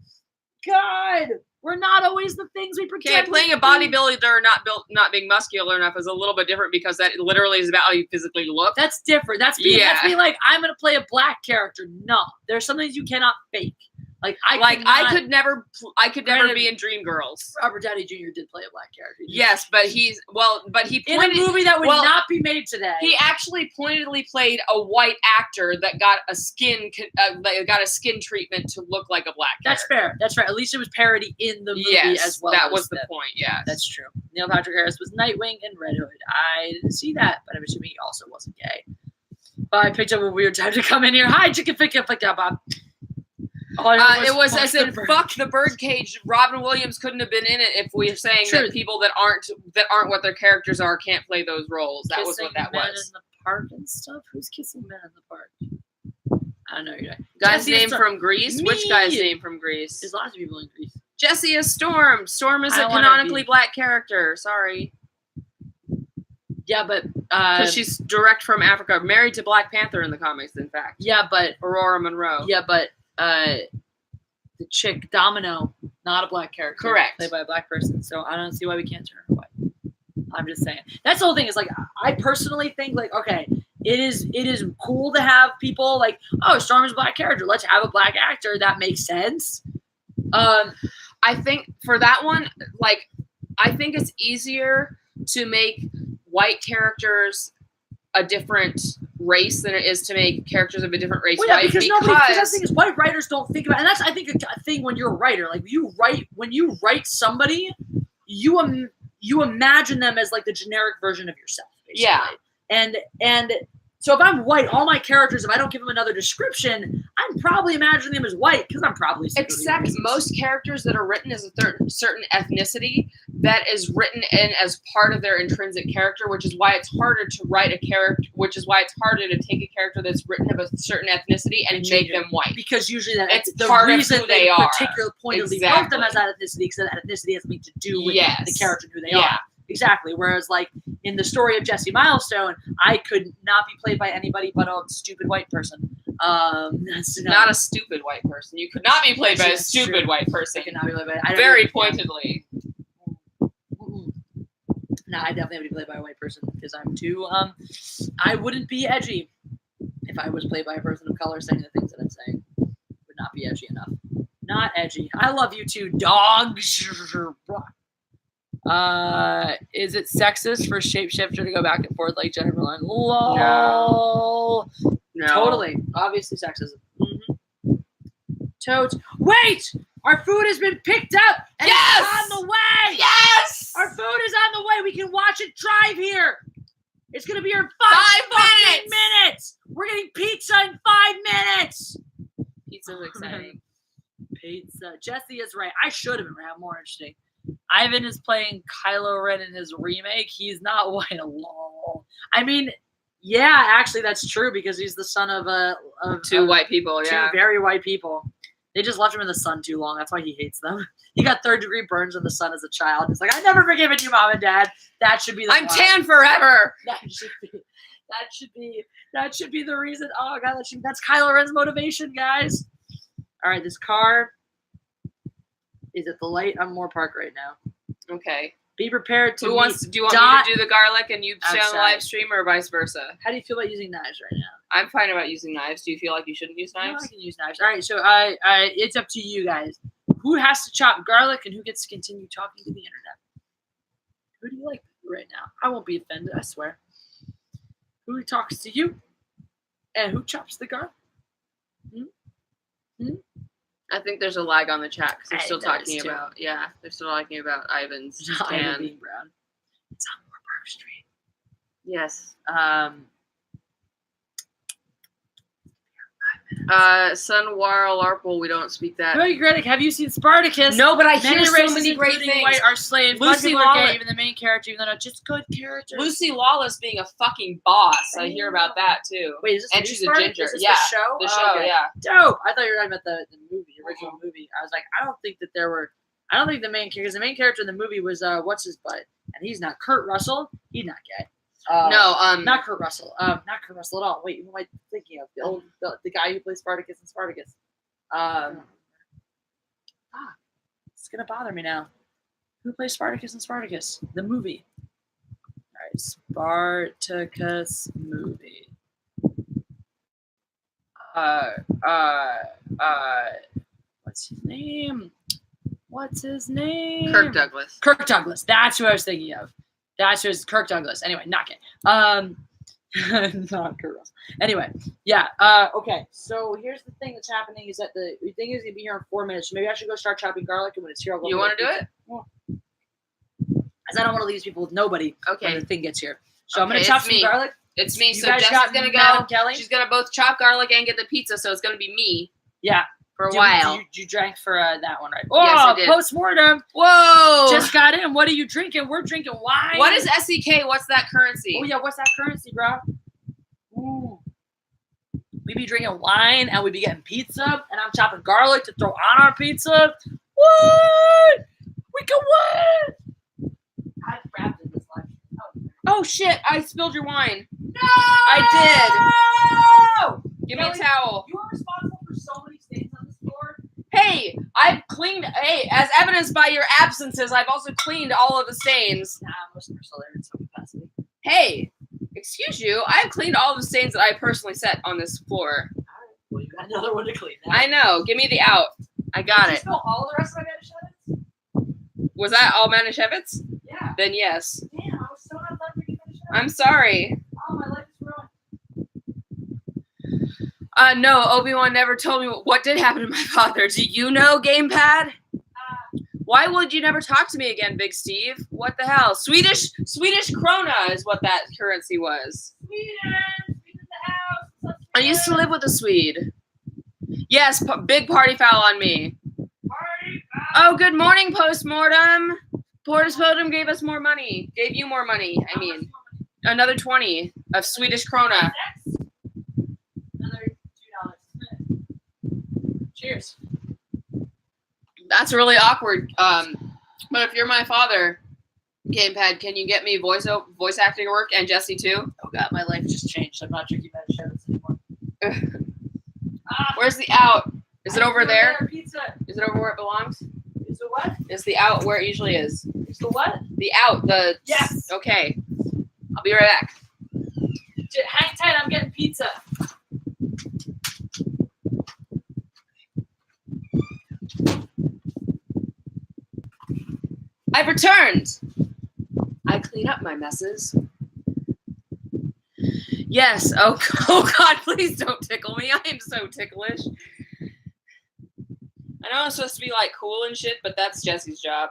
God. We're not always the things we pretend. Okay, playing a bodybuilder not being muscular enough is a little bit different because that literally is about how you physically look. That's different. That's being like, I'm going to play a black character. No. There's some things you cannot fake. Like I could never be in Dreamgirls. Robert Downey Jr. did play a black character. Yes, but he in a movie that would not be made today. He actually pointedly played a white actor that got a skin treatment to look like a black character. That's fair. That's right. At least it was parody in the movie as well. That was the point. Yeah, that's true. Neil Patrick Harris was Nightwing and Red Hood. I didn't see that, but I'm assuming he also wasn't gay. But I picked up a weird time to come in here. Hi, chicken pick up, Bob. It was as in fuck the birdcage. Robin Williams couldn't have been in it if we're saying that people that aren't what their characters are can't play those roles. That was what that men was. In the park and stuff. Who's kissing men in the park? I don't know. You're right. Guy's name from Greece. Which guy's name from Greece? There's lots of people in Greece. Jessi is Storm. Storm is a canonically black character. Sorry. Yeah, but because she's direct from Africa, married to Black Panther in the comics. In fact. Yeah, but Aurora Monroe. Yeah, but. The chick Domino, not a black character, correct, played by a black person. So I don't see why we can't turn her white. I'm just saying. That's the whole thing. Is like I personally think like okay, it is cool to have people like Storm is a black character. Let's have a black actor. That makes sense. I think for that one, like I think it's easier to make white characters a different race than it is to make characters of a different race. Well, yeah, because the thing is, white writers don't think about, and that's I think a thing when you're a writer. Like when you write somebody, you imagine them as like the generic version of yourself. Basically. Yeah, and so if I'm white, all my characters, if I don't give them another description, I'm probably imagining them as white because I'm probably except most characters that are written as a certain ethnicity that is written in as part of their intrinsic character, which is why it's harder to write a character, which is why it's harder to take a character that's written of a certain ethnicity and make them white. Because usually it's the part reason of who they are. Particular pointedly wrote them as that ethnicity because that ethnicity has something to do with the character and who they are. Exactly. Whereas, like, in the story of Jessi Milestone, I could not be played by anybody but a stupid white person. That's not a stupid white person. You could not be played by a stupid white person. I could not be played by very pointedly. No, I definitely have to be played by a white person because I'm too. I wouldn't be edgy if I was played by a person of color saying the things that I'm saying. Would not be edgy enough. Not edgy. I love you too, dog. Is it sexist for shapeshifter to go back and forth like Jennifer Lawrence? Lol. No. Totally. Obviously sexism. Mm-hmm. Totes. Wait! Our food has been picked up and it's on the way! Yes! Our food is on the way. We can watch it drive here. It's going to be here 5 minutes. We're getting pizza in 5 minutes. Pizza's exciting. Pizza. Jessi is right. I should have been more interesting. Ivan is playing Kylo Ren in his remake. He's not white at all. I mean, yeah, actually that's true because he's the son of two white people. Two very white people. They just left him in the sun too long. That's why he hates them. He got 3rd-degree burns in the sun as a child. He's like, I've never forgiven you, Mom and Dad. That should be the I'm tan forever. That should be the reason. Oh God, that's Kylo Ren's motivation, guys. All right, this car is at the light on Moore Park right now. Okay. Be prepared to. Do you want me to do the garlic and you stay on the live stream, or vice versa? How do you feel about using knives right now? I'm fine about using knives. Do you feel like you shouldn't use knives? No, I can use knives. All right, so it's up to you guys. Who has to chop garlic and who gets to continue talking to the internet? Who do you like right now? I won't be offended, I swear. Who talks to you? And who chops the garlic? I think there's a lag on the chat because they're I still noticed talking too. about. Yeah, they're still talking about Ivan's Ivan tan. being brown. It's on Moore Park Street. Yes. Um, Sunwar Larple, we don't speak that. Very critic. Have you seen Spartacus? No, but I hear Many so races, many great including things. white, are slaves. Lucy Lucy are gay, Lawless. even the main character, even though not just good characters. Lucy Lawless being a fucking boss. I hear about that too. Wait, is this And new she's a Spartacus? ginger. Is this Yeah, the show? The Oh, show, okay. yeah. Dope. I thought you were talking about the movie, the original movie. I was like, I don't think that there were. I don't think the main character, because the main character in the movie was what's his butt, and he's not Kurt Russell. He's not gay. Not Kurt Russell. Not Kurt Russell at all. Wait, who am I thinking of? The guy who plays Spartacus in Spartacus. It's gonna bother me now. Who plays Spartacus in Spartacus? The movie. All right, Spartacus movie. What's his name? Kirk Douglas. Kirk Douglas. That's who I was thinking of. That's who's Kirk Douglas. Anyway, not gay. Not Kurt Russell. Anyway, yeah. Okay. So here's the thing that's happening is that the thing is gonna be here in 4 minutes. So maybe I should go start chopping garlic, and when it's here, I'll go. You want to do it? Because I don't want to leave these people with nobody Okay. when the thing gets here. So I'm Okay, gonna chop it's some me. garlic. It's me. You So guys Jess got is gonna Madam go. Kelly? She's gonna both chop garlic and get the pizza. So it's gonna be me Yeah. for a Do while. you drank for that one, right? Yes, I Oh, did. post-mortem. Whoa! Just got in. What are you drinking? We're drinking wine. What is SEK? What's that currency? Oh, yeah. What's that currency, bro? Ooh. We be drinking wine and we be getting pizza, and I'm chopping garlic to throw on our pizza. What? We can win! I wrapped in this life. Oh shit! I spilled your wine. No! I did. Give me a Kelly, towel. You are responsible for so many stains on this floor. Hey, I've cleaned. Hey, as evidenced by your absences, I've also cleaned all of the stains. Nah, most of them are still there in some capacity. Hey, excuse you. I have cleaned all of the stains that I personally set on this floor. All right. Well, you got another one to clean now. I know. Give me the out. I got Did you it. spill all the rest of my Manischewitz? Was that all Manischewitz? Yeah. Then yes. Damn, I was so not done drinking Manischewitz. I'm sorry. Oh, my life is ruined. No, Obi-Wan never told me what did happen to my father. Do you know, Gamepad? Why would you never talk to me again, Big Steve? What the hell? Swedish krona is what that currency was. Sweden in the house. I used to live with a Swede. Yes, big party foul on me. Party. Oh, good morning, postmortem. Postmortem gave us more money. Gave you more money, I mean. Another 20 of Swedish krona. Another $2. Cheers. That's really awkward. But if you're my father, Gamepad, can you get me voice acting work and Jessi too? Oh god, my life just changed. I'm not drinking Manischewitz anymore. Where's the out? Is it over there? Pizza. Is it over where it belongs? Is the what? Is the out where it usually is? Is the what? The out. The Yes. Okay. I'll be right back. Hang tight. I'm getting pizza. I've returned. I clean up my messes. Yes. Oh God, please don't tickle me. I am so ticklish. I know I'm supposed to be like cool and shit, but that's Jessi's job.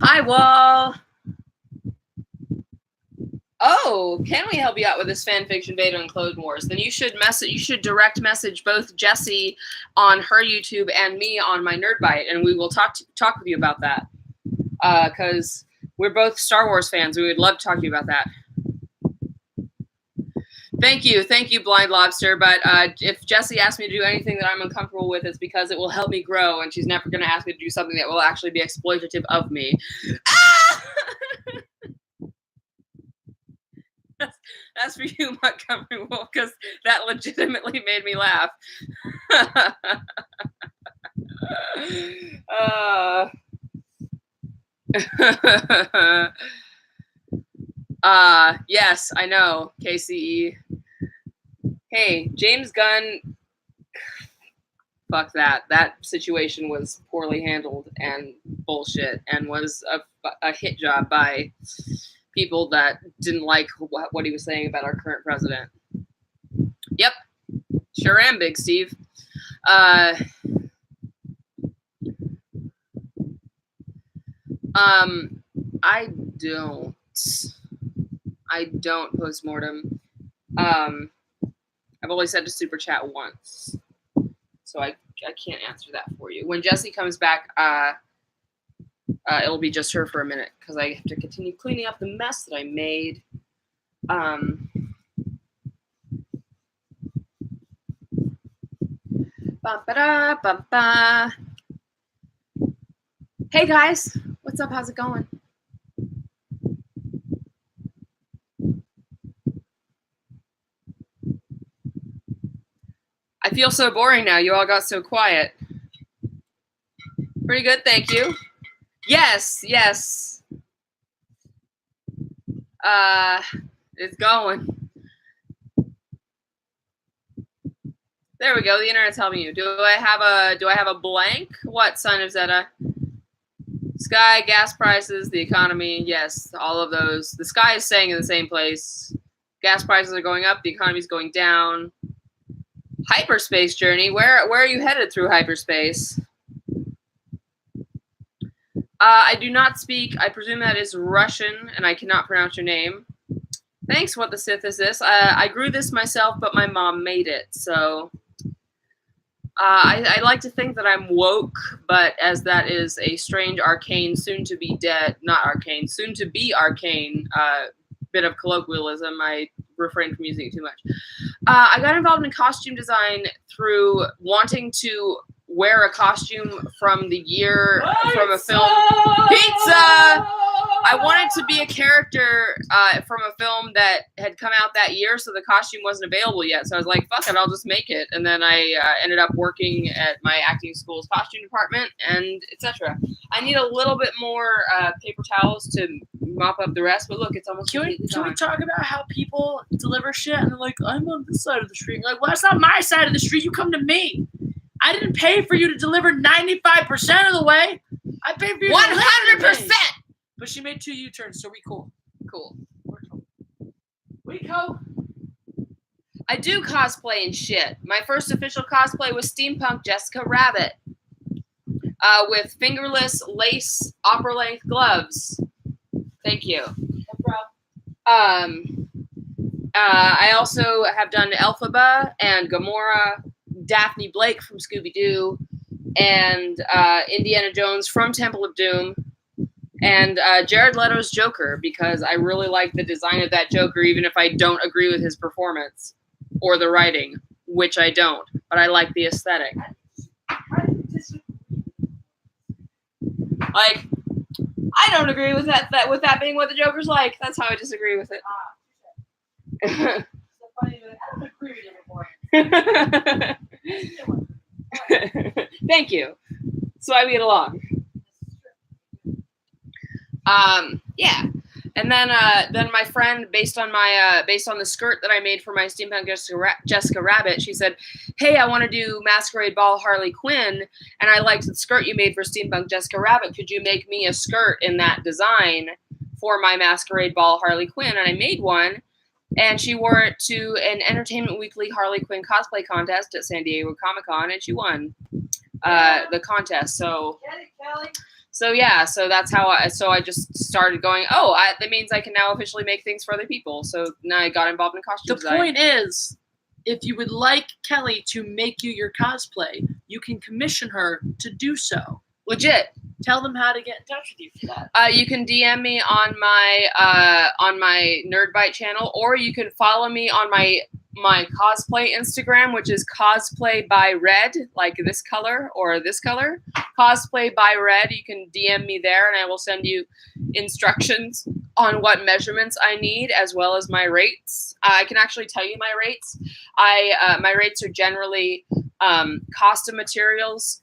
Hi, Wall. Oh, can we help you out with this fan fiction beta and Clone Wars? Then you should direct message both Jessi on her YouTube and me on my Nerdbite, and we will talk with you about that. Because we're both Star Wars fans. We would love to talk to you about that. Thank you, Blind Lobster. But if Jessi asks me to do anything that I'm uncomfortable with, it's because it will help me grow, and she's never going to ask me to do something that will actually be exploitative of me. Ah! That's for you, Montgomery Wolf, because that legitimately made me laugh. Yes, I know, KCE. Hey, James Gunn, fuck that. That situation was poorly handled and bullshit and was a hit job by people that didn't like what he was saying about our current president. Yep, sure am, Big Steve. I don't postmortem. I've only sent a super chat once, so I can't answer that for you. When Jessi comes back, it'll be just her for a minute because I have to continue cleaning up the mess that I made. Hey guys, what's up? How's it going? I feel so boring now. You all got so quiet. Pretty good, thank you. Yes. It's going. There we go. The internet's helping you. Do I have a blank? What, Son of Zeta? Sky, gas prices, the economy. Yes, all of those. The sky is staying in the same place. Gas prices are going up. The economy's going down. Hyperspace journey. Where are you headed through hyperspace? I do not speak. I presume that is Russian, and I cannot pronounce your name. Thanks. What the Sith is this? I grew this myself, but my mom made it. So I like to think that I'm woke, but as that is a strange arcane, soon to be arcane bit of colloquialism, I refrain from using it too much. I got involved in costume design through wanting to wear a costume from the year from a film. Pizza! I wanted to be a character from a film that had come out that year, so the costume wasn't available yet. So I was like, fuck it, I'll just make it. And then I ended up working at my acting school's costume department, and etc. I need a little bit more paper towels to mop up the rest, but look, it's almost Can we talk about how people deliver shit and they're like, I'm on this side of the street? Like, well, that's not my side of the street. You come to me. I didn't pay for you to deliver 95% of the way. I paid for you 100%. But she made 2 U-turns, so we cool. Cool. We cool. I do cosplay and shit. My first official cosplay was steampunk Jessica Rabbit with fingerless lace opera-length gloves. Thank you. No problem. I also have done Elphaba and Gamora, Daphne Blake from Scooby-Doo, and Indiana Jones from Temple of Doom, and Jared Leto's Joker, because I really like the design of that Joker, even if I don't agree with his performance or the writing, which I don't, but I like the aesthetic. Like, I don't agree with that with that being what the Joker's like. That's how I disagree with it. I don't agree with it. Thank you. So I get along. Yeah. And then my friend, based on the skirt that I made for my steampunk Jessica Rabbit, she said, "Hey, I want to do Masquerade Ball Harley Quinn, and I liked the skirt you made for steampunk Jessica Rabbit. Could you make me a skirt in that design for my Masquerade Ball Harley Quinn?" And I made one, and she wore it to an Entertainment Weekly Harley Quinn cosplay contest at San Diego Comic-Con, and she won the contest. So. Get it, Kelly. So yeah, so that's how I just started going, that means I can now officially make things for other people. So now I got involved in costume design. The point is, if you would like Kelly to make you your cosplay, you can commission her to do so. Legit. Tell them how to get in touch with you for that. You can DM me on my Nerdbite channel, or you can follow me on my cosplay Instagram, which is cosplay by red, like this color or this color. Cosplay by red. You can DM me there, and I will send you instructions on what measurements I need, as well as my rates. I can actually tell you my rates. My rates are generally cost of materials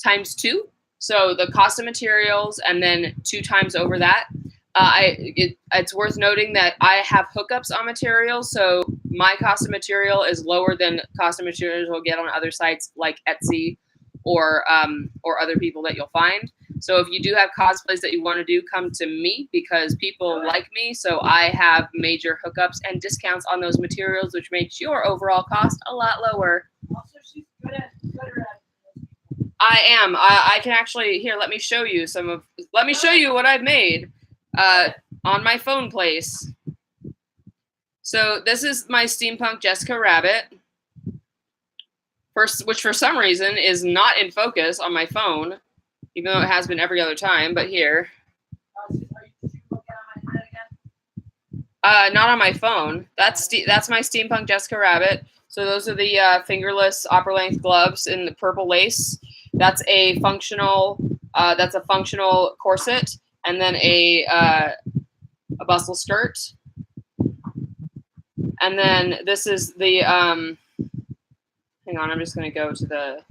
times 2. So the cost of materials, and then 2 times over that. It's worth noting that I have hookups on materials, so my cost of material is lower than cost of materials we'll get on other sites like Etsy or other people that you'll find. So if you do have cosplays that you want to do, come to me because people like me. So I have major hookups and discounts on those materials, which makes your overall cost a lot lower. Also, she's good at I am. I can actually here. Let me show you Let me show you what I've made on my phone place. So this is my steampunk Jessica Rabbit. Which for some reason is not in focus on my phone, even though it has been every other time. But here, not on my phone. That's my steampunk Jessica Rabbit. So those are the fingerless opera length gloves in the purple lace. That's a functional corset, and then a bustle skirt. And then this is the hang on, I'm just going to go to the...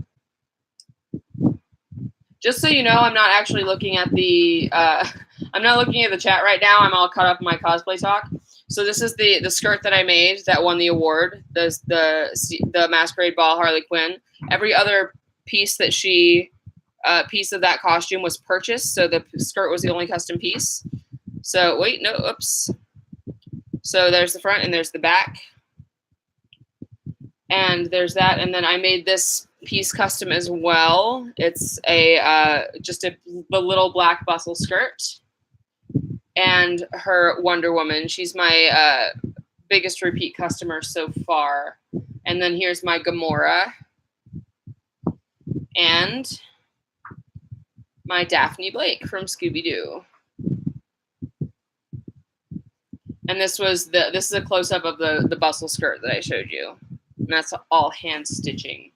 Just so you know, I'm not actually looking at the... I'm not looking at the chat right now. I'm all caught up in my cosplay talk. So this is the skirt that I made that won the award, the Masquerade Ball Harley Quinn. Every other piece that piece of that costume was purchased, so the skirt was the only custom piece. So, wait, no, oops. So there's the front and there's the back. And there's that, and then I made this piece custom as well. It's the little black bustle skirt, and her Wonder Woman. She's my biggest repeat customer so far. And then here's my Gamora, and my Daphne Blake from Scooby-Doo. And this is a close up of the bustle skirt that I showed you. And that's all hand stitching.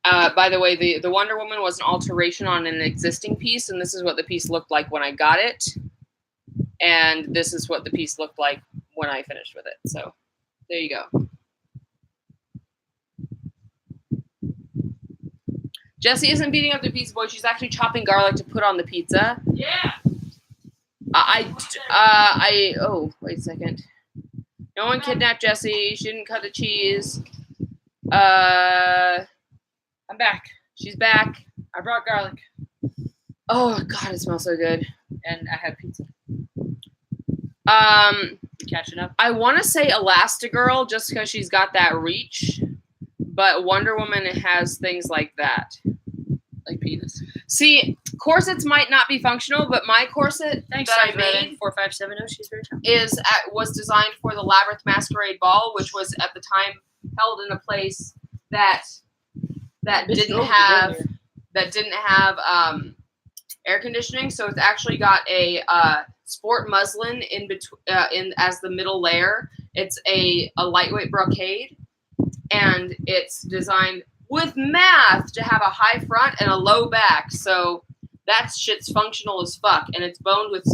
By the way, the Wonder Woman was an alteration on an existing piece, and this is what the piece looked like when I got it. And this is what the piece looked like when I finished with it. So there you go. Jessi isn't beating up the pizza boy. She's actually chopping garlic to put on the pizza. Yeah. Oh, wait a second. No one kidnapped Jessi. She didn't cut the cheese. I'm back. She's back. I brought garlic. Oh God, it smells so good. And I had pizza. Catching up. I want to say Elastigirl just because she's got that reach, but Wonder Woman has things like that. Like penis. See, corsets might not be functional, but my corset that I made 4570. She's very talented. was designed for the Labyrinth Masquerade Ball, which was at the time held in a place that didn't have air conditioning. So it's actually got a sport muslin in between as the middle layer. It's a lightweight brocade, and it's designed with math to have a high front and a low back. So that shit's functional as fuck, and it's boned with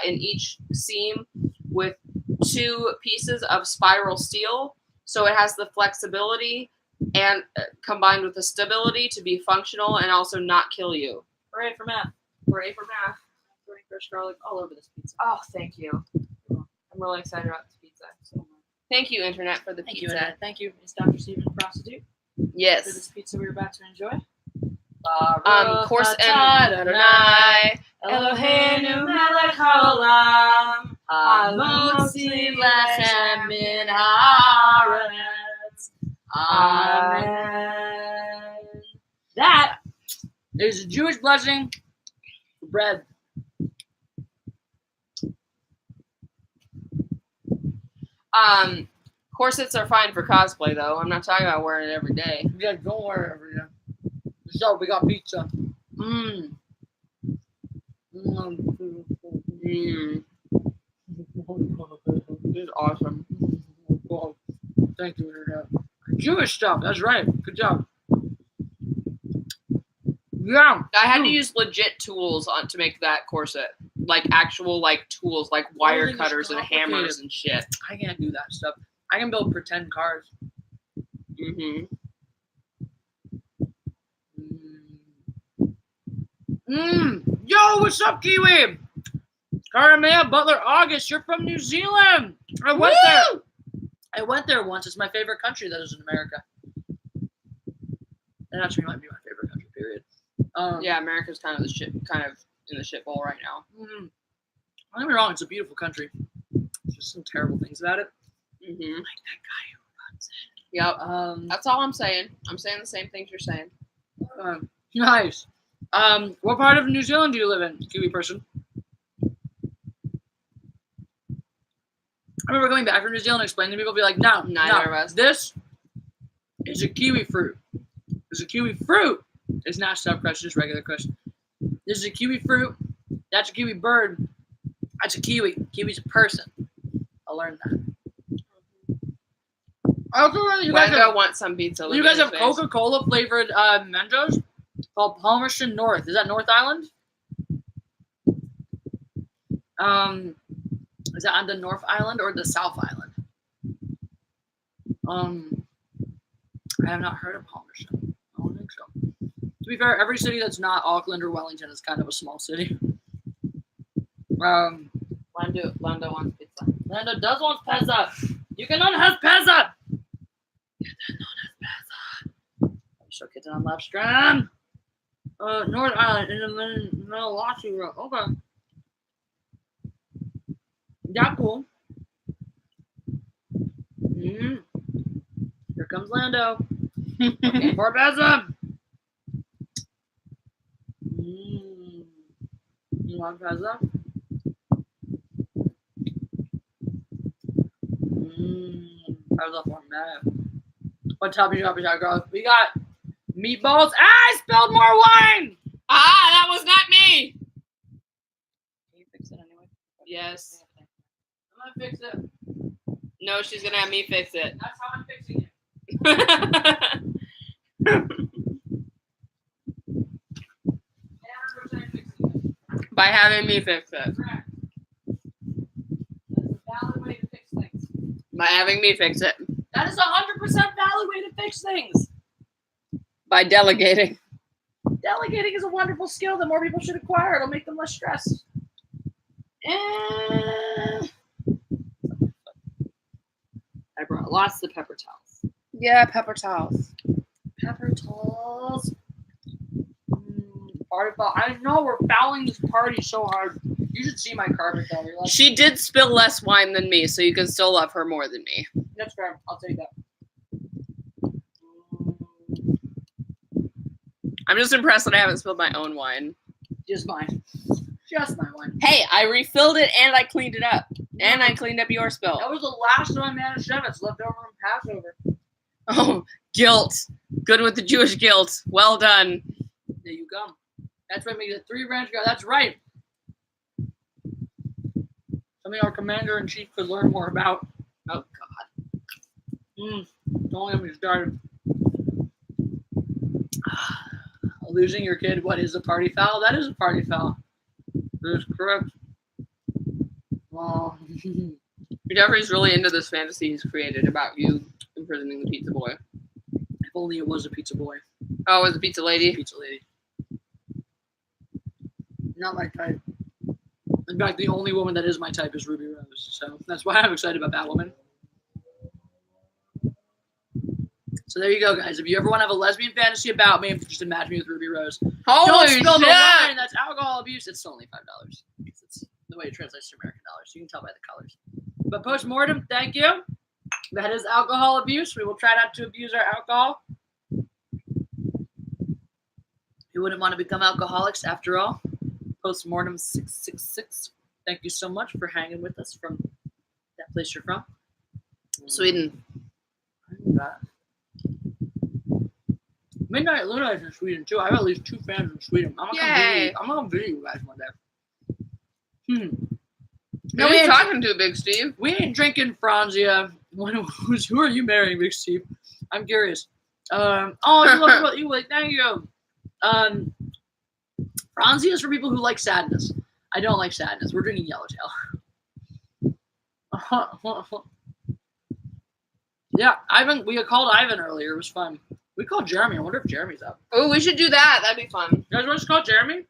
in each seam with 2 pieces of spiral steel. So it has the flexibility and combined with the stability to be functional and also not kill you. Hooray for math. Hooray for math. Throwing fresh garlic all over this pizza. Oh, thank you. I'm really excited about this pizza. So thank you, Internet, for the pizza. Internet. Thank you, Ms. Dr. Stephen Prostitute. Yes. For this pizza we're about to enjoy. Course Adonai, Eloheinu melech haolam, hamotzi lechem min haaretz. Amen. That is a Jewish blessing for bread. Corsets are fine for cosplay, though. I'm not talking about wearing it every day. Yeah, don't wear it every day. So we got pizza. Mmm. This is awesome. Oh, thank you, Internet. Jewish stuff. That's right. Good job. Yeah. I had to use legit tools to make that corset. Like actual tools, like wire cutters and hammers and shit. I can't do that stuff. I can build pretend cars. Mm-hmm. Yo, what's up, Kiwi? Caramel Butler August, you're from New Zealand. I went there once. It's my favorite country that is in America. That actually might be my favorite country, period. Yeah, America's kind of in the shit bowl right now. Don't get me wrong, it's a beautiful country. There's just some terrible things about it. Mm-hmm. Like that guy who runs it. Yep. That's all I'm saying. I'm saying the same things you're saying. Nice. What part of New Zealand do you live in, Kiwi person? I remember going back from New Zealand and explaining to people, be like, no, Neither of us. This is a kiwi fruit. It's a kiwi fruit. It's not stuffed crust, just regular crust. This is a kiwi fruit. That's a kiwi bird. That's a kiwi. Kiwi's a person. I learned that. I also learned you guys want some pizza. You guys have Coca-Cola flavored Mentos called Palmerston North. Is that North Island? Is that on the North Island or the South Island? I have not heard of Palmerston. I don't think so. To be fair, every city that's not Auckland or Wellington is kind of a small city. Lando wants pizza. Lando does want pizza. You cannot have pizza. You cannot have pizza. So get on live stream. North Island in the Malachi Road. Okay. Yeah, cool. Here comes Lando. Okay, for pizza. You want pizza? Pizza for me. What topping you got, girl? We got meatballs. I spilled more wine. That was not me. Can you fix it anyway? Yes. I'm gonna fix it. No, she's gonna have me fix it. That's how I'm fixing it. By having me fix it. Correct. That's a valid way to fix things. By having me fix it. That is 100% valid way to fix things. By delegating. Delegating is a wonderful skill that more people should acquire. It'll make them less stressed. I brought lots of pepper towels. Yeah, pepper towels. Pepper towels. Party foul. I know we're fouling this party so hard. You should see my carpet though. Like, She did spill less wine than me, so you can still love her more than me. that's fair. I'll take that. I'm just impressed that I haven't spilled my own wine. Just mine. Just my wine. Hey, I refilled it and I cleaned it up. And I cleaned up your spill. That was the last time I managed to have it. It's left over from Passover. Oh, guilt. Good with the Jewish guilt. Well done. There you go. That's what makes it 3 branch guard. That's right. Something our commander-in-chief could learn more about. Oh, God. Don't get me started. Losing your kid, what is a party foul? That is a party foul. That is correct. Well, Jeffrey's really into this fantasy he's created about you imprisoning the pizza boy. if only it was a pizza boy. Oh, it was a pizza lady? Pizza lady. Not my type. In fact, the only woman that is my type is Ruby Rose. So that's why I'm excited about that woman. So there you go, guys. If you ever want to have a lesbian fantasy about me, just imagine me with Ruby Rose. Holy Don't spill the shit! wine. That's alcohol abuse. It's only $5. It's the way it translates to American dollars. You can tell by the colors. But post-mortem, thank you. That is alcohol abuse. We will try not to abuse our alcohol. You wouldn't want to become alcoholics after all. Post-mortem 666. Thank you so much for hanging with us from that place you're from. Sweden. Midnight Luna is in Sweden too. I have at least 2 fans in Sweden. I'm gonna visit you guys one day. No, we ain't talking to Big Steve. We ain't drinking Franzia. Who are you marrying, Big Steve? I'm curious. You love what you like. Thank you. Franzia is for people who like sadness. I don't like sadness. We're drinking Yellowtail. Yeah, Ivan. We called Ivan earlier. It was fun. We called Jeremy. I wonder if Jeremy's up. Oh, we should do that. That'd be fun. You guys want to call Jeremy?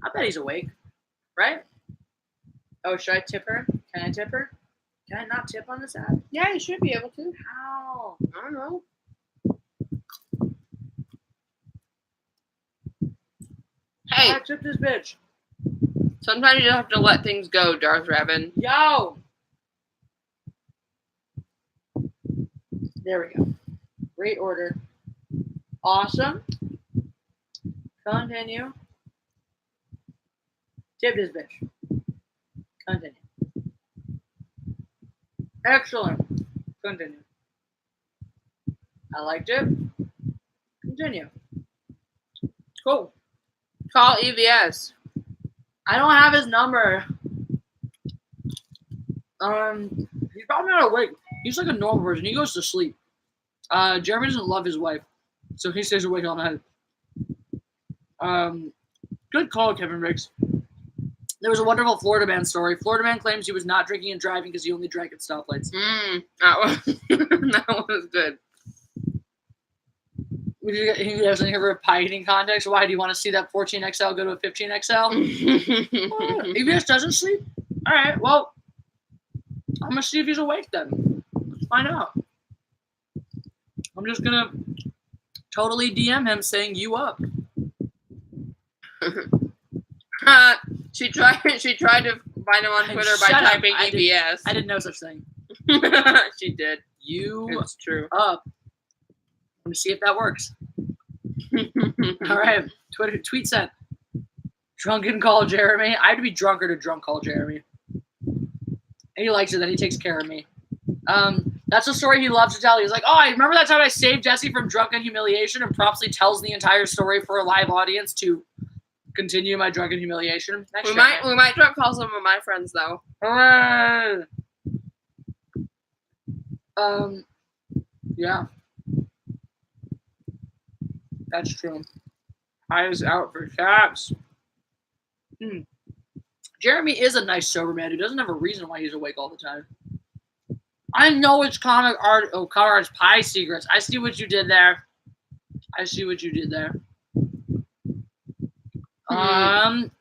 I bet he's awake. Right? Oh, should I tip her? Can I tip her? Can I not tip on this app? Yeah, you should be able to. How? I don't know. Hey, I took this bitch. sometimes you have to let things go, Darth Revan. Yo. There we go. Great order. Awesome. Continue. Tip this bitch. Continue. Excellent. Continue. I liked it. Continue. Cool. Call EVS. I don't have his number. He's probably not awake. He's like a normal person. He goes to sleep. Jeremy doesn't love his wife, so he stays awake all night. Good call, Kevin Riggs. There was a wonderful Florida man story. Florida man claims he was not drinking and driving because he only drank at stoplights. That was good. He doesn't hear a pie eating context. Why do you want to see that 14XL go to a 15XL? EBS doesn't sleep? All right, well, I'm going to see if he's awake then. Let's find out. I'm just going to totally DM him saying, you up. She tried to find him on Twitter by Shut up. typing EBS. I didn't know such thing. She did. You It's true. up. Let me see if that works. All right. Tweet sent. Drunken call Jeremy. I had to be drunker to drunk call Jeremy. And he likes it that he takes care of me. That's a story he loves to tell. He's like, oh, I remember that time I saved Jessi from drunken humiliation, and promptly tells the entire story for a live audience to continue my drunken humiliation. We might drunk call some of my friends though. Yeah. That's true. Eyes out for caps. Jeremy is a nice sober man who doesn't have a reason why he's awake all the time. I know it's comic art. Oh, comic art's pie secrets. I see what you did there. Hey!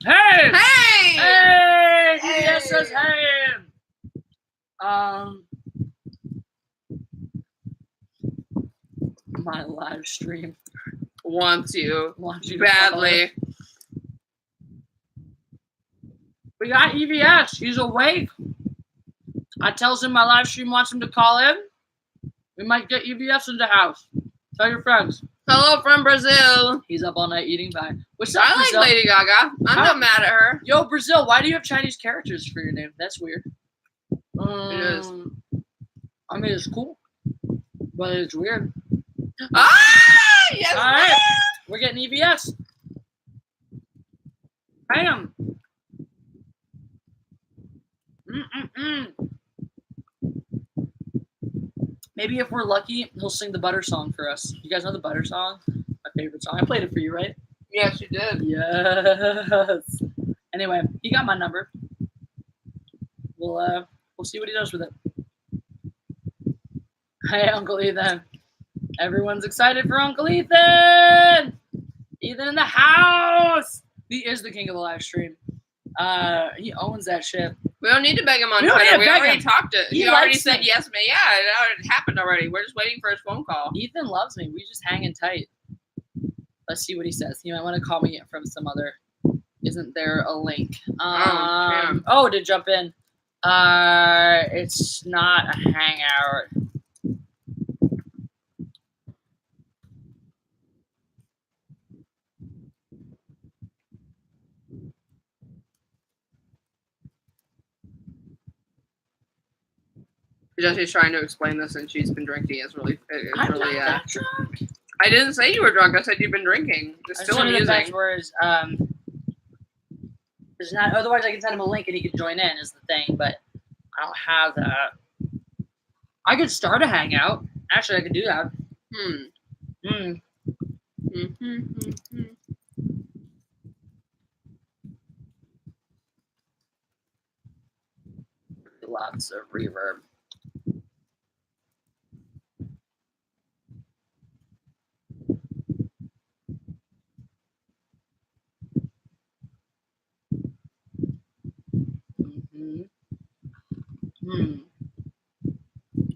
Hey! Hey! Hey! Yes, says hey! My live stream Wants you wants you to badly. We got EVS. He's awake. I tells him my live stream wants him to call in. We might get EVS in the house. Tell your friends. Hello from Brazil. He's up all night eating pie. What's up, I like Brazil? Lady Gaga. I'm not mad at her. Yo, Brazil, why do you have Chinese characters for your name? That's weird. It is. I mean, it's cool, but it's weird. Ah! Yes, All right. ma'am. We're getting EVS. Bam. Maybe if we're lucky, he'll sing the Butter song for us. You guys know the Butter song? My favorite song. I played it for you, right? Yes, you did. Yes. Anyway, he got my number. We'll see what he does with it. Hey, Uncle Ethan. Everyone's excited for Uncle Ethan. Ethan in the house. He is the king of the live stream. He owns that shit. We don't need to beg him on We don't need Twitter. to We beg already him. talked to. He He already likes said me. yes, man. Yeah, it happened already. We're just waiting for his phone call. Ethan loves me. We just hanging tight. Let's see what he says. He might want to call me from some other. Isn't there a link? To jump in. It's not a hangout. Jessie's trying to explain this, and she's been drinking. It's really. I'm not that drunk. I didn't say you were drunk. I said you've been drinking. It's still The amusing. best words. There's not. Otherwise, I can send him a link and he could join in. Is the thing, but I don't have that. I could start a hangout. Actually, I could do that. Lots of reverb.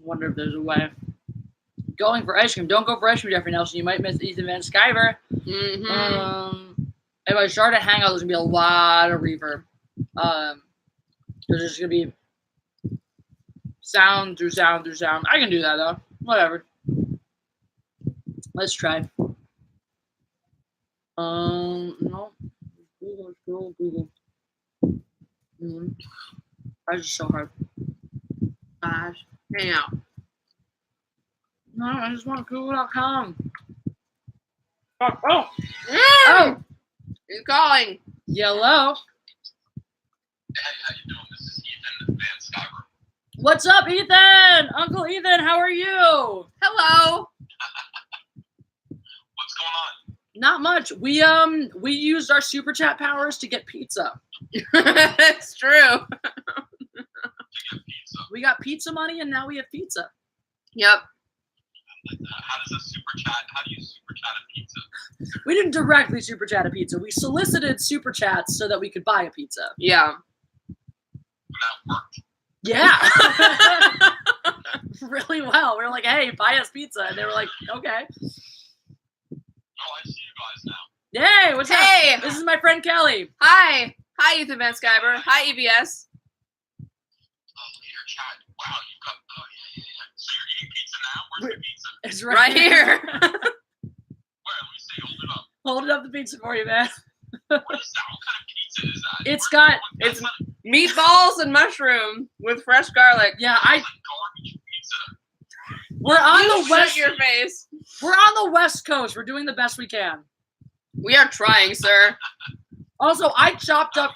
Wonder if there's a way. Going for ice cream. Don't go for ice cream, Jeffrey Nelson. You might miss Ethan Van Skyver. If I start a hangout, there's gonna be a lot of reverb. There's just gonna be sound through sound through sound. I can do that though. Whatever. Let's try. No. Google. That's just so hard. Gosh. Hang out. No, I just want Google.com. Oh. Oh! He's calling. Yellow. Hey, how you doing? This is Ethan Van Skyver. What's up, Ethan? Uncle Ethan, how are you? Hello. What's going on? Not much. We used our super chat powers to get pizza. It's true. To get pizza. We got pizza money and now we have pizza. Yep. How does a super chat? How do you super chat a pizza? We didn't directly super chat a pizza. We solicited super chats so that we could buy a pizza. Yeah. That worked. Yeah. Really well. We were like, hey, buy us pizza. And they were like, okay. Oh, I see you guys now. Hey, what's Hey. up? This is my friend Kelly. Hi. Hi, Ethan Van Skyver. Hi, EBS. Oh, look at your chat. Wow, you've got. Oh, yeah. So you're eating pizza now? Where's the pizza? It's Right here. Where? Let me see. Hold it up. Holding up the pizza for you, man. What is that? What kind of pizza is that? It's got- It's meatballs and mushroom with fresh garlic. Yeah, like garbage pizza. we're on You the west. shut your face. We're on the West Coast. We're doing the best we can. We are trying, sir. Also, I chopped up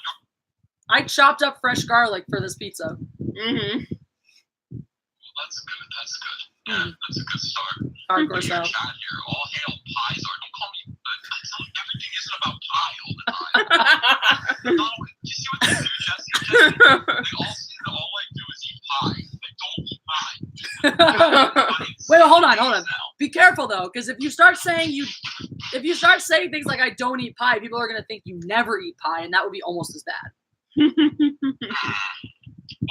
fresh garlic for this pizza. Mm-hmm. That's good. That's good. Yeah, that's a good start. Hardcore Look at your style. chat here. All hail pies are. Don't call me. Everything isn't about pie all the time. No, you see what they do, Jessi? They all like do is eat pie. They don't eat pie. Wait, hold on. Be careful though, because if you start saying things like I don't eat pie, people are gonna think you never eat pie, and that would be almost as bad. Well,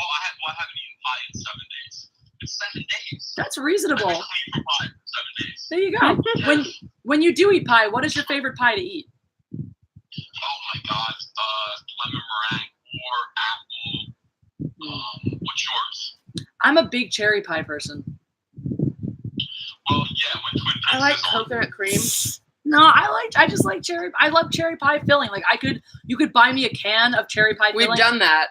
I haven't eaten pie in 7 days. It's 7 days. That's I've reasonable. been clean for pie for 7 days. There you go. When you do eat pie, what is your favorite pie to eat? Oh my God. Lemon meringue or apple. What's yours? I'm a big cherry pie person. Well, yeah, when Twin Peaks I like is on. coconut cream. No, I just like cherry. I love cherry pie filling. Like you could buy me a can of cherry pie filling. We've done that.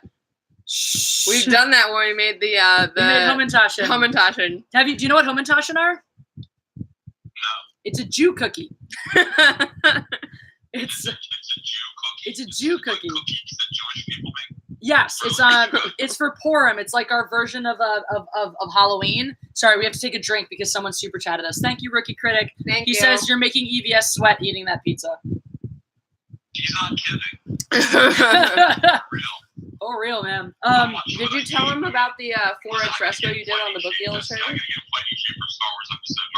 We've done that when we made the We made Hamantaschen. Hamantaschen. Do you know what Hamantaschen are? No. It's a Jew cookie. It's a Jew cookie. It's a Jew cookie. Cookies that Jewish people make. Yes, it's for Purim. It's like our version of Halloween. Sorry, we have to take a drink because someone super chatted us. Thank you, Rookie Critic. Thank He you. says you're making EVS sweat eating that pizza. He's not kidding. Real. Oh, real man. Did you tell him about the 4-inch fresco you did on the Book Illustrator? I'm gonna get a fighting shape for Star Wars Episode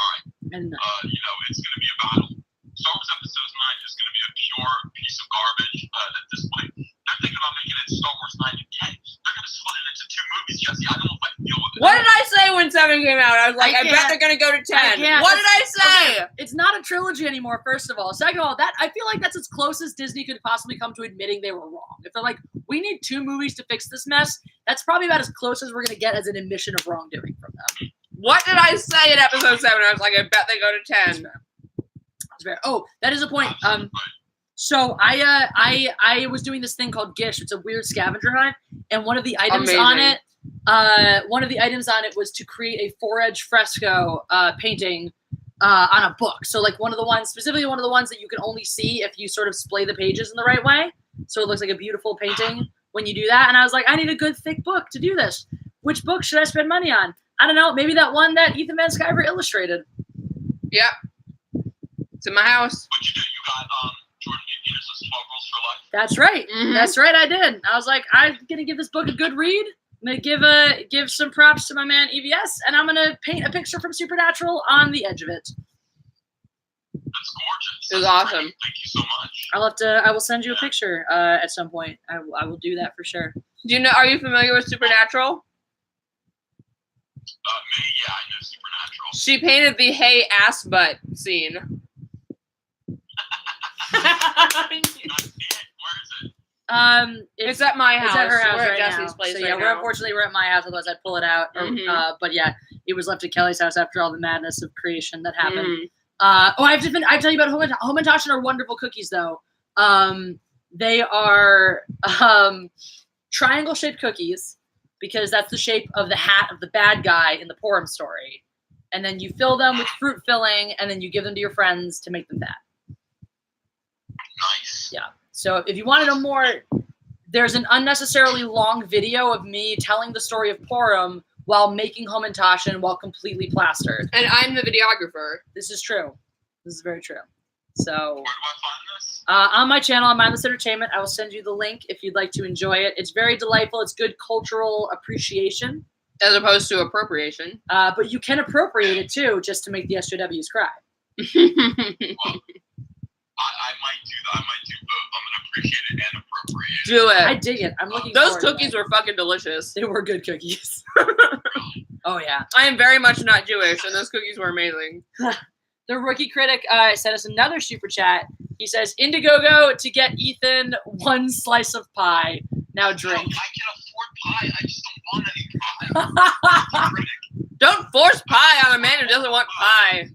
9. And It's gonna be a battle. Star Wars Episode 9 is gonna be a pure piece of garbage at this point. They're thinking about making it Star Wars 9 again. They're gonna split it into 2 movies, Jessi. I don't know if I can deal with it. What did I say when 7 came out? I was like, I bet can't- they're gonna go to 10. can't. What did I say? Okay, it's not a trilogy anymore, first of all. Second of all, that I feel like that's as close as Disney could possibly come to admitting they were wrong. If they're like, we need 2 movies to fix this mess, that's probably about as close as we're gonna get as an admission of wrongdoing from them. What did I say in episode 7? I was like, I bet they go to 10. That's fair. Oh, that is a point. So I was doing this thing called Gish. It's a weird scavenger hunt, and one of the items on Amazing. it was to create a 4-edge fresco painting on a book. So like one of the ones that you can only see if you sort of splay the pages in the right way. So it looks like a beautiful painting when you do that. And I was like, I need a good thick book to do this. Which book should I spend money on? I don't know. Maybe that one that Ethan Van Skyver illustrated. Yep. It's in my house. What you do? You got Jordan B. Peterson's 12 Rules for Life. That's right. Mhm. That's right. I did. I was like, I'm gonna give this book a good read. I'm gonna give some props to my man EVS, and I'm gonna paint a picture from Supernatural on the edge of it. That's gorgeous. It was That's awesome. great. Thank you so much. I will send you a picture at some point. I will do that for sure. Do you know? Are you familiar with Supernatural? Me, yeah, I know Supernatural. She painted the "Hey ass butt" scene. Not it. Where is it? It's at my house. It's at her house We're right at Jessie's now. place So right yeah, now. unfortunately we're at my house. Otherwise, I'd pull it out. Mhm. But yeah, it was left at Kelly's house after all the madness of creation that happened. Mhm. I have to tell you about Homentashen are wonderful cookies though. They are triangle shaped cookies because that's the shape of the hat of the bad guy in the Purim story. And then you fill them with fruit filling, and then you give them to your friends to make them fat. Nice. Yeah. So if you want to know more, there's an unnecessarily long video of me telling the story of Purim while making Homentashen while completely plastered. And I'm the videographer. This is true. This is very true. So Where do I find this? on my channel, on Mindless Entertainment, I will send you the link if you'd like to enjoy it. It's very delightful. It's good cultural appreciation. As opposed to appropriation. But you can appropriate it too, just to make the SJWs cry. Well, I might do that. I might do both. I'm gonna appreciate it and appropriate it. Do I it. dig it. I'm looking Those forward to cookies it. were fucking delicious. They were good cookies. Oh yeah. I am very much not Jewish, and those cookies were amazing. The rookie critic sent us another super chat. He says, Indiegogo to get Ethan one slice of pie. Now No, drink. I can afford pie. I just don't want any pie. Don't force pie on a man who doesn't want pie.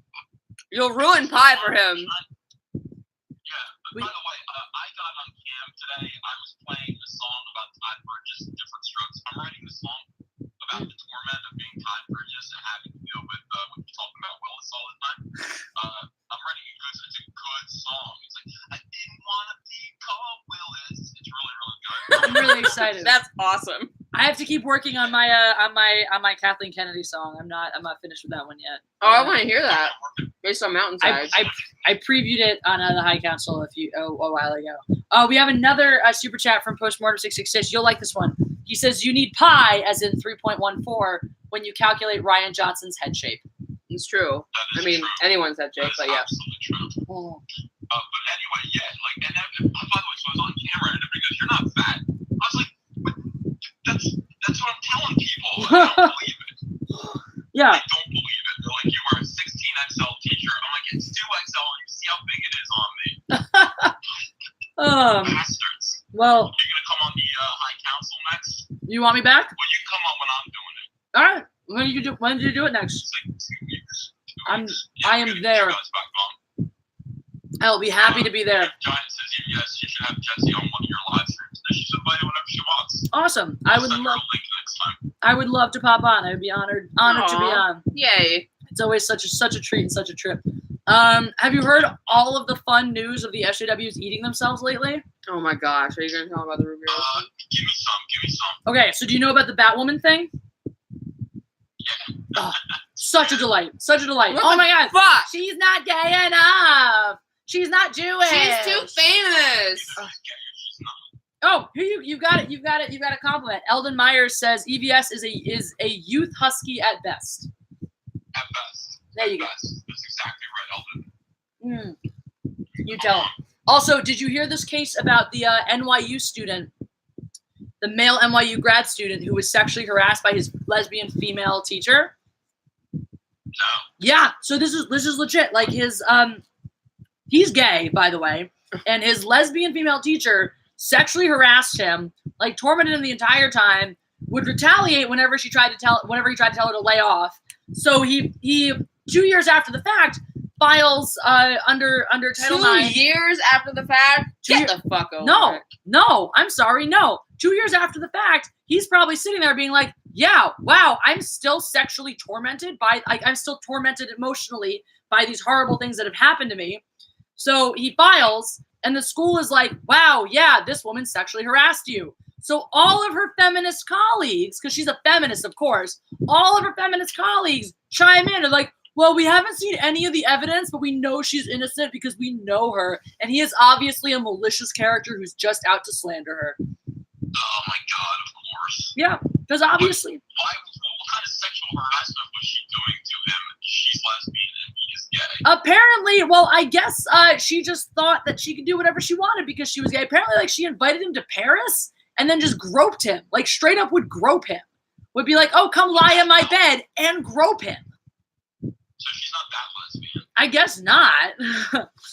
You'll ruin pie for him. Yeah. By the way, I got on cam today. I was playing a song about Tide Burgess and different strokes. I'm writing a song about the torment of being Tide Burgess and having to deal with what you're talking about, Willis, all the time. I'm writing it's a good song. It's like, I didn't want to be called Willis. It's really, really good. I'm really excited. That's awesome. I have to keep working on my Kathleen Kennedy song. I'm not finished with that one yet. Oh, I want to hear that. Based on Mountainside. I previewed it on the High Council a while ago. We have another super chat from Postmortem 666. You'll like this one. He says you need pi as in 3.14 when you calculate Ryan Johnson's head shape. It's true. That is I mean, true. anyone's head shape, That is but yeah. absolutely true. Oh. But anyway, yeah, like, and then, by the way, so I was on camera and because you're not fat. I was like, what? That's what I'm telling people. I don't believe it. Yeah. I don't believe it. They're like, you wear a 16XL t-shirt. I'm like, it's 2XL and you see how big it is on me. Bastards. Well, You're going to come on the High Council next? you want me back? Well, you come on when I'm doing it. All right. When did you do it next? It's like 2 weeks. I am there. I'll be happy to be there. Giant says, yes, you should have Jessi on one of your live streams. And she's invited whenever she wants. Awesome. I'll send her a link next time. I would love to pop on. I would be honored to be Aw. on. Yay. It's always such a treat and such a trip. Have you heard all of the fun news of the SJWs eating themselves lately? Oh my gosh. Are you going to tell me about the root beer? Give me some. Okay, so do you know about the Batwoman thing? Yeah. Oh, such a delight. Such a delight. What Oh the my god. Fuck. She's not gay enough. She's not Jewish. She's too famous. She's not. Oh, here you got it. You got a compliment. Eldon Myers says EVS is a youth husky at best. At best. There you go. That's exactly right, Eldon. You tell him. Also, did you hear this case about the NYU student, the male NYU grad student who was sexually harassed by his lesbian female teacher? No. Yeah. So this is legit. Like he's gay, by the way, and his lesbian female teacher sexually harassed him, like tormented him the entire time. Would retaliate whenever he tried to tell her to lay off. So he 2 years after the fact files under Title 2 IX. years after the fact? Two Get the fuck over it. No, I'm sorry, no. 2 years after the fact, he's probably sitting there being like, yeah, wow, I'm still sexually tormented I'm still tormented emotionally by these horrible things that have happened to me. So he files, and the school is like, wow, yeah, this woman sexually harassed you. So all of her feminist colleagues, because she's a feminist, of course, all of her feminist colleagues chime in and like, well, we haven't seen any of the evidence, but we know she's innocent because we know her. And he is obviously a malicious character who's just out to slander her. Oh my god, of course. Yeah, because obviously. What kind of sexual harassment was she doing to him? She's lesbian and he is gay. Apparently, well, I guess she just thought that she could do whatever she wanted because she was gay. Apparently, like, she invited him to Paris and then just groped him. Like, straight up would grope him. Would be like, oh, come lie in my bed and grope him. So she's not that lesbian. I guess not.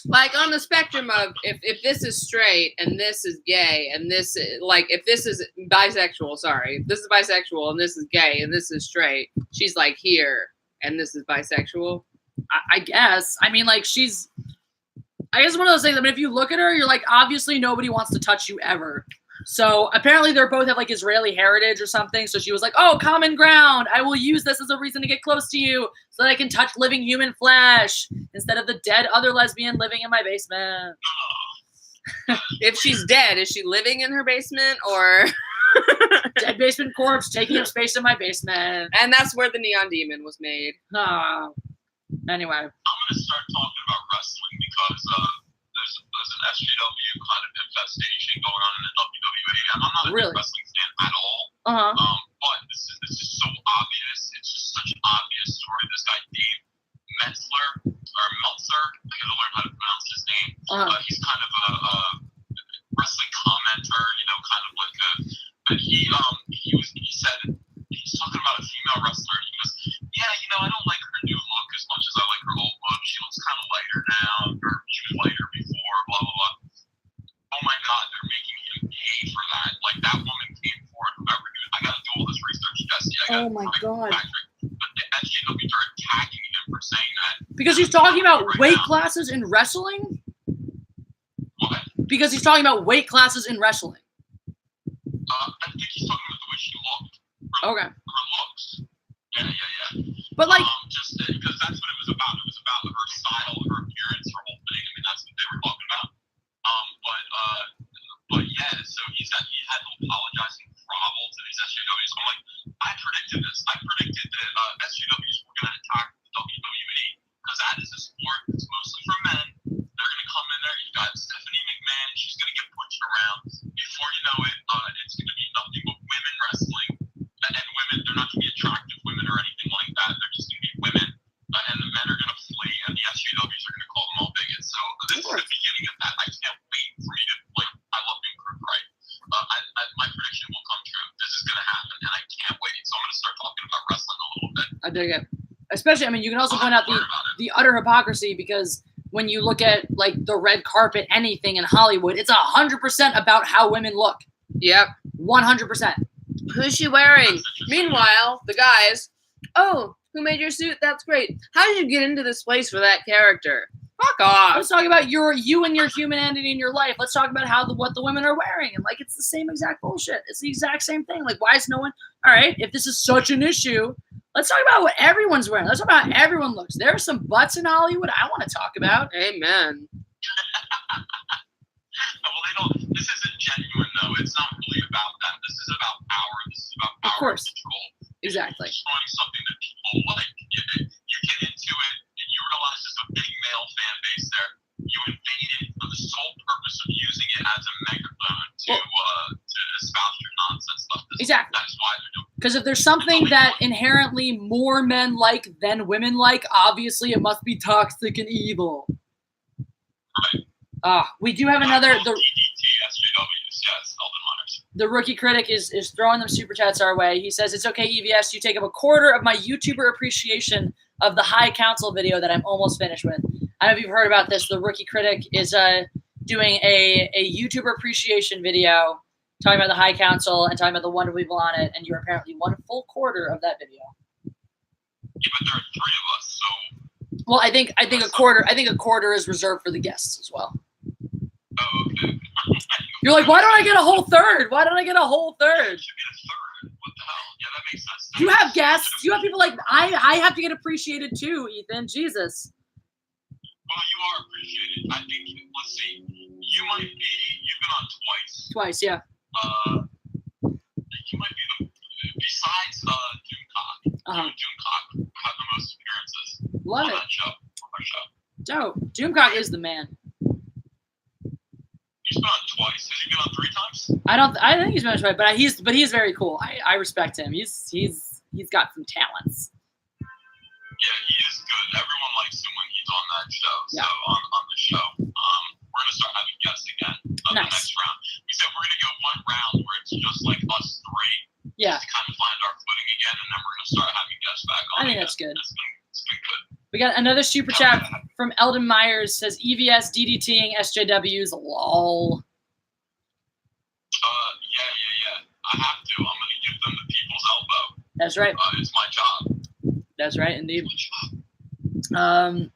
Like on the spectrum of if this is straight and this is gay and this is, like if this is bisexual, sorry, this is bisexual and this is gay and this is straight, she's like here and this is bisexual. I guess. I mean, like I guess one of those things. I mean, if you look at her, you're like, obviously nobody wants to touch you ever. So apparently they both have like Israeli heritage or something. So she was like, oh, common ground. I will use this as a reason to get close to you so that I can touch living human flesh instead of the dead other lesbian living in my basement. If she's dead, is she living in her basement or dead basement corpse taking up space in my basement? And that's where the Neon Demon was made. Anyway. I'm going to start talking about wrestling because there's an SJW kind of infestation going on in the WWE, and I'm not a big wrestling fan at all. But this is so obvious. It's just such an obvious story. This guy Dave Meltzer, I gotta learn how to pronounce his name. He's kind of a wrestling commenter, kind of like a. But he said he's talking about a female wrestler. He goes, yeah, I don't like her new look as much as I like her old look. She looks kind of lighter now, or she was lighter before, blah, blah, blah. Oh my God, they're making him pay for that. Like, that woman came forward, whoever he was. I gotta do all this research, Jessi. Oh my God. But the SJWs are attacking him for saying that. Because he's talking about weight classes in wrestling? What? Because he's talking about weight classes in wrestling. I think he's talking about the way she looked. Okay. Her looks. Yeah. But like, just because that's what it was about. It was about her style, her appearance, her whole thing. I mean, that's what they were talking about. But yeah. So he had to apologize and grovel to these SJWs. So I'm like, I predicted this. I predicted that SJWs were going to attack the WWE because that is a sport that's mostly for men. They're going to come in there. You got Stephanie McMahon. She's going to get pushed around. Before you know it, it's going to be nothing but women wrestling. And women, they're not going to be attractive women or anything like that. They're just going to be women. And the men are going to flee, and the SJWs are going to call them all bigots. So this is the beginning of that. I can't wait for me to, I love being proved right. My prediction will come true. This is going to happen, and I can't wait. So I'm going to start talking about wrestling a little bit. I dig it. Especially, I mean, you can also point out the utter hypocrisy because when you look at, like, the red carpet, anything in Hollywood, it's 100% about how women look. Yep. 100%. Who's she wearing? Meanwhile, the guys, oh, who made your suit? That's great. How did you get into this place for that character? Fuck off. Let's talk about you and your humanity in your life. Let's talk about what the women are wearing. And, like, it's the same exact bullshit. It's the exact same thing. Like, why is no one... All right, if this is such an issue, let's talk about what everyone's wearing. Let's talk about how everyone looks. There are some butts in Hollywood I want to talk about. Amen. Well, this isn't genuine, though. It's not really about that. This is about power. This is about power. Of course. Control. Exactly. It's destroying something that people like. You get into it, and you realize there's a big male fan base there. You invade it for the sole purpose of using it as a megaphone to espouse your nonsense stuff. Exactly. That's why they're doing it. Because if there's something that inherently more men like than women like, obviously it must be toxic and evil. Right. We do have another. The rookie critic is throwing them super chats our way. He says, it's okay, EVS, you take up a quarter of my YouTuber appreciation of the High Council video that I'm almost finished with. I don't know if you've heard about this. The rookie critic is doing a YouTuber appreciation video talking about the High Council and talking about the wonderful people on it, and you're apparently 1 full quarter of that video. Yeah, but there are 3 of us, so... Well, I think a quarter is reserved for the guests as well. Oh, okay. You're like, why don't I get a whole third? Why don't I get a whole third? It should be a third. What the hell? Yeah, that makes sense. You have guests. You have people like I have to get appreciated too, Ethan. Jesus. Well, you are appreciated. I think. Let's see. You've been on twice. Twice, yeah. You might be besides Doomcock. Doomcock have the most appearances. Love on it. That show. On our show. Dope. Doomcock is the man. He's been on twice. Has he been on 3 times? I think he's been on twice, but he's very cool. I respect him. He's got some talents. Yeah, he is good. Everyone likes him when he's on that show. Yeah. So on the show, we're gonna start having guests again. Nice. The next round. We said we're gonna go 1 round where it's just like us 3. Yeah. To kind of find our footing again, and then we're gonna start having guests back on. I think again. that's good. It's been good. We got another super chat from Eldon Myers says EVS DDTing SJWs. Lol. Yeah. I have to. I'm gonna give them the people's elbow. That's right. It's my job. That's right, indeed. It's my job.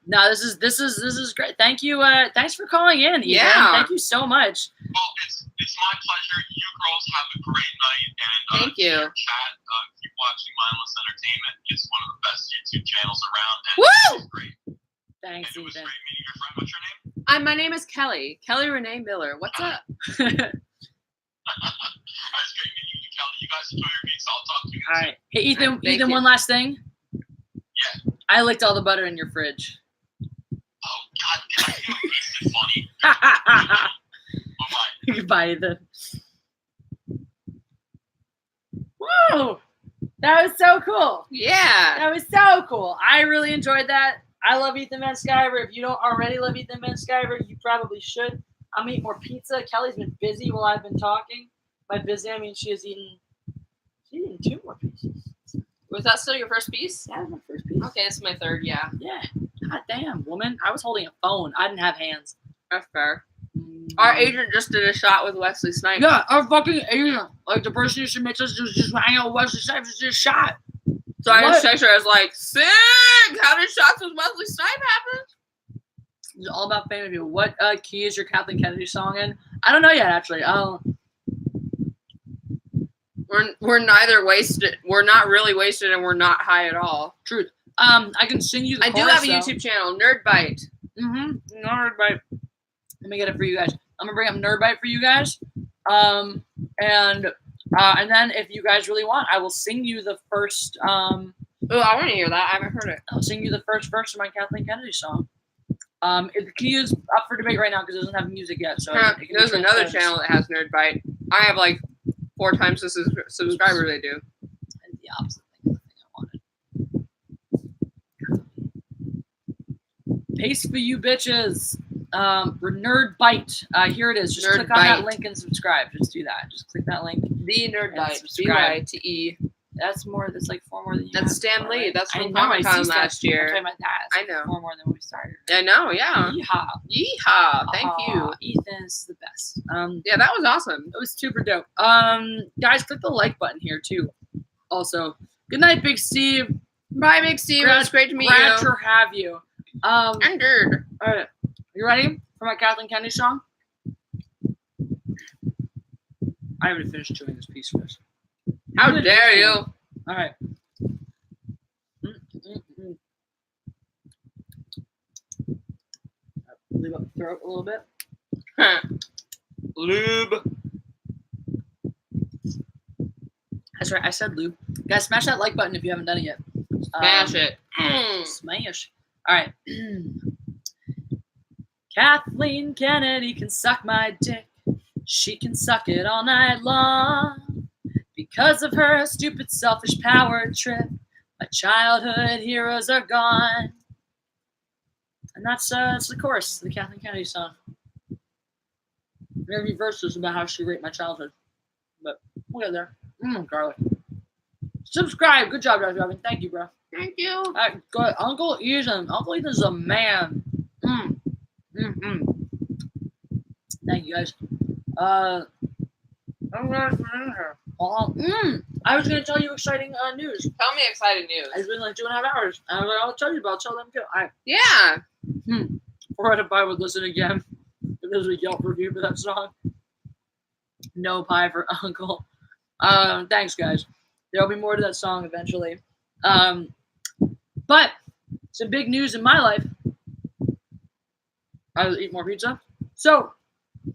No, this is great. Thank you. Thanks for calling in, Ethan. Yeah. Thank you so much. Well, it's my pleasure. You girls have a great night, and Thank you. your chat. Keep watching Mindless Entertainment. It's one of the best YouTube channels around. And Woo! It's great. Thanks, And it was Ethan. great meeting your friend. What's your name? My name is Kelly. Kelly Renee Miller. What's up? It's great meeting you, Kelly. You guys enjoy your weeks. I'll talk to you. All right. Hey, Ethan. All right, thank Ethan, you. one last thing. Yeah. I licked all the butter in your fridge. Oh God, did I do it? Funny. Oh my. Goodbye, Ethan. Whoa! That was so cool. Yeah. That was so cool. I really enjoyed that. I love Ethan Van Sciver. If you don't already love Ethan Van Sciver, you probably should. I'm eating more pizza. Kelly's been busy while I've been talking. By busy, I mean she's eaten 2 more pieces. Was that still your first piece? That was my first piece. Okay, this is my third. Yeah. Yeah. God damn, woman. I was holding a phone. I didn't have hands. That's fair. Our agent just did a shot with Wesley Snipes. Yeah, our fucking agent. Like the person who submits us just hang out with Wesley Snipes just shot. So I just What? texted her. I was like, "Sick! How did shots with Wesley Snipes happen?" It's all about famous people. What key is your Kathleen Kennedy song in? I don't know yet, actually. We're neither wasted. We're not really wasted, and we're not high at all. Truth. I can sing you the I do chorus, have a YouTube channel, Nerd Bite. Nerd Bite. Let me get it for you guys. I'm gonna bring up Nerd Bite for you guys. And then if you guys really want, I will sing you the first. Oh, I want to hear that. I haven't heard it. I'll sing you the first verse of my Kathleen Kennedy song. The key is up for debate right now because it doesn't have music yet. So it can be There's another transposed. channel that has Nerd Bite. I have like 4 times the subscribers they do. And the opposite thing of the thing I wanted. Pace for you bitches. We're Nerd Bite. Here it is. Just Nerd click on that Bite. link and subscribe. Just do that. Just click that link. The Nerd And Bite. subscribe. BYTE. That's more. That's like 4 more than you. That's have Stan before, Lee. right? That's I from know. I Comic-Con see last Stan. year. I'm talking about that. It's I like know. 4 more than when we started. I know. Yeah. Yeehaw. Yeehaw. Thank you. Aw, Ethan's the best. Yeah, that was awesome. It was super dope. Guys, click the like button here too. Also, good night, Big Steve. Bye, Big Steve. It was great to meet Glad you. to have you. Nerd. All right, you ready for my Kathleen Kennedy song? I haven't finished chewing this piece first. How dare you? All right. Leave up the throat a little bit. Lube. That's right. I said lube. Guys, smash that like button if you haven't done it yet. Smash it. Smash. All right. Kathleen Kennedy can suck my dick. She can suck it all night long. Because of her stupid, selfish power trip, my childhood heroes are gone. And that's the chorus of the Kathleen Kennedy song. There are verses about how she raped my childhood. But we'll get there. Garlic. Subscribe. Good job, Dr. Robin. Thank you, bro. Thank you. All right, go ahead. Uncle Ethan. Uncle Ethan's a man. Thank you, guys. I'm glad you're in here. I was going to tell you exciting news. Tell me exciting news. It's been like 2.5 hours. I was like, I'll tell you, but I'll tell them too. All right. Yeah. Or if I would listen again. If there's a Yelp review for that song. No pie for Uncle. Thanks, guys. There'll be more to that song eventually. But some big news in my life. I will eat more pizza. So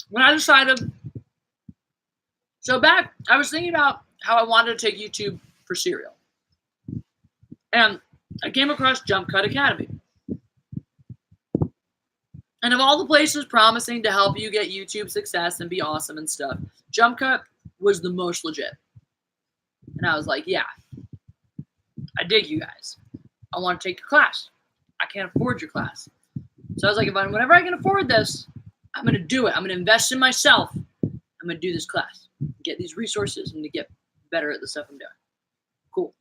when I decided, I was thinking about how I wanted to take YouTube for cereal. And I came across Jump Cut Academy. And of all the places promising to help you get YouTube success and be awesome and stuff, Jump Cut was the most legit. And I was like, yeah, I dig you guys. I want to take your class. I can't afford your class. So I was like, whenever I can afford this, I'm going to do it. I'm going to invest in myself. I'm going to do this class, get these resources, and to get better at the stuff I'm doing. Cool.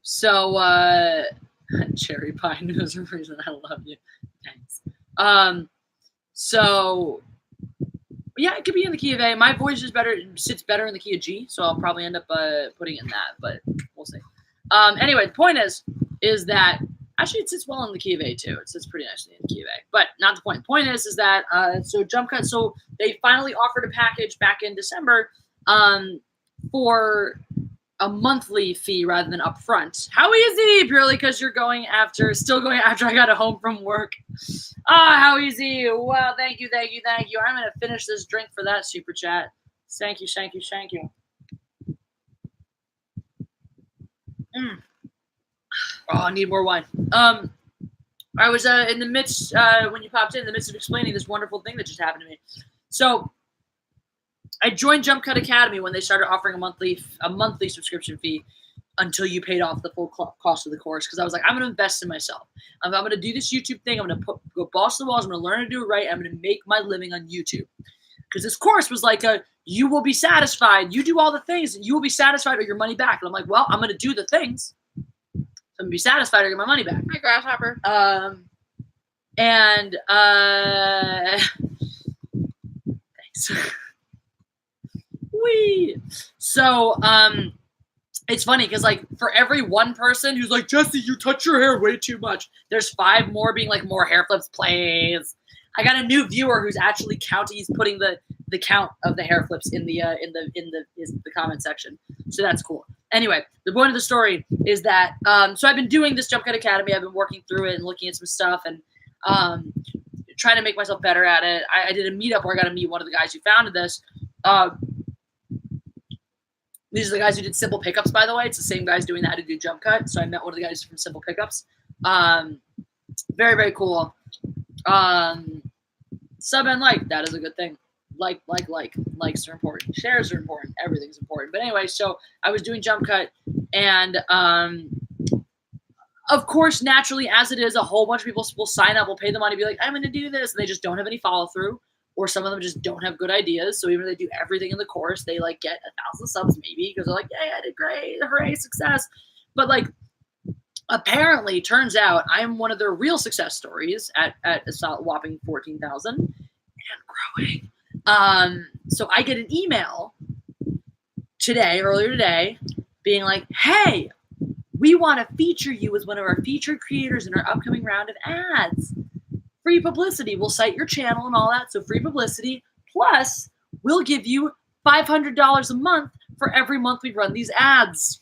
So Cherry pie news or reason I love you. Thanks. So yeah, it could be in the key of A. My voice is better, sits better in the key of G, so I'll probably end up putting it in that, but we'll see. Anyway, the point is that actually it sits well in the key of A too. It sits pretty nicely in the key of A, but not the point. The point is that so Jump Cut. So they finally offered a package back in December for a monthly fee rather than upfront. How easy? Purely because you're still going after I got home from work. How easy. Well, thank you. I'm going to finish this drink for that super chat. Thank you. Oh, I need more wine. I was in the midst, when you popped in the midst of explaining this wonderful thing that just happened to me. So I joined Jump Cut Academy when they started offering a monthly subscription fee until you paid off the full cost of the course. Because I was like, I'm going to invest in myself. I'm going to do this YouTube thing. I'm going to go boss the walls. I'm going to learn to do it right. I'm going to make my living on YouTube. Because this course was like you will be satisfied. You do all the things and you will be satisfied or your money back. And I'm like, well, I'm going to do the things. So I'm going to be satisfied or get my money back. Hi, Grasshopper. Thanks. Wee. So, it's funny because like for every one person who's like, Jessi, you touch your hair way too much, there's 5 more being like, more hair flips, please. I got a new viewer who's actually counting. He's putting the count of the hair flips in the comment section. So that's cool. Anyway, the point of the story is that so I've been doing this Jump Cut Academy. I've been working through it and looking at some stuff and trying to make myself better at it. I did a meetup where I got to meet one of the guys who founded this. These are the guys who did Simple Pickups, by the way. It's the same guys doing that who do Jump Cut. So I met one of the guys from Simple Pickups. Very, very cool. Sub and like, that is a good thing. Like. Likes are important. Shares are important. Everything's important. But anyway, so I was doing Jump Cut. And of course, naturally, as it is, a whole bunch of people will sign up, will pay the money, be like, I'm going to do this. And they just don't have any follow through. Or some of them just don't have good ideas. So even if they do everything in the course, they like get 1,000 subs maybe because they're like, hey, I did great. Hooray, success. But like, apparently, turns out I'm one of their real success stories at a whopping 14,000 and growing. So I get an email earlier today, being like, hey, we want to feature you as one of our featured creators in our upcoming round of ads. Free publicity. We'll cite your channel and all that. So free publicity. Plus, we'll give you $500 a month for every month we run these ads.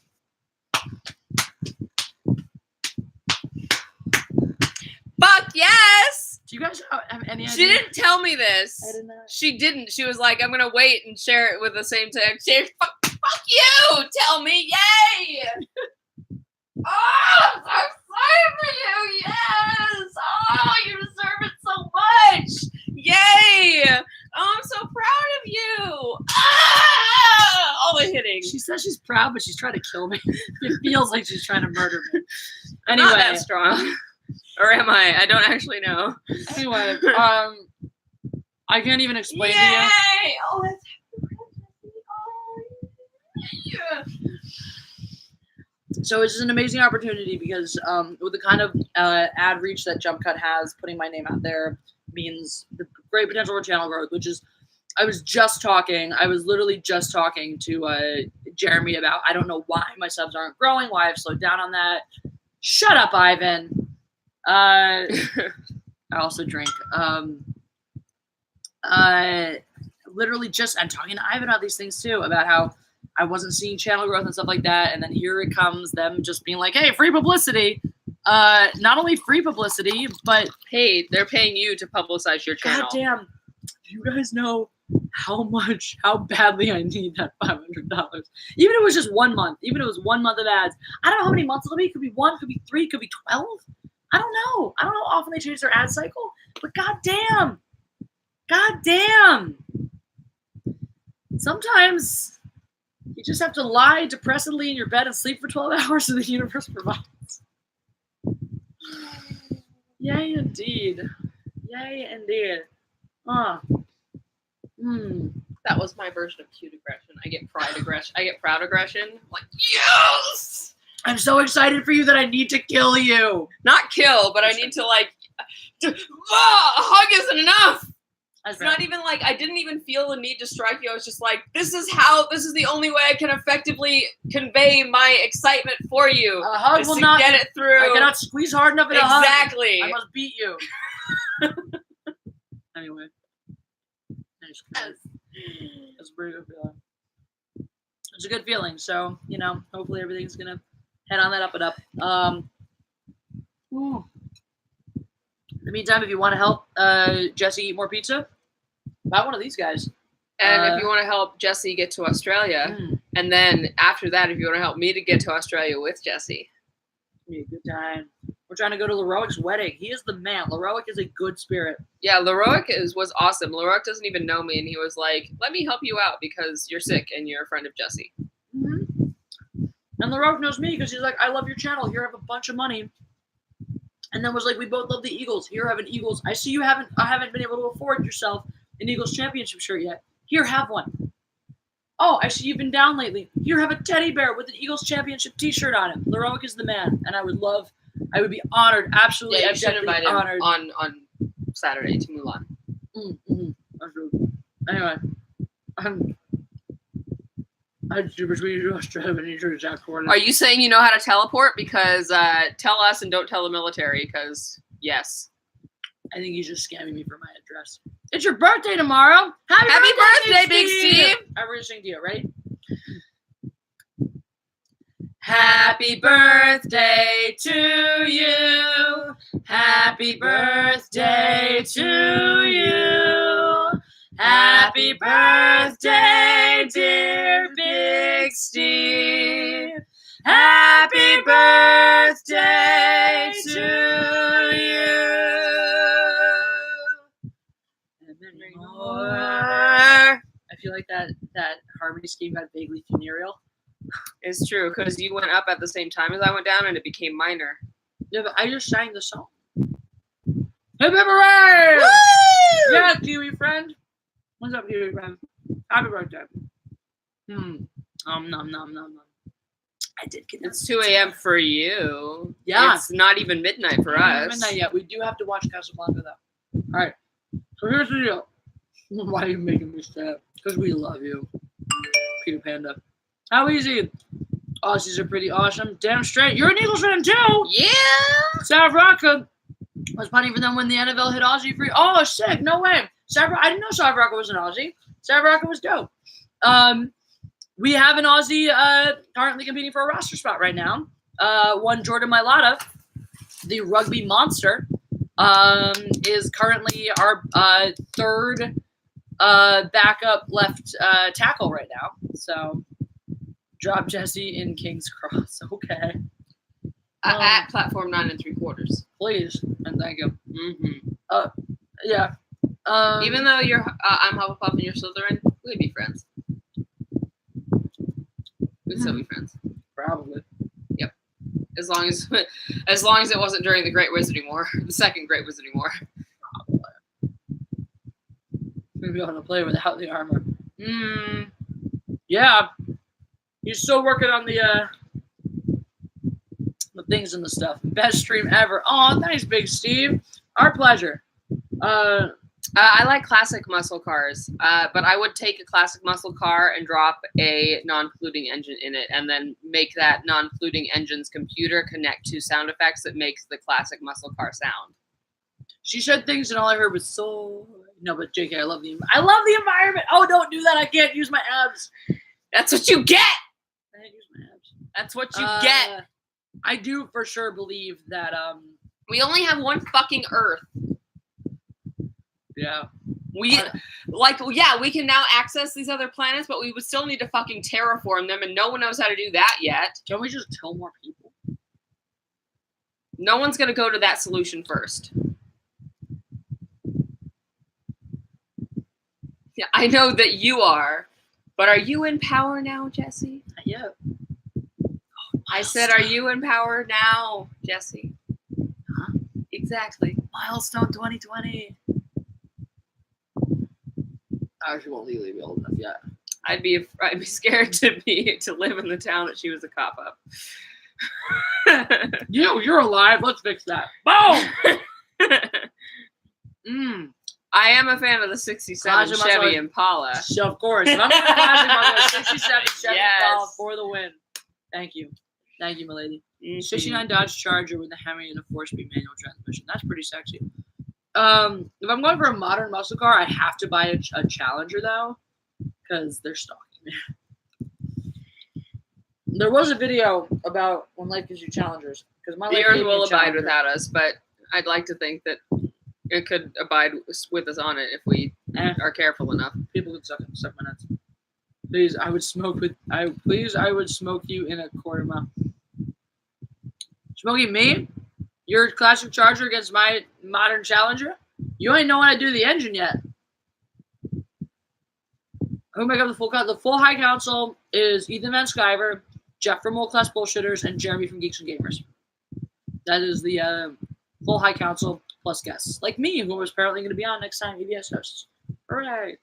Fuck yes! Do you guys have any idea? She didn't tell me this. I did not. She didn't. She was like, I'm going to wait and share it with the same text. Fuck you! Tell me. Yay! Oh, I'm so excited for you! Yes! Oh, you deserve it so much! Yay! Oh, I'm so proud of you! Ah! All the hitting. She says she's proud, but she's trying to kill me. It feels like she's trying to murder me. I'm Anyway, not that strong. Or am I? I don't actually know. Anyway, I can't even explain to you. Yay! Oh, that's yeah. So it's just an amazing opportunity because with the kind of ad reach that Jump Cut has, putting my name out there means the great potential for channel growth, which is, I was literally just talking to Jeremy about, I don't know why my subs aren't growing, why I've slowed down on that. Shut up, Ivan. I also drink. Literally just, I'm talking to Ivan about these things too, about how I wasn't seeing channel growth and stuff like that. And then here it comes, them just being like, hey, free publicity. Not only free publicity, but hey, they're paying you to publicize your channel. goddamn, do you guys know how badly I need that $500? Even if it was just 1 month, even if it was 1 month of ads, I don't know how many months it'll be. It could be 1, could be 3, could be 12. I don't know. I don't know how often they change their ad cycle, but goddamn. Sometimes you just have to lie depressedly in your bed and sleep for 12 hours and the universe provides. Yay, indeed. That was my version of cute aggression. I get pride aggression. I get proud aggression. I'm like, yes! I'm so excited for you that I need to kill you. Not kill, but I need to like. A hug isn't enough. It's not even like I didn't even feel the need to strike you. I was just like, this is the only way I can effectively convey my excitement for you. A hug will to not get it through. I cannot squeeze hard enough in a hug. Exactly. I must beat you. Anyway. That's a pretty good feeling. It's a good feeling. So, you know, hopefully everything's gonna head on that up and up. In the meantime, if you want to help Jessi eat more pizza, buy one of these guys. And if you want to help Jessi get to Australia, and then after that, if you want to help me to get to Australia with Jessi. Be a good time. We're trying to go to Leroic's wedding. He is the man. Leroic is a good spirit. Yeah, Leroic was awesome. Leroic doesn't even know me, and he was like, let me help you out because you're sick and you're a friend of Jessi. Mm-hmm. And Leroic knows me because he's like, I love your channel. Here, have a bunch of money. And then was like, we both love the Eagles. Here, have an Eagles. I see you haven't been able to afford yourself an Eagles championship shirt yet. Here, have one. Oh, I see you've been down lately. Here, have a teddy bear with an Eagles championship T-shirt on it. Leroic is the man, and I would be honored, absolutely, yeah, you should invite him honored. on Saturday to Mulan. Mm-hmm. Anyway, Are you saying you know how to teleport? Because tell us and don't tell the military. Because yes, I think he's just scamming me for my address. It's your birthday tomorrow. Happy birthday, Big Steve! I'm going to sing to you. Ready? Happy birthday to you. Happy birthday to you. Happy birthday, dear Big Steve. Happy birthday to you. And many more. I feel like that harmony scheme got vaguely funereal. It's true, because you went up at the same time as I went down, and it became minor. Yeah, but I just sang the song. Hip hip hooray! Woo! Yeah, Kiwi friend. What's up, Kiwi friend? Happy birthday. Nom nom nom nom. I did get that. It's 2 a.m. for you. Yeah. It's not even midnight for us. Midnight yet. We do have to watch Casablanca though. All right. So here's the deal. Why are you making me sad? Because we love you, Peter Panda. How easy? Aussies are pretty awesome. Damn straight. You're an Eagles fan too. Yeah. South Rocca was punting for them when the NFL hit Aussie free. Oh, sick. No way. I didn't know South Rocca was an Aussie. South Rocca was dope. We have an Aussie currently competing for a roster spot right now. One Jordan Mailata, the rugby monster, is currently our third backup left tackle right now. So drop Jessi in King's Cross. Okay. At platform 9 3/4. Please and thank you. Mm-hmm. Yeah. Even though you're, I'm Hufflepuff and you're Slytherin, we'd be friends. We'd still be friends. Probably. Yep. As long as it wasn't during the Great Wizarding War, the second Great Wizarding War. Maybe I want to play without the armor. Yeah. He's still working on the things and the stuff. Best stream ever. Oh, thanks, Big Steve. Our pleasure. I like classic muscle cars, but I would take a classic muscle car and drop a non-polluting engine in it, and then make that non-polluting engine's computer connect to sound effects that makes the classic muscle car sound. She said things, and all I heard was so. No, but JK, I love the environment. Oh, don't do that. I can't use my abs. That's what you get. I can't use my abs. That's what you get. I do for sure believe that. We only have one fucking Earth. Yeah. We can now access these other planets, but we would still need to fucking terraform them, and no one knows how to do that yet. Can we just kill more people? No one's gonna go to that solution first. Yeah, I know that you are, but are you in power now, Jessi? Not yet. I said, are you in power now, Jessi? Huh? Exactly. Milestone 2020. I actually won't legally be old enough yet. I'd be scared to live in the town that she was a cop of. You're alive. Let's fix that. Boom. I am a fan of the 67 Classic Chevy muscle. Impala. So, of course. If I'm going to classic, 67 Chevy Yes. Impala for the win. Thank you. Thank you, my lady. 69 Dodge Charger with a Hemi and a 4-speed manual transmission. That's pretty sexy. If I'm going for a modern muscle car, I have to buy a Challenger, though, because they're stalking me. There was a video about when life gives you challengers. Because my life Viewers gave me will a abide Challenger. without us, but I'd like to think that it could abide with us on it if we are careful enough. People could suck my nuts. Please, I would smoke you in a quarter mile. Smoking me? Your classic Charger against my modern Challenger? You ain't know how to do the engine yet. Who make up the full council? The full high council is Ethan Van Sciver, Jeff from World Class Bullshitters, and Jeremy from Geeks and Gamers. That is the full high council plus guests. Like me, who was apparently going to be on next time EBS hosts. Hooray.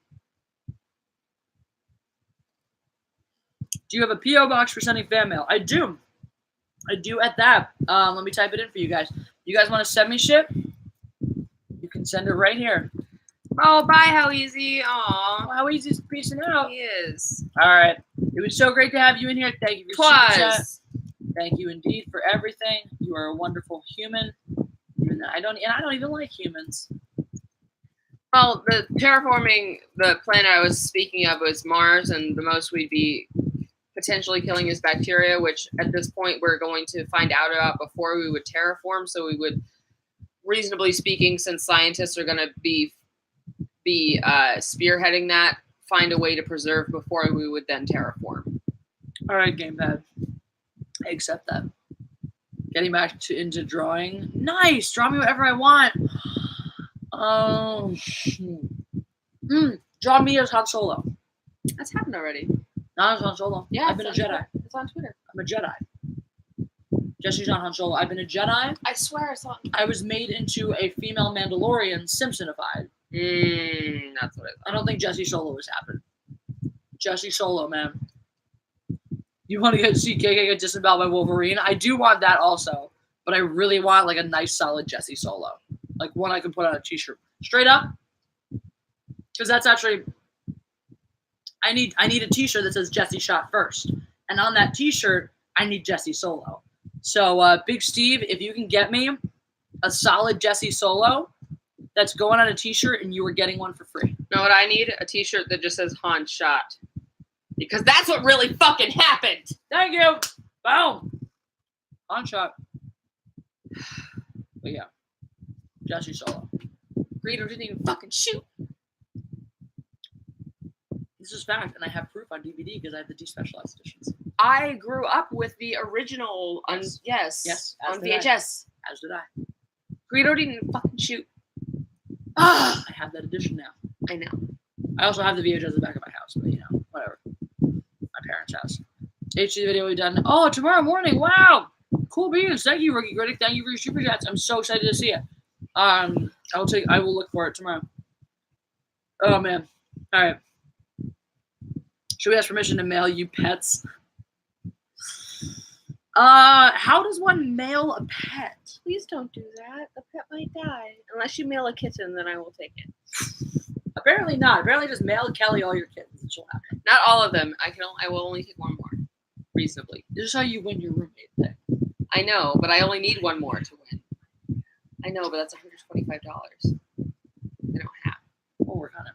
Do you have a P.O. box for sending fan mail? I do. At that. Let me type it in for you guys. You guys want to send me shit? You can send it right here. Oh, bye, How Easy. Aw. How easy's peacing out. He is. All right. It was so great to have you in here. Thank you for your super chat. Twas. Thank you indeed for everything. You are a wonderful human. Even though I don't even like humans. Well, the terraforming, the planet I was speaking of was Mars, and the most we'd be potentially killing is bacteria, which at this point we're going to find out about before we would terraform. So we would, reasonably speaking, since scientists are going to be spearheading that, find a way to preserve before we would then terraform. All right, gamepad. I accept that. Getting back into drawing. Nice. Draw me whatever I want. Draw me as Han Solo. That's happened already. Not as Han Solo. Yeah, I've been a Jedi. It's on Twitter. I'm a Jedi. Jessie's not Han Solo. I've been a Jedi. I swear I saw it. I was made into a female Mandalorian, Simpsonified. That's what I don't think Jessie Solo has happened. Jessie Solo, man. You want to see KK get disemboweled by Wolverine? I do want that also, but I really want like a nice, solid Jessie Solo, like one I can put on a T-shirt, straight up. Because that's actually, I need a T-shirt that says Jessie shot first, and on that T-shirt I need Jessie Solo. So, Big Steve, if you can get me a solid Jessie Solo that's going on a T-shirt, and you are getting one for free. Know what I need? A T-shirt that just says Han shot. Because that's what really fucking happened. Thank you. Boom. On shot. But yeah. Jessie Solo. Greedo didn't even fucking shoot. This is fact, and I have proof on DVD because I have the despecialized editions. I grew up with the original on Yes, on as did I. VHS. As did I. Greedo didn't even fucking shoot. I have that edition now. I know. I also have the VHS at the back of my house, but you know, whatever. My parents' house. HD video we've done. Oh, tomorrow morning. Wow. Cool beans. Thank you, Rookie Critic. Thank you for your super chats. I'm so excited to see it. I will look for it tomorrow. Oh man. All right. Should we ask permission to mail you pets? How does one mail a pet? Please don't do that. The pet might die. Unless you mail a kitten, then I will take it. Apparently not. Apparently just mail Kelly all your kittens and she'll have them. Not all of them. I will only take one more. Reasonably. This is how you win your roommate thing. I know, but I only need one more to win. I know, but that's $125. I don't have. We'll work on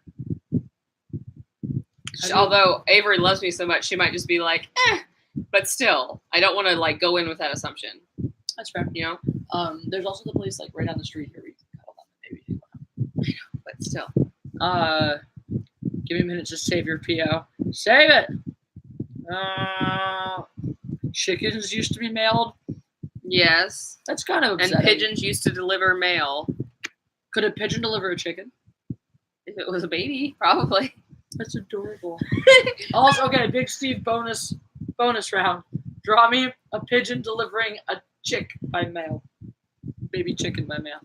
it. Although Avery loves me so much, she might just be like, but still, I don't want to like go in with that assumption. That's fair. You know? There's also the place like right down the street here where you can cuddle them and maybe. But still. Give me a minute to save your PO. Save it! Chickens used to be mailed. Yes. That's kind of upsetting. And pigeons used to deliver mail. Could a pigeon deliver a chicken? If it was a baby, probably. That's adorable. Also, okay, Big Steve bonus round. Draw me a pigeon delivering a chick by mail. Baby chicken by mail.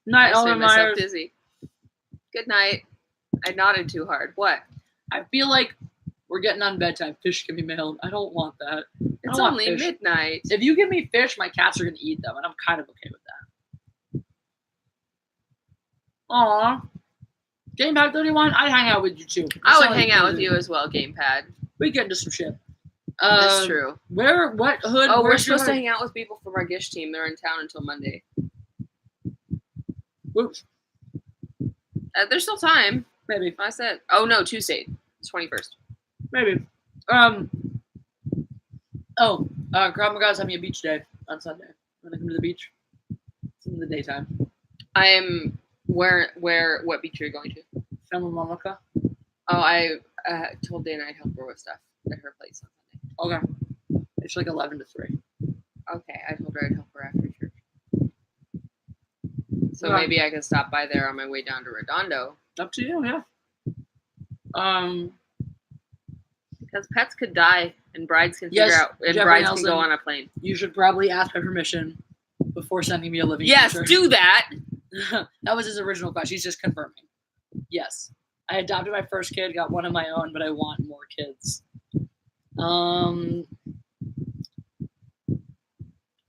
Night, I Ellen made myself Myers. dizzy. Good night. I nodded too hard. What? I feel like We're getting on bedtime. Fish can be mailed. I don't want that. It's want only fish. midnight. If you give me fish, my cats are gonna eat them, and I'm kind of okay with that. Aw. Gamepad 31, I'd hang out with you too. I would hang out with you as well, Gamepad. We get into some shit. That's true. What hood? Oh, we're supposed to hang out with people from our Gish team. They're in town until Monday. Oops. There's still time. Maybe. I said. Oh no, Tuesday. It's 21st. Maybe. Krav Maga's having a beach day on Sunday. Wanna come to the beach? It's in the daytime. What beach are you going to? Santa Monica. Oh, I told Dana I'd help her with stuff at her place on Sunday. Okay. It's like 11 to 3. Okay, I told her I'd help her after church. So maybe I can stop by there on my way down to Redondo. Up to you, yeah. Because pets could die and brides can Yes, figure out and Jeffrey brides Nelson, can go on a plane. You should probably ask my permission before sending me a living Yes, creature. do that. That was his original question. He's just confirming. Yes. I adopted my first kid, got one of my own, but I want more kids.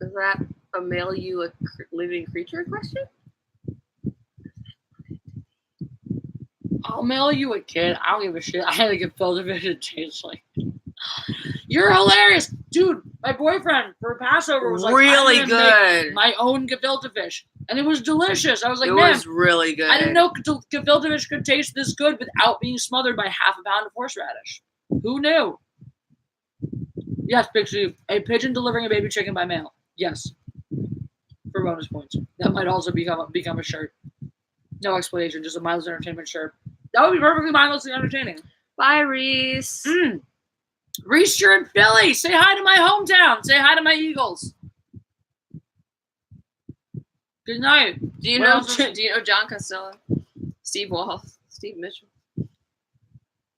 Is that a mail you a living creature question? I'll mail you a kid. I don't give a shit. I had to get filter vision changed. Like, you're hilarious, dude. My boyfriend for Passover was like, really I'm gonna good. make my own gefilte fish, and it was delicious. I was like, It man, was really good. I didn't know gefilte fish could taste this good without being smothered by half a pound of horseradish. Who knew? Yes, Pixie. A pigeon delivering a baby chicken by mail. Yes. For bonus points. That might also become a shirt. No explanation, just a mindless entertainment shirt. That would be perfectly mindlessly entertaining. Bye, Reese. Reese, you're in Philly. Say hi to my hometown. Say hi to my Eagles. Good night. Do you know John Costello? Steve Walls? Steve Mitchell?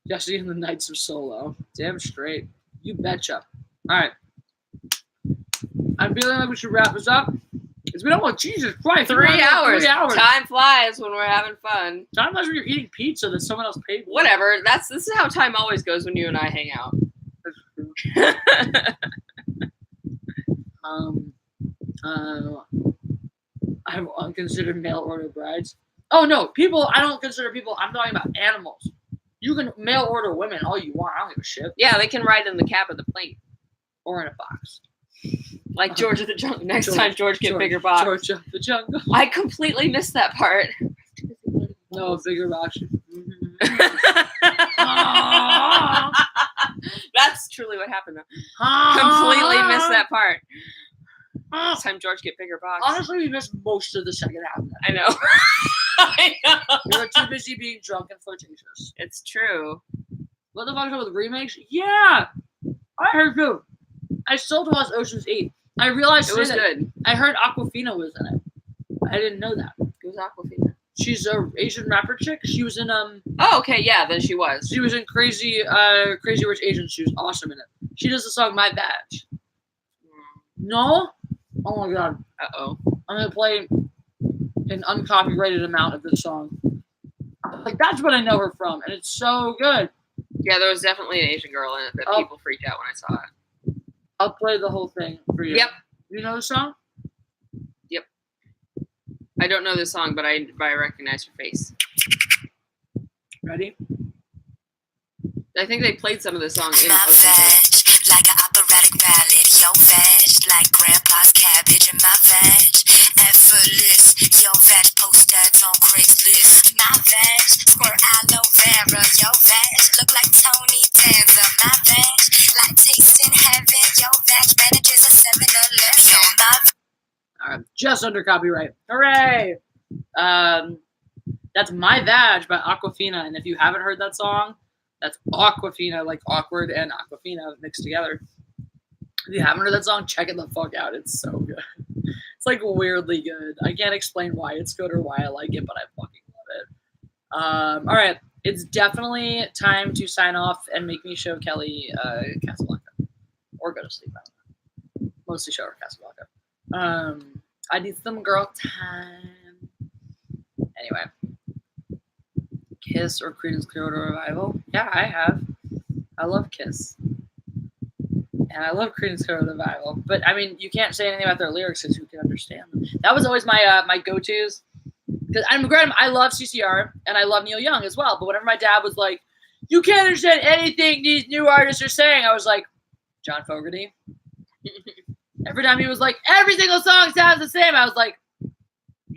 Jessi and the Knights of Solo. Damn straight. You betcha. All right. I'm feeling like we should wrap this up. It's been almost, Jesus Christ. 3 hours. 3 hours. Time flies when we're having fun. Time flies when you're eating pizza that someone else paid for. Whatever. This is how time always goes when you and I hang out. I have unconsidered mail order brides. Oh no, people. I don't consider people. I'm talking about animals. You can mail order women all you want. I don't give a shit. Yeah, they can ride in the cab of the plane Or in a box. like George of the Jungle. Next time, George get bigger box. George of the Jungle. I completely missed that part. No, bigger box. That's truly what happened. Though. Completely missed that part. Next time, George get bigger box. Honestly, we missed most of the second half of that. I know. I know. We were too busy being drunk and flirtatious. It's true. What the fuck is up with remakes? Yeah, I heard too. I still to watch Ocean's 8. I realized It was good. I heard Aquafina was in it. I didn't know that. Who's Aquafina? She's a Asian rapper chick. She was in Oh, okay, yeah, then she was. She was in Crazy Rich Asians. She was awesome in it. She does the song My Badge. No? Oh my god. Uh-oh. I'm gonna play an uncopyrighted amount of this song. Like that's what I know her from, and it's so good. Yeah, there was definitely an Asian girl in it that people freaked out when I saw it. I'll play the whole thing for you. Yep. You know the song? Yep. I don't know this song, but I recognize her face. Ready? I think they played some of the song in My Ocean's 8. veg, like an operatic ballad. Your veg, like grandpa's cabbage. And my veg, effortless. Your veg, post ads on Craigslist. My veg, squirt aloe vera. Your veg, look like Tony Danza. My veg, like tasting heaven. Your veg, manages a 7-Eleven. So my All right, just under copyright. Hooray! That's My Vag by Aquafina, and if you haven't heard that song, that's Aquafina, like awkward and Aquafina mixed together. If you haven't heard that song, check it the fuck out. It's so good. It's like weirdly good. I can't explain why it's good or why I like it, but I fucking love it. All right, it's definitely time to sign off and make me show Kelly Casablanca, or go to sleep. I don't know. Mostly show her Casablanca. I need some girl time. Anyway, Kiss or Creedence Clearwater Revival? Yeah, I have. I love Kiss. And I love Creedence Clearwater Revival. But, I mean, you can't say anything about their lyrics because who can understand them? That was always my my go-tos. Because I love CCR, and I love Neil Young as well. But whenever my dad was like, you can't understand anything these new artists are saying, I was like, John Fogerty. Every time he was like, every single song sounds the same, I was like, Neil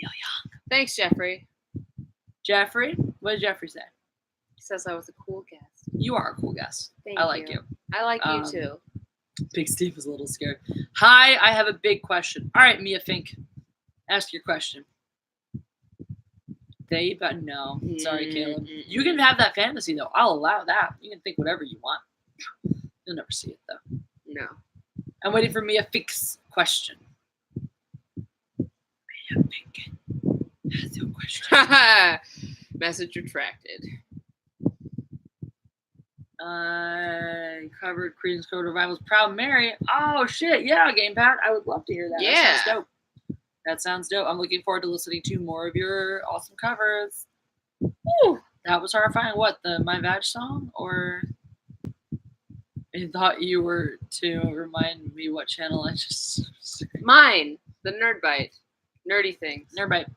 Young. Thanks, Jeffrey. Jeffrey? What did Jeffrey say? He says I was a cool guest. You are a cool guest. Thank I like you. I like you too. Big Steve is a little scared. Hi, I have a big question. All right, Mia Fink, ask your question. No. Sorry, Caleb. You can have that fantasy, though. I'll allow that. You can think whatever you want. You'll never see it, though. No. I'm waiting for Mia Fink's question. Mia Fink has your question. Message retracted. I covered Creedence Clearwater Revival's Proud Mary. Oh, shit. Yeah, Gamepad. I would love to hear that. Yeah. That sounds dope. That sounds dope. I'm looking forward to listening to more of your awesome covers. Woo! That was horrifying. What, the My Vag song? Or I thought you were to remind me what channel I just... Mine. The Nerd Bite. Nerdy things. Nerd Bite.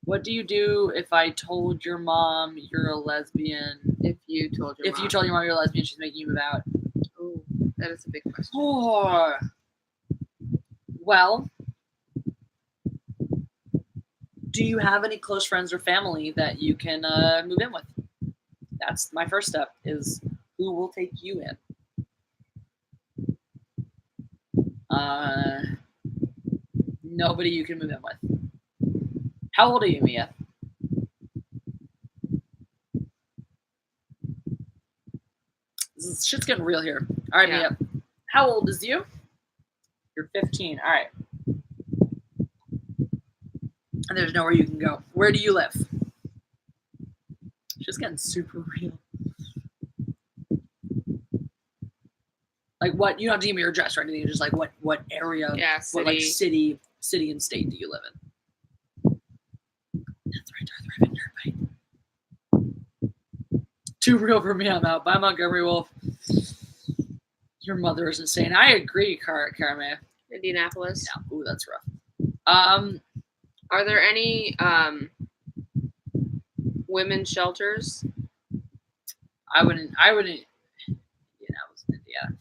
What do you do if I told your mom you're a lesbian? If you told your mom you're a lesbian, she's making you move out. Oh, that is a big question. Oh. Well, do you have any close friends or family that you can move in with? That's my first step, is who will take you in? Nobody you can move in with. How old are you, Mia? Shit's getting real here. All right, Yeah. Mia. How old is you? You're 15. All right. And there's nowhere you can go. Where do you live? Shit's getting super real. Like what? You don't have to give me your address or anything. Just like what area? Yeah, What like city and state do you live in? That's right, Darth Revan Nerdbite. Too real for me. I'm out. Bye, Montgomery Wolf. Your mother is insane. I agree, Carame. Indianapolis. Yeah. Ooh, that's rough. Are there any women's shelters? I wouldn't. Yeah, I was in Indiana.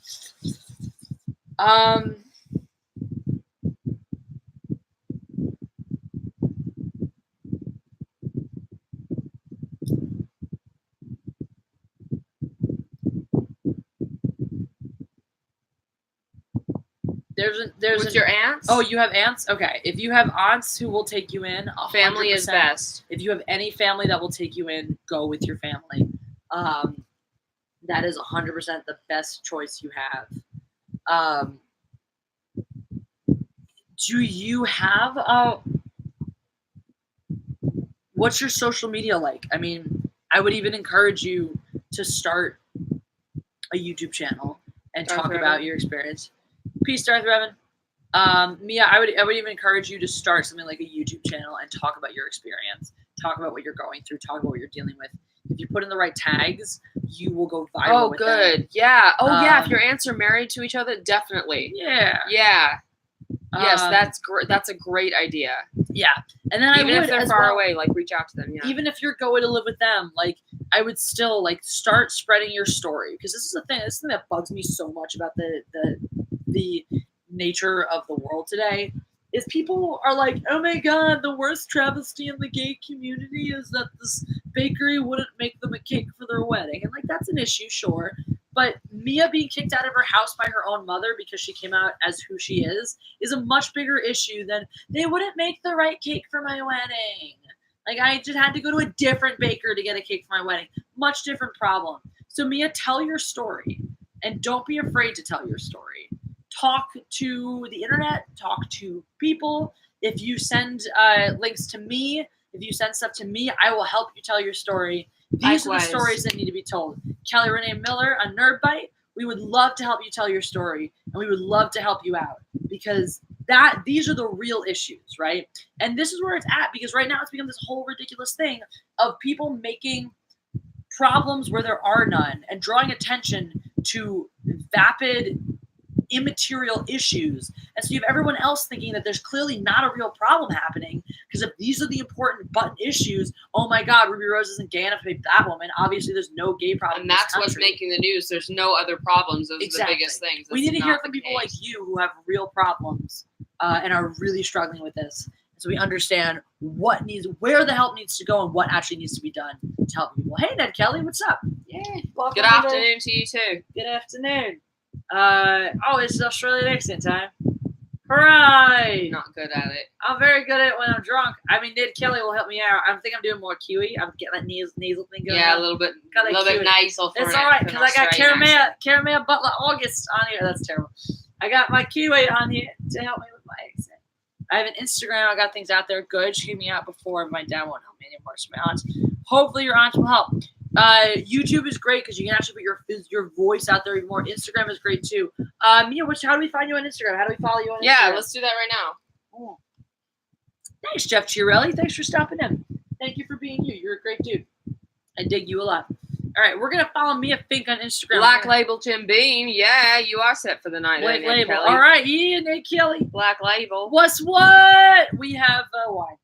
There's With your aunts? Oh, you have aunts? Okay. If you have aunts who will take you in, 100%. Family is best. If you have any family that will take you in, go with your family. That is 100% the best choice you have. Do you have what's your social media like? I mean, I would even encourage you to start a YouTube channel and talk about your experience. Peace, Darth Revan. Mia, I would even encourage you to start something like a YouTube channel and talk about your experience. Talk about what you're going through. Talk about what you're dealing with. If you put in the right tags, you will go viral. Oh, with good. them. Yeah. Oh, yeah. If your aunts are married to each other, definitely. Yeah. Yeah. Yes, that's great. That's a great idea. Yeah, and then even if they're far away, like reach out to them. Yeah. Even if you're going to live with them, like I would still like start spreading your story, because this is the thing. This is the thing that bugs me so much about the nature of the world today. Is people are like, oh my god, the worst travesty in the gay community is that this bakery wouldn't make them a cake for their wedding, and like that's an issue, sure. But Mia being kicked out of her house by her own mother because she came out as who she is a much bigger issue than they wouldn't make the right cake for my wedding. Like, I just had to go to a different baker to get a cake for my wedding. Much different problem. So, Mia, tell your story. And don't be afraid to tell your story. Talk to the internet. Talk to people. If you send links to me, if you send stuff to me, I will help you tell your story. These are the stories that need to be told. Kelly Renee Miller on Nerd Bite, we would love to help you tell your story, and we would love to help you out, because these are the real issues, right? And this is where it's at, because right now it's become this whole ridiculous thing of people making problems where there are none and drawing attention to vapid, immaterial issues. And so you have everyone else thinking that there's clearly not a real problem happening because if these are the important button issues, oh my God, Ruby Rose isn't gay enough to be Batwoman. Obviously, there's no gay problem. And that's what's making the news. There's no other problems. Those are the biggest things. We need to hear from people like you who have real problems and are really struggling with this. So we understand where the help needs to go and what actually needs to be done to help people. Hey, Ned Kelly, what's up? Yeah. Good afternoon to you too. Good afternoon. It's Australian accent time. Hooray! Not good at it. I'm very good at it when I'm drunk. I mean, Ned Kelly will help me out. I think I'm doing more Kiwi. I'm getting that nasal thing going. Yeah, a little bit nasal. It's all right because I got Caramel Butler August on here. That's terrible. I got my Kiwi on here to help me with my accent. I have an Instagram. I got things out there. Good. Check me out before my dad won't help me anymore. So my aunts. Hopefully your aunts will help. YouTube is great because you can actually put your voice out there even more. Instagram is great too. Mia, how do we find you on Instagram? How do we follow you on Instagram? Yeah, let's do that right now. Oh. Thanks, Jeff Chiarelli. Thanks for stopping in. Thank you for being you. You're a great dude. I dig you a lot. All right, we're gonna follow Mia Fink on Instagram. Black Label Jim Beam. Yeah, you are set for the night. Black Label. All right, yeah, Nate Kelly. Black Label. What's what? We have why?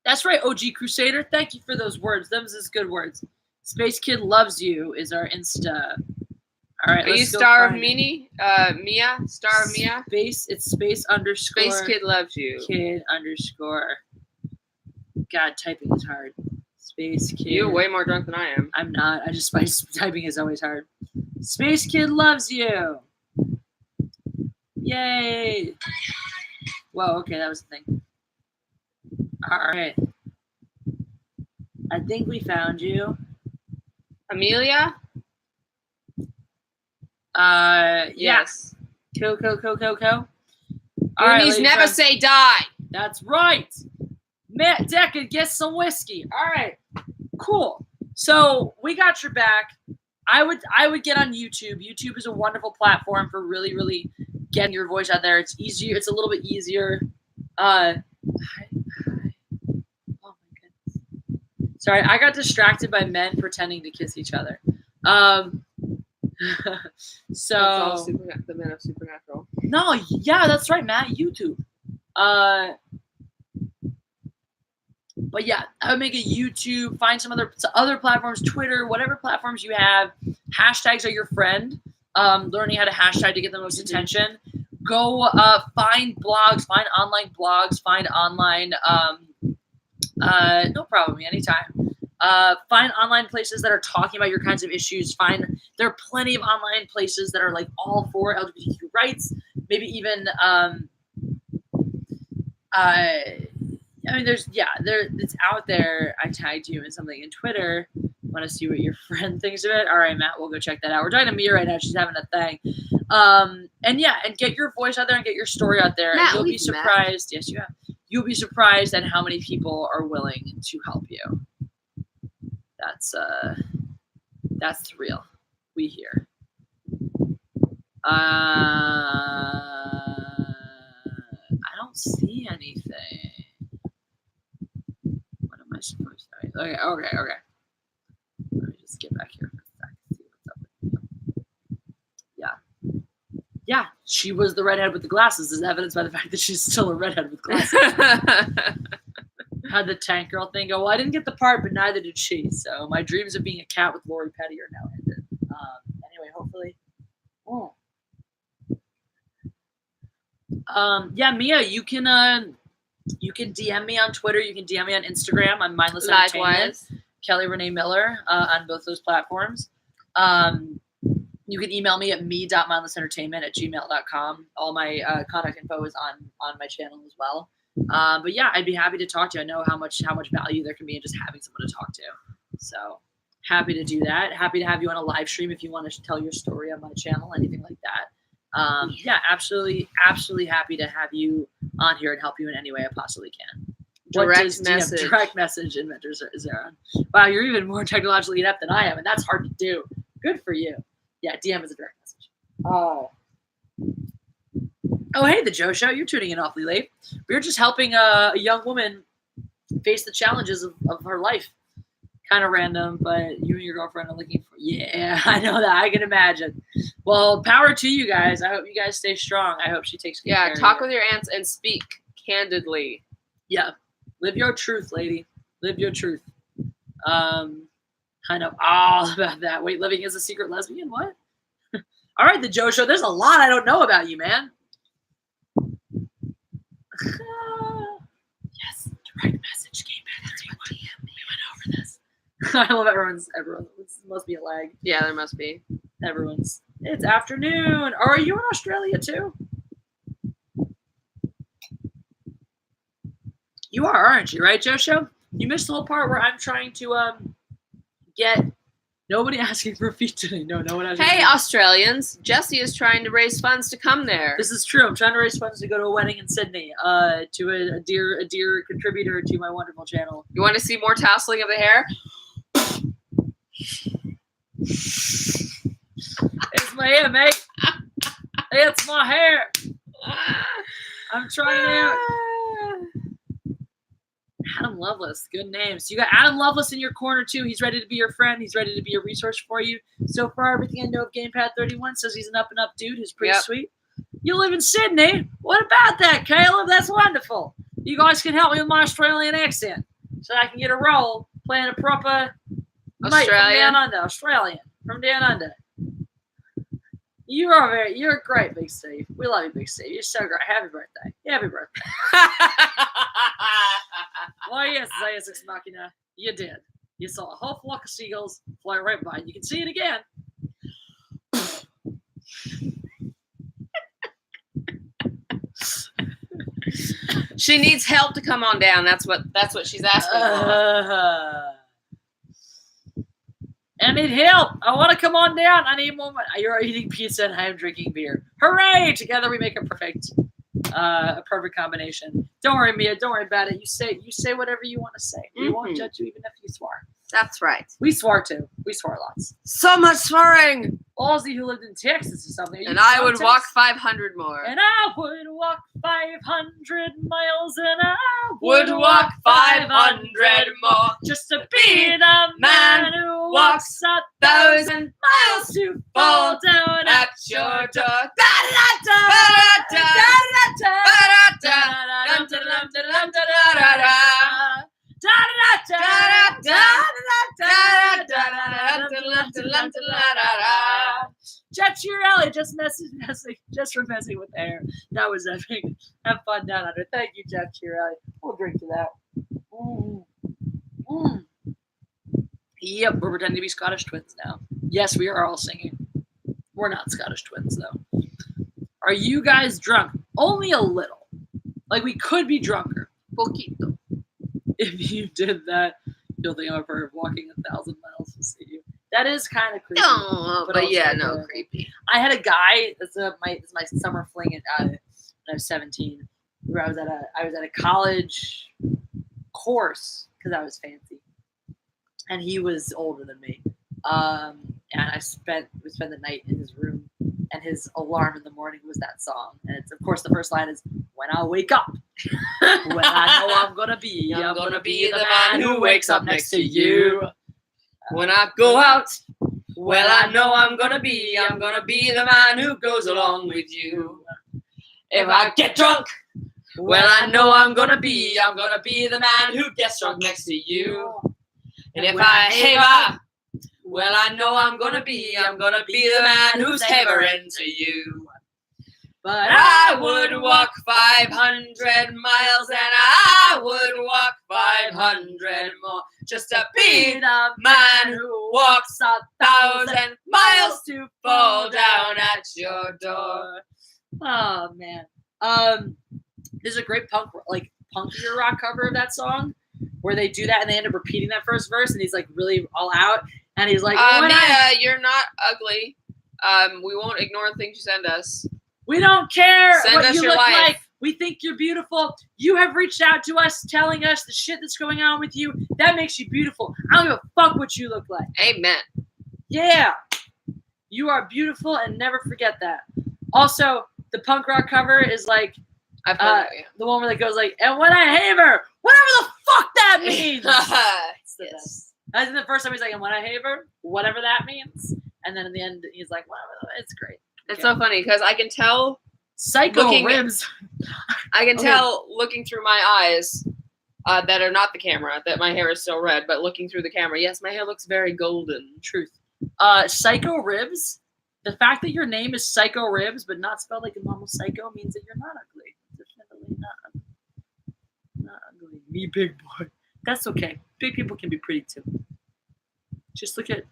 That's right, OG Crusader. Thank you for those words. Them's is good words. Space Kid Loves You is our Insta. All right. Are you Star of Mia? Mia? Star of Mia? It's space underscore. Space Kid Loves You. Kid underscore. God, typing is hard. Space Kid. You're way more drunk than I am. I'm not. Typing is always hard. Space Kid Loves You. Yay. Whoa, okay, that was the thing. All right. I think we found you. Amelia? Yes. Co. All right, never friends. say die. That's right. Matt Decker, get some whiskey. All right. Cool. So we got your back. I would get on YouTube. YouTube is a wonderful platform for really, really getting your voice out there. It's easier. It's a little bit easier. Sorry, I got distracted by men pretending to kiss each other. So the men of Supernatural. No, yeah, that's right, Matt. YouTube. But yeah, I would make a YouTube. Find some other platforms, Twitter, whatever platforms you have. Hashtags are your friend. Learning how to hashtag to get the most attention. Go find blogs, find online blogs, find online. No problem, anytime. Find online places that are talking about your kinds of issues. There are plenty of online places that are like all for LGBTQ rights. Maybe even it's out there. I tagged you in something in Twitter. Want to see what your friend thinks of it? All right, Matt, we'll go check that out. We're talking to Mia right now. She's having a thing. And get your voice out there and get your story out there. Matt, and you'll be surprised. Yes, you have. You'll be surprised at how many people are willing to help you. That's real. We hear. I don't see anything. What am I supposed to? Okay. Let me just get back here for a second. See what's up with you. Yeah. She was the redhead with the glasses, as evidenced by the fact that she's still a redhead with glasses. Had the tank girl thing go, well, I didn't get the part, but neither did she. So my dreams of being a cat with Lori Petty are now ended. Anyway, hopefully. Oh. Mia, you can DM me on Twitter. You can DM me on Instagram. I'm Mindless Entertainment. Kelly Renee Miller on both those platforms. You can email me at me.mindlessentertainment@gmail.com. All my contact info is on my channel as well. But yeah, I'd be happy to talk to you. I know how much value there can be in just having someone to talk to. So happy to do that. Happy to have you on a live stream if you want to tell your story on my channel, anything like that. Yeah, absolutely happy to have you on here and help you in any way I possibly can. Direct message inventors is there on. Wow, you're even more technologically adept than I am, and that's hard to do. Good for you. Yeah, DM is a direct message. Oh, hey, The Joe Show. You're tuning in awfully late. We're just helping a young woman face the challenges of her life. kind of random, but you and your girlfriend are looking for. Yeah, I know that. I can imagine. Well, power to you guys. I hope you guys stay strong. I hope she takes good care Yeah, of talk you. with your aunts and speak candidly. Yeah, live your truth, lady. Live your truth. I know all about that. Wait, living as a secret lesbian? What? All right, the Joe Show. There's a lot I don't know about you, man. Yes, direct message came back. We went over this. I love everyone. This must be a lag. Yeah, there must be. Everyone's. It's afternoon. Or are you in Australia too? You are, aren't you? Right, Joe Show? You missed the whole part where I'm trying to get nobody asking for a feat today. No one asking. Hey, Australians! Jessi is trying to raise funds to come there. This is true. I'm trying to raise funds to go to a wedding in Sydney. To a dear contributor to my wonderful channel. You want to see more tasseling of the hair? It's my hair, mate. It's my hair. I'm trying it out. Adam Lovelace, good name. So you got Adam Lovelace in your corner too. He's ready to be your friend. He's ready to be a resource for you. So far, everything I know of Gamepad 31 says he's an up and up dude who's pretty sweet. You live in Sydney. What about that, Caleb? That's wonderful. You guys can help me with my Australian accent so I can get a role playing a proper mate from down under. Australian from down under. You're great, Big Steve. We love you, Big Steve. You're so great. Happy birthday. Happy birthday. Why, yes, Zeus Ex Machina. You did. You saw a whole flock of seagulls fly right by. You can see it again. She needs help to come on down. That's what she's asking for. I need help. I want to come on down. I need more. You're eating pizza and I'm drinking beer. Hooray! Together we make a perfect combination. Don't worry, Mia. Don't worry about it. You say whatever you want to say. We won't judge you even if you swore. That's right. We swore too. We swore lots. So much swearing. Ozzy, who lived in Texas or something. And I would walk 500 more. And I would walk 500 miles. And I would walk 500 more. Just to be the man who walks 1,000 miles to fall down at your door. Jeff Chiarelli just for messing with air. That was epic. Have fun down under. Thank you, Jeff Chiarelli. We'll drink to that. Yep, we're pretending to be Scottish twins now. Yes, we are all singing. We're not Scottish twins, though. Are you guys drunk? Only a little. Like, we could be drunker. Poquito. If you did that, you'll think I'm a perv walking 1,000 miles to see you. That is kind of creepy. No, but yeah, no, creepy. I had a guy. This is my summer fling when I was 17. Where I was at a college course because I was fancy, and he was older than me. And we spent the night in his room, and his alarm in the morning was that song. And it's, of course, the first line is, "When I wake up, when I know I'm gonna be the man who wakes up next to you. When I go out, well, I know I'm gonna be the man who goes along with you. If I get drunk, well, I know I'm gonna be the man who gets drunk next to you. And if I haver, well, I know I'm gonna be the man who's havering to you. But I would walk 500 miles and I would walk 500 more just to be the man who walks 1,000 miles to fall down at your door." Oh man, there's a great punkier rock cover of that song where they do that and they end up repeating that first verse and he's like really all out and he's like, Mia, you're not ugly. We won't ignore things you send us. We don't care Send what us you your look life. like. We think you're beautiful. You have reached out to us telling us the shit that's going on with you. That makes you beautiful. I don't give a fuck what you look like. Amen. Yeah. You are beautiful and never forget that. Also, the punk rock cover is like I've heard that, yeah. the one where it goes like, "And when I haver," whatever the fuck that means. Yes. I think the first time he's like, and when I hate her, whatever that means. And then in the end, he's like, well, it's great. It's so funny because I can tell Psycho looking- ribs. I can tell looking through my eyes that are not the camera that my hair is still red, but looking through the camera, yes, my hair looks very golden. Truth. Psycho ribs. The fact that your name is Psycho Ribs, but not spelled like a normal psycho, means that you're not ugly. Definitely not ugly. Me, big boy. That's okay. Big people can be pretty too. Just look at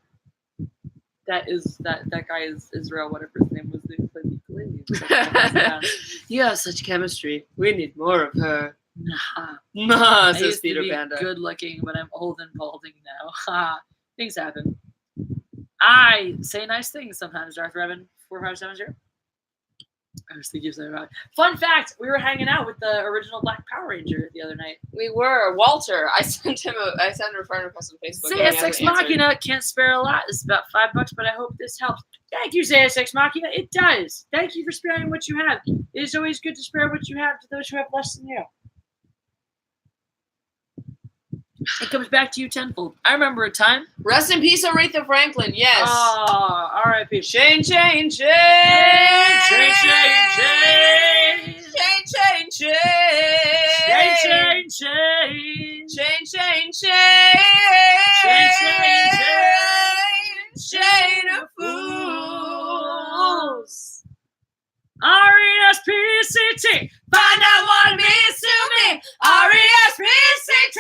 that guy is Israel, whatever his name was. They played the ukulele. You have such chemistry. We need more of her. Nah. I Says used Peter to be Panda. good looking, but I'm old and balding now. Things happen. I say nice things sometimes, Darth Revan 4570. I was thinking something about it. Fun fact: we were hanging out with the original Black Power Ranger the other night. We were Walter. I sent him a friend request on Facebook. Zeus Ex Machina can't spare a lot. It's about $5, but I hope this helps. Thank you, Zeus Ex Machina. It does. Thank you for sparing what you have. It is always good to spare what you have to those who have less than you. It comes back to you tenfold. I remember a time. Rest in peace, Aretha Franklin. Yes. Oh, R.I.P. Chain, chain, chain. Chain, chain, chain. Chain, chain, chain. Chain, chain, chain. Chain, chain, chain. Chain, chain, chain. Chain of fools. R-E-S-P-C-T. Find out what means to me. R-E-S-P-C-T.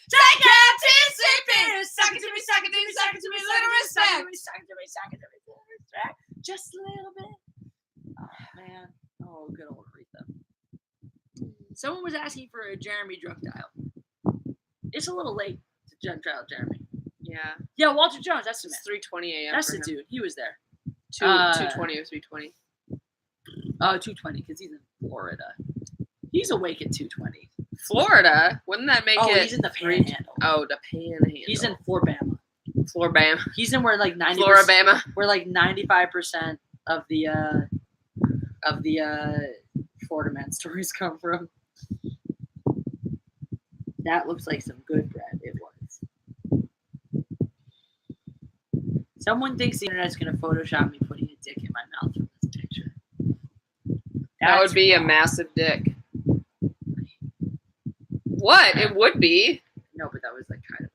Take care, TCP. Suck it to me, suck it to me, suck it to me. Little respect. Suck it to me, suck it to me, little respect. Just a little bit. Oh, man. Oh, good old Aretha. Someone was asking for a Jeremy drunk dial. It's a little late to drunk dial Jeremy. Yeah. Yeah, Walter Jones. That's the man. It's 3:20 a.m. That's for the him. dude. He was there. 2:20 or 3:20. 2:20 because he's in Florida. He's awake at 2:20. Florida? Wouldn't that make it? He's in the Panhandle. Oh, the Panhandle. He's in Floribama. Floribama. He's in where like 90%. Floribama. Where like 95% of the Florida man stories come from. That looks like some good bread. It was. Someone thinks the internet's gonna Photoshop me putting a dick in my mouth from this picture. That would be a massive dick. What? It would be. No, but that was like kind of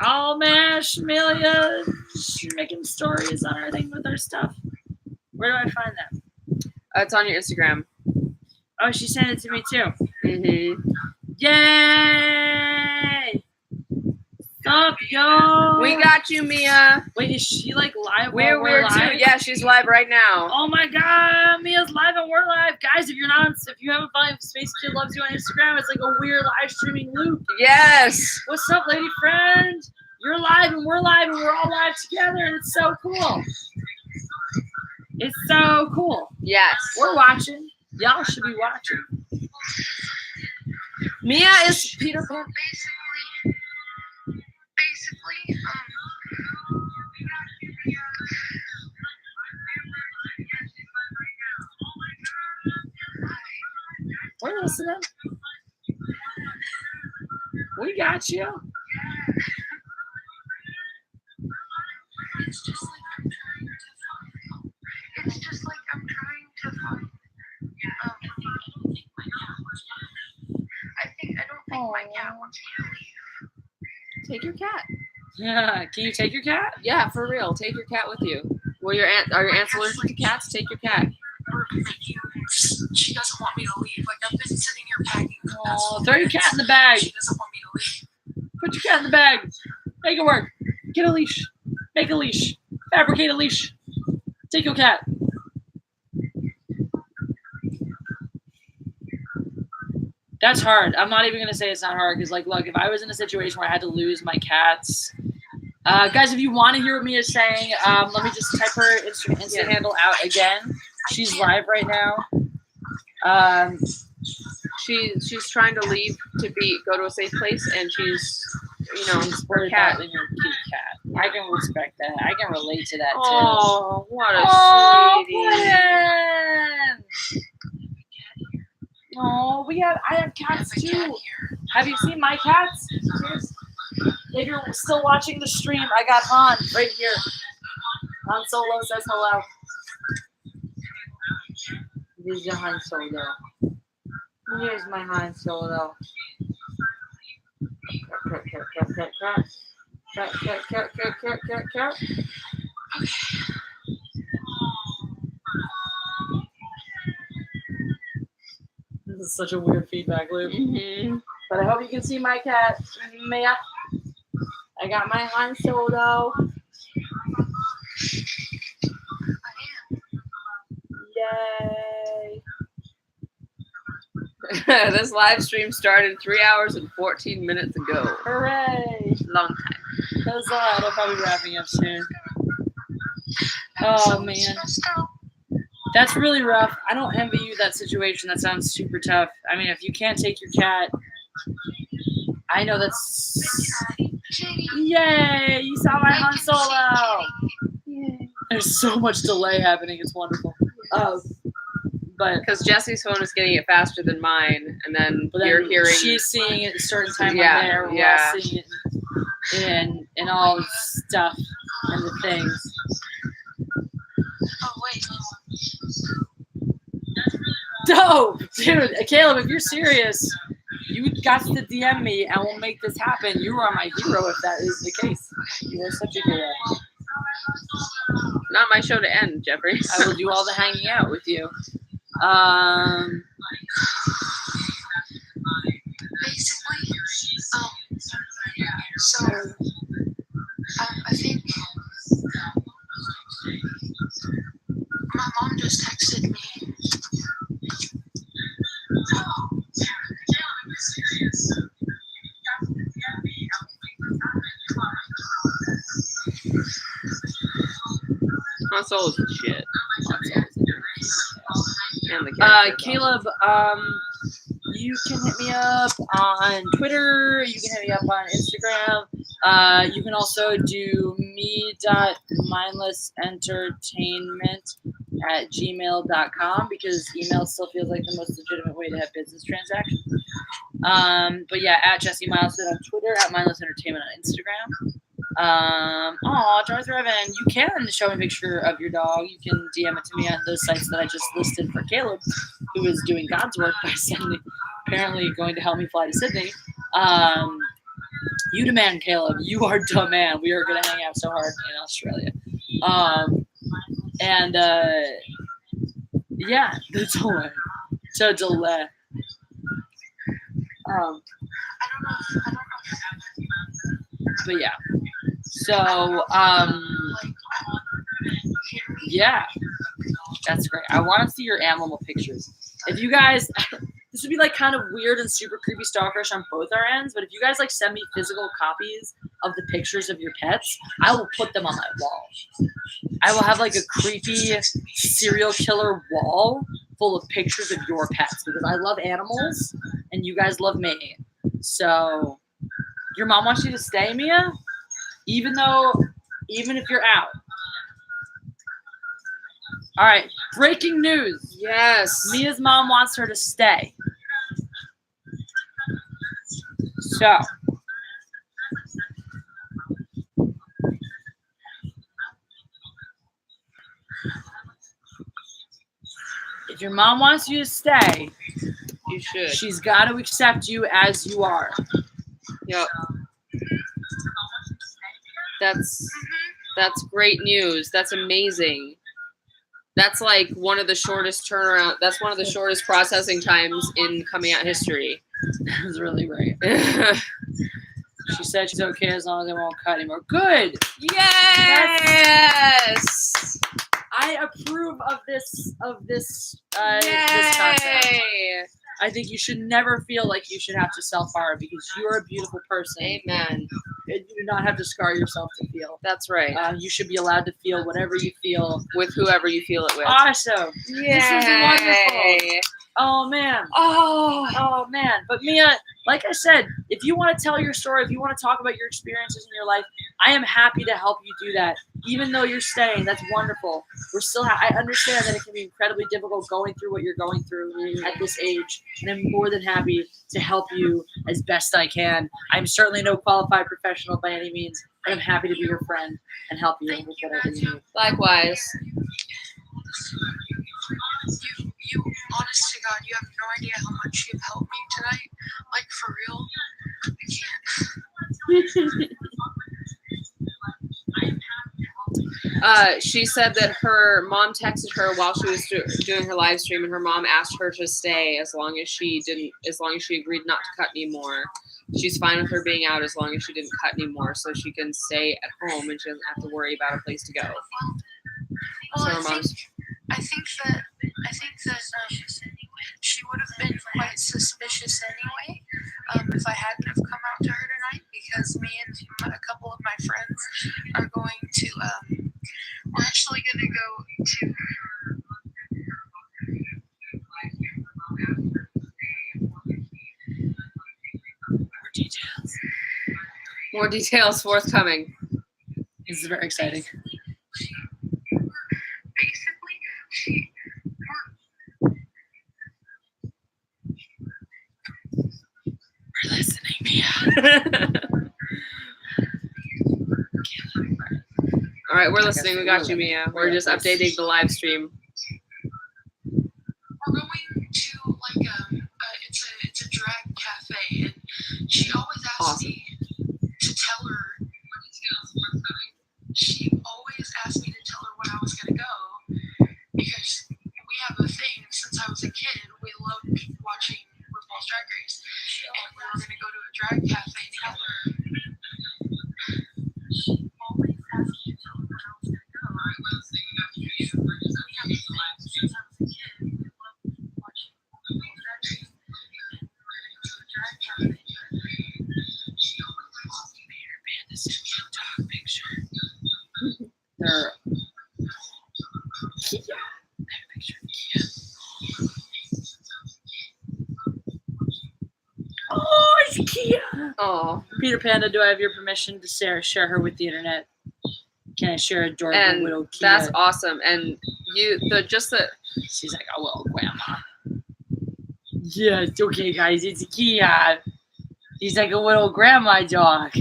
Oh man, Shmelia, she's making stories on our thing with our stuff. Where do I find that? It's on your Instagram. Oh, she sent it to me too. Mm-hmm. Yay! Sup, yo? We got you, Mia. Wait, is she like live? We're live? too. Yeah, she's live right now. Oh my god, Mia's live and we're live. Guys, if you haven't followed Space Kid Loves You on Instagram, it's like a weird live streaming loop. Yes. What's up, lady friend? You're live and we're all live together, and it's so cool. It's so cool. Yes. We're watching. Y'all should be watching. Mia is Peter Pan. Basically, We're listening. We got you. it's just like I'm trying to find. I don't think my cat wants me to leave. Take your cat. Yeah. Can you take your cat? Yeah, for real. Take your cat with you. Well, are your aunts allergic to cats? Take your cat. She doesn't want me to leave. Like, I've been sitting here packing. Oh, throw your cat in the bag. She doesn't want me to leave. Put your cat in the bag. Make it work. Get a leash. Make a leash. Fabricate a leash. Take your cat. That's hard. I'm not even going to say it's not hard because, like, look, if I was in a situation where I had to lose my cats. Guys, if you want to hear what Mia's saying, let me just type her Insta handle out again. She's live right now. She's trying to leave to go to a safe place, and she's, her worried cat. about being a cute cat. I can respect that. I can relate to that too. Oh, what a sweetie. Oh, I have cats too. Have you seen my cats? If you're still watching the stream, I got Han right here. Han Solo says hello. This is your Han Solo. Here's my Han Solo. Cat. This is such a weird feedback loop. But I hope you can see my cat, Mia. I got my Han Solo. Yay. This live stream started 3 hours and 14 minutes ago. Hooray. Long time. Huzzah. It'll probably be wrapping up soon. Oh, man. That's really rough. I don't envy you that situation. That sounds super tough. I mean, if you can't take your cat, I know that's... Yay! You saw my Han Solo! Yay. There's so much delay happening. It's wonderful. But because Jessi's phone is getting it faster than mine, and then you're hearing... She's seeing it at a certain time Yeah, on there. We're all seeing it in all the stuff and the things. Oh, wait. Dope! Dude, Caleb, if you're serious, you got to DM me and we'll make this happen. You are my hero if that is the case. You are such a hero. Not my show to end, Jeffrey. I will do all the hanging out with you. Basically, so I think my mom just texted me. Han Solo's shit. And the character, Caleb, you can hit me up on Twitter. You can hit me up on Instagram. You can also do me.mindlessentertainment@gmail.com because email still feels like the most legitimate way to have business transactions. But yeah, at Jessi Milestone on Twitter, at Mindless Entertainment on Instagram. Darth Revan, you can show me a picture of your dog. You can DM it to me on those sites that I just listed for Caleb, who is doing God's work by apparently going to help me fly to Sydney. You demand, Caleb. You are the man. We are going to hang out so hard in Australia. Yeah, the delay. So delay. But yeah. So, yeah, that's great. I want to see your animal pictures. If you guys, this would be like kind of weird and super creepy stalkerish on both our ends, but if you guys like send me physical copies of the pictures of your pets, I will put them on my wall. I will have like a creepy serial killer wall full of pictures of your pets because I love animals and you guys love me. So, your mom wants you to stay, Mia? Even if you're out. All right, breaking news. Yes. Mia's mom wants her to stay. So, if your mom wants you to stay, You should. she's got to accept you as you are. Yep. That's great news. That's amazing. That's like one of the shortest turnaround. That's one of the shortest processing times in coming out history. That was really great. She said she's okay as long as I won't cut anymore. Good. Yes. I approve of this this concept. Yay. I think you should never feel like you should have to self-harm because you're a beautiful person. Amen. You do not have to scar yourself to feel. That's right. You should be allowed to feel whatever you feel. With whoever you feel it with. Awesome. Yay. This is wonderful. Oh, man. Oh. Oh, man. But Mia, like I said, if you want to tell your story, if you want to talk about your experiences in your life, I am happy to help you do that. Even though you're staying, that's wonderful. We're still. I understand that it can be incredibly difficult going through what you're going through at this age, and I'm more than happy to help you as best I can. I'm certainly no qualified professional by any means, but I'm happy to be your friend and help you with whatever you need. Likewise. You, honest to God, you have no idea how much you've helped me tonight. Like, for real, I can't. She said that her mom texted her while she was doing her live stream, and her mom asked her to stay as long as she agreed not to cut anymore. She's fine with her being out as long as she didn't cut anymore, so she can stay at home and she doesn't have to worry about a place to go. Well, So her mom's. I think that she would have been quite suspicious anyway if I hadn't have come out to her tonight, because me and a couple of my friends are going to we're actually going to go to More details forthcoming. This is very exciting. basically she We're listening, Mia. All right, we're listening. We got you, Mia. We're just updating the live stream. we're going to like it's a drag cafe, and she always asks me to tell her. She always asked me to tell her when I was gonna go, because we have a thing since I was a kid. We loved watching RuPaul's Drag Race, and we were gonna go to a drag cafe together. She always asked me to tell her when I was gonna go. We have a thing since I was a kid. We loved watching RuPaul's Drag Race, and we were gonna go to a drag cafe together. She always asked me to band this TikTok picture. They're Kia. I have a picture of Kia. Oh, it's Kia. Oh, Peter Panda, do I have your permission to share her with the internet? Can I share adorable and little Kia? that's awesome. And She's like a little grandma. Yeah, it's okay, guys. It's Kia. She's like a little grandma dog.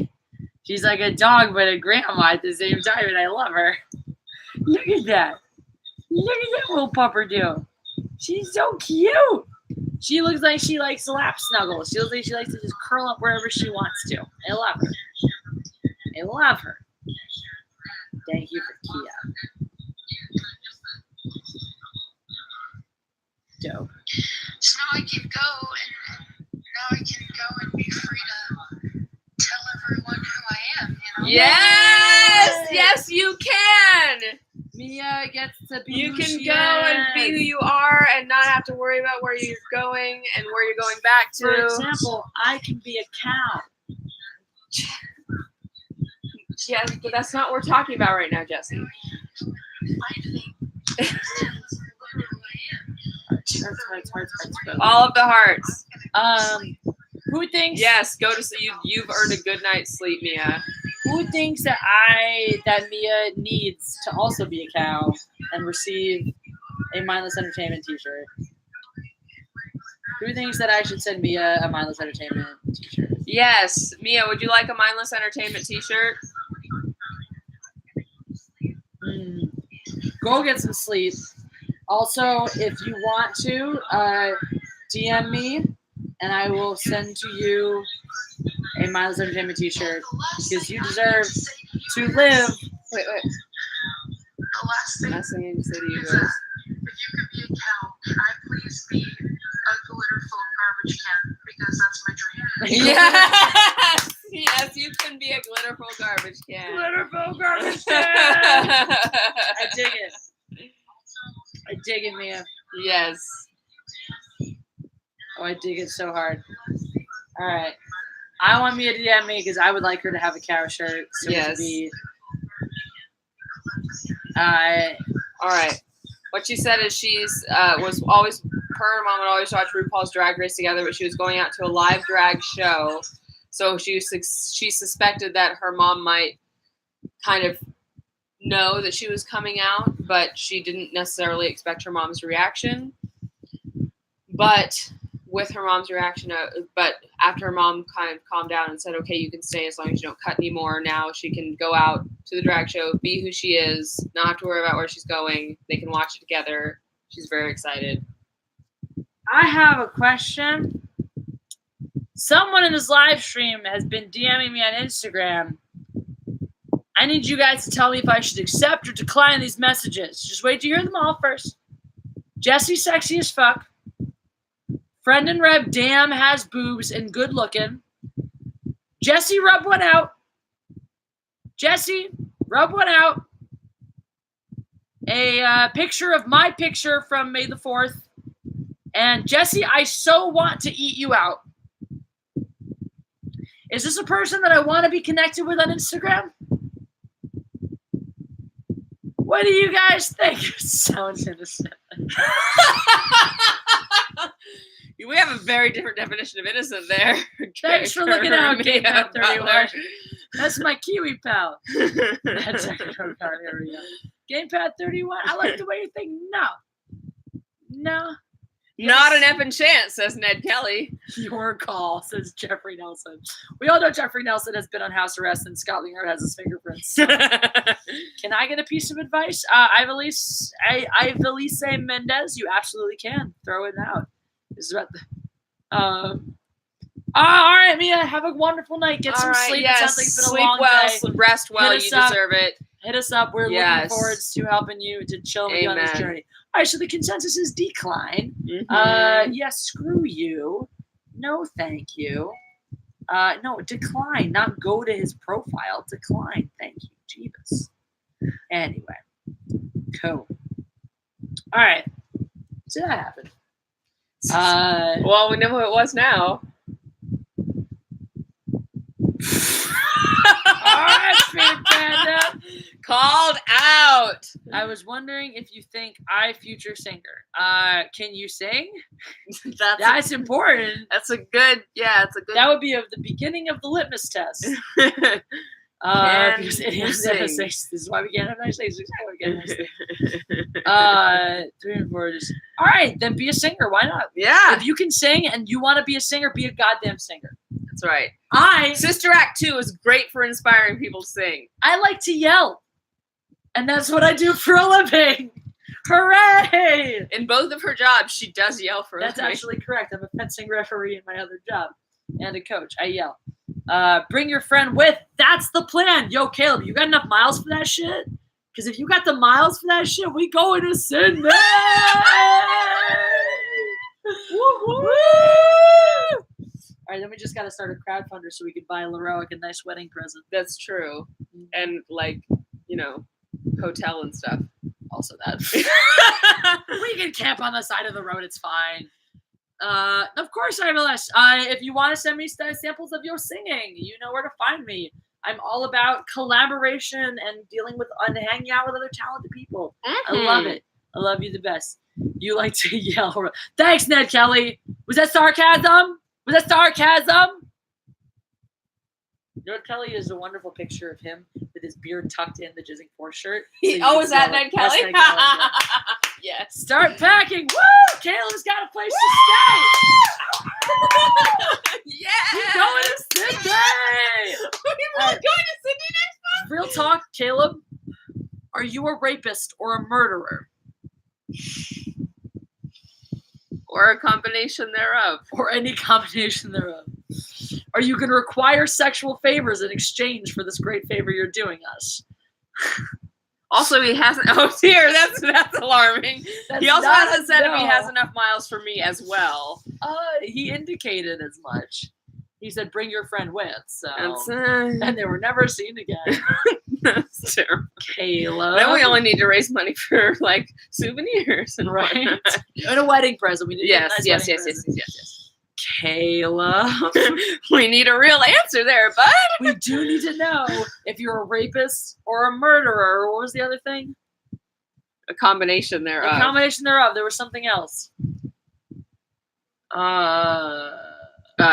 She's like a dog, but a grandma at the same time, and I love her. Look at that. Look at that little pupper do. She's so cute. She looks like she likes lap snuggles. She looks like she likes to just curl up wherever she wants to. I love her. I love her. Thank you for Kia. Dope. So now I can go and be free to tell everyone who I am, you know? yes, you can. Mia gets to be You who can she go and be who is. you are and not have to worry about where you're going and where you're going back to. For example, I can be a cow. Yes, but that's not what we're talking about right now, Jessi. I think that's who I am. Hearts. All of the hearts. Who thinks? Yes, go to sleep. You've earned a good night's sleep, Mia. Who thinks that Mia needs to also be a cow and receive a Mindless Entertainment T-shirt? Who thinks that I should send Mia a Mindless Entertainment T-shirt? Yes, Mia, would you like a Mindless Entertainment T-shirt? Go get some sleep. Also, if you want to, DM me, and I will send to you a Mindless Entertainment T-shirt, because you deserve to live. Wait. The last thing Last thing I need to say to you is is, if you could be a cow, can I please be a glitter-filled garbage can? Because that's my dream. yes, you can be a glitterful garbage can. Glitterful garbage can. I dig it. I dig it, Mia. Yes. Oh, I dig it so hard. All right. I want Mia to DM me because I would like her to have a cow shirt. So Yes. to be, All right. What she said is she's was always her and mom would always watch RuPaul's Drag Race together, but she was going out to a live drag show. So she suspected that her mom might kind of know that she was coming out, but she didn't necessarily expect her mom's reaction. But with her mom's reaction, but after her mom kind of calmed down and said, okay, you can stay as long as you don't cut anymore, now she can go out to the drag show, be who she is, not have to worry about where she's going. They can watch it together. She's very excited. I have a question. Someone in this live stream has been DMing me on Instagram. I need you guys to tell me if I should accept or decline these messages. Just wait to hear them all first. Jessi, sexy as fuck. Friend and Reb, damn, has boobs and good looking. Jessi, rub one out. Jessi, rub one out. A picture of my picture from May the 4th. And Jessi, I so want to eat you out. Is this a person that I want to be connected with on Instagram? What do you guys think? It sounds innocent. We have a very different definition of innocent there. Thanks for looking out, Gamepad 31. That's my Kiwi pal. That's there we go. Gamepad 31. I like the way you think. No. Not an effing chance, says Ned Kelly. Your call, says Jeffrey Nelson. We all know Jeffrey Nelson has been on house arrest and Scotland Yard has his fingerprints. Can I get a piece of advice? Ivelisse Mendez, you absolutely can. Throw it out. This is about the... all right, Mia, have a wonderful night. Get some sleep. Yes. It sounds like it's been Sleep a long well, day. rest well, you deserve it. Hit us up. We're looking forward to helping you to chill with you on this journey. All right, so the consensus is decline. Mm-hmm. Yes, screw you. No, thank you. No, decline, not go to his profile. Decline, thank you. Jeebus. Anyway, cool. All right, so that happened. Well, we know who it was now. All right, Speed Panda. Called out. I was wondering if you think future singer. Can you sing? That's important. That's a good. Yeah, it's a good. That would be the beginning of the litmus test. Because it is this is why we can't have nice things. 3 and 4 just all right. Then be a singer. Why not? Yeah. If you can sing and you want to be a singer, be a goddamn singer. That's right. Sister Act 2 is great for inspiring people to sing. I like to yell, and that's what I do for a living. Hooray! In both of her jobs, she does yell for a living. That's actually correct. I'm a fencing referee in my other job and a coach. I yell. Bring your friend with. That's the plan. Yo, Caleb, you got enough miles for that shit? Because if you got the miles for that shit, we going to Sydney. Woo-hoo! All right, then we just got to start a crowdfunder so we can buy Leroic a nice wedding present. That's true. And, hotel and stuff. Also that. We can camp on the side of the road. It's fine. Of course, Ivelisse. If you want to send me samples of your singing, you know where to find me. I'm all about collaboration and dealing with and hanging out with other talented people. Mm-hmm. I love it. I love you the best. You like to yell. Thanks, Ned Kelly. Was that sarcasm? Ned Kelly is a wonderful picture of him with his beard tucked in the Jizzing Force shirt. So is that Ned Kelly? Ned Kelly, yeah. Yes. Start packing. Woo! Caleb's got a place to stay. Yeah. We're going to Sydney. We're going to Sydney next month. Real talk, Caleb. Are you a rapist or a murderer? Or a combination thereof. Or any combination thereof. Are you going to require sexual favors in exchange for this great favor you're doing us? Also, he hasn't. Oh dear, that's alarming. He also hasn't said if he has enough miles for me as well. He indicated as much. He said, "Bring your friend with." So, and they were never seen again. That's terrible. Caleb. Then we only need to raise money for souvenirs and right, and a wedding present. We need yes. Caleb. We need a real answer there, bud. We do need to know if you're a rapist or a murderer. What was the other thing? A combination thereof. There was something else.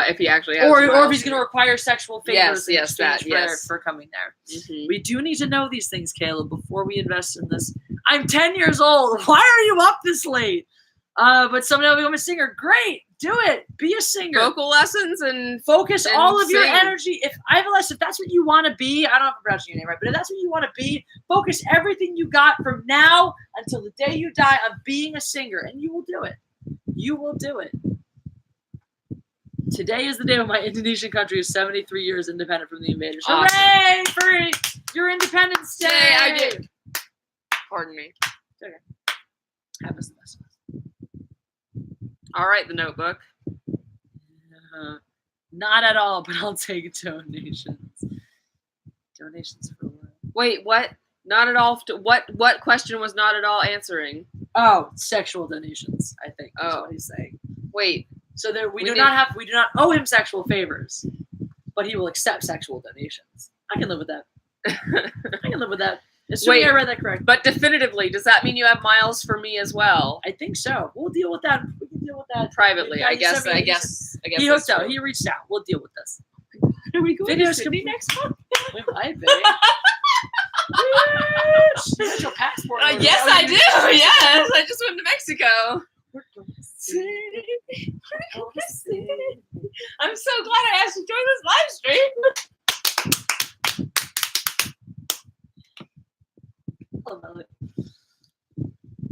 If he actually has or if miles he's going to require sexual favors in exchange for coming there. Mhm. We do need to know these things, Caleb, before we invest in this. I'm 10 years old. Why are you up this late? But someday I'll become a singer. Great. Do it. Be a singer. Vocal lessons and Focus and all of your sing. energy. If that's what you want to be, I don't know if I'm pronouncing your name right, but if that's what you want to be, focus everything you got from now until the day you die on being a singer, and you will do it. You will do it. Today is the day when my Indonesian country is 73 years independent from the invaders. Awesome. Hooray for your Independence Day! Today I did. Pardon me. Have us the best of us. All right, the Notebook. Not at all, but I'll take donations. Donations for what? Wait, what? Not at all. What question was not at all answering? Oh, sexual donations, I think. That's what he's saying. Wait. So there, we do not owe him sexual favors, but he will accept sexual donations. I can live with that. I can live with that. Assuming I read that correct. But definitively, does that mean you have miles for me as well? I think so. We'll deal with that. We can deal with that Privately, I guess. He hooked out. He reached out. We'll deal with this. Are we going Videos to Sydney next month? We might be. You got your passport. Yes, I do. Yes, I just went to Mexico. I'm so glad I asked to join this live stream.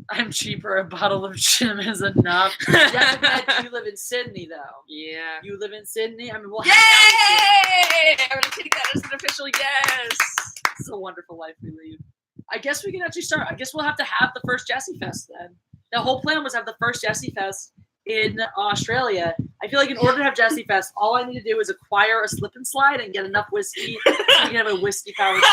I'm cheaper. A bottle of gin is enough. Yeah, but you live in Sydney, though. Yeah. You live in Sydney? I mean, we'll Yay! I'm going to take that as an official yes. This is a wonderful life we lead. I guess we can actually start. I guess we'll have to have the first Jessi Fest then. The whole plan was to have the first Jessi Fest in Australia. I feel like in order to have Jessi Fest, all I need to do is acquire a slip and slide and get enough whiskey so we can have a whiskey powered.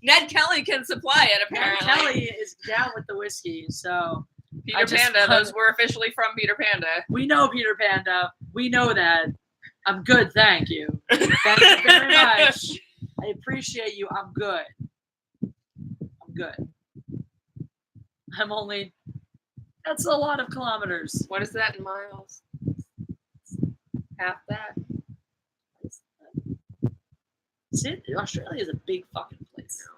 Ned Kelly can supply it, apparently. Ned Kelly is down with the whiskey, so Peter Panda. Those were officially from Peter Panda. We know Peter Panda. We know that. I'm good, thank you. Thank you very much. I appreciate you. I'm good. I'm good. I'm only. That's a lot of kilometers. What is that in miles? Half that. Australia is a big fucking place.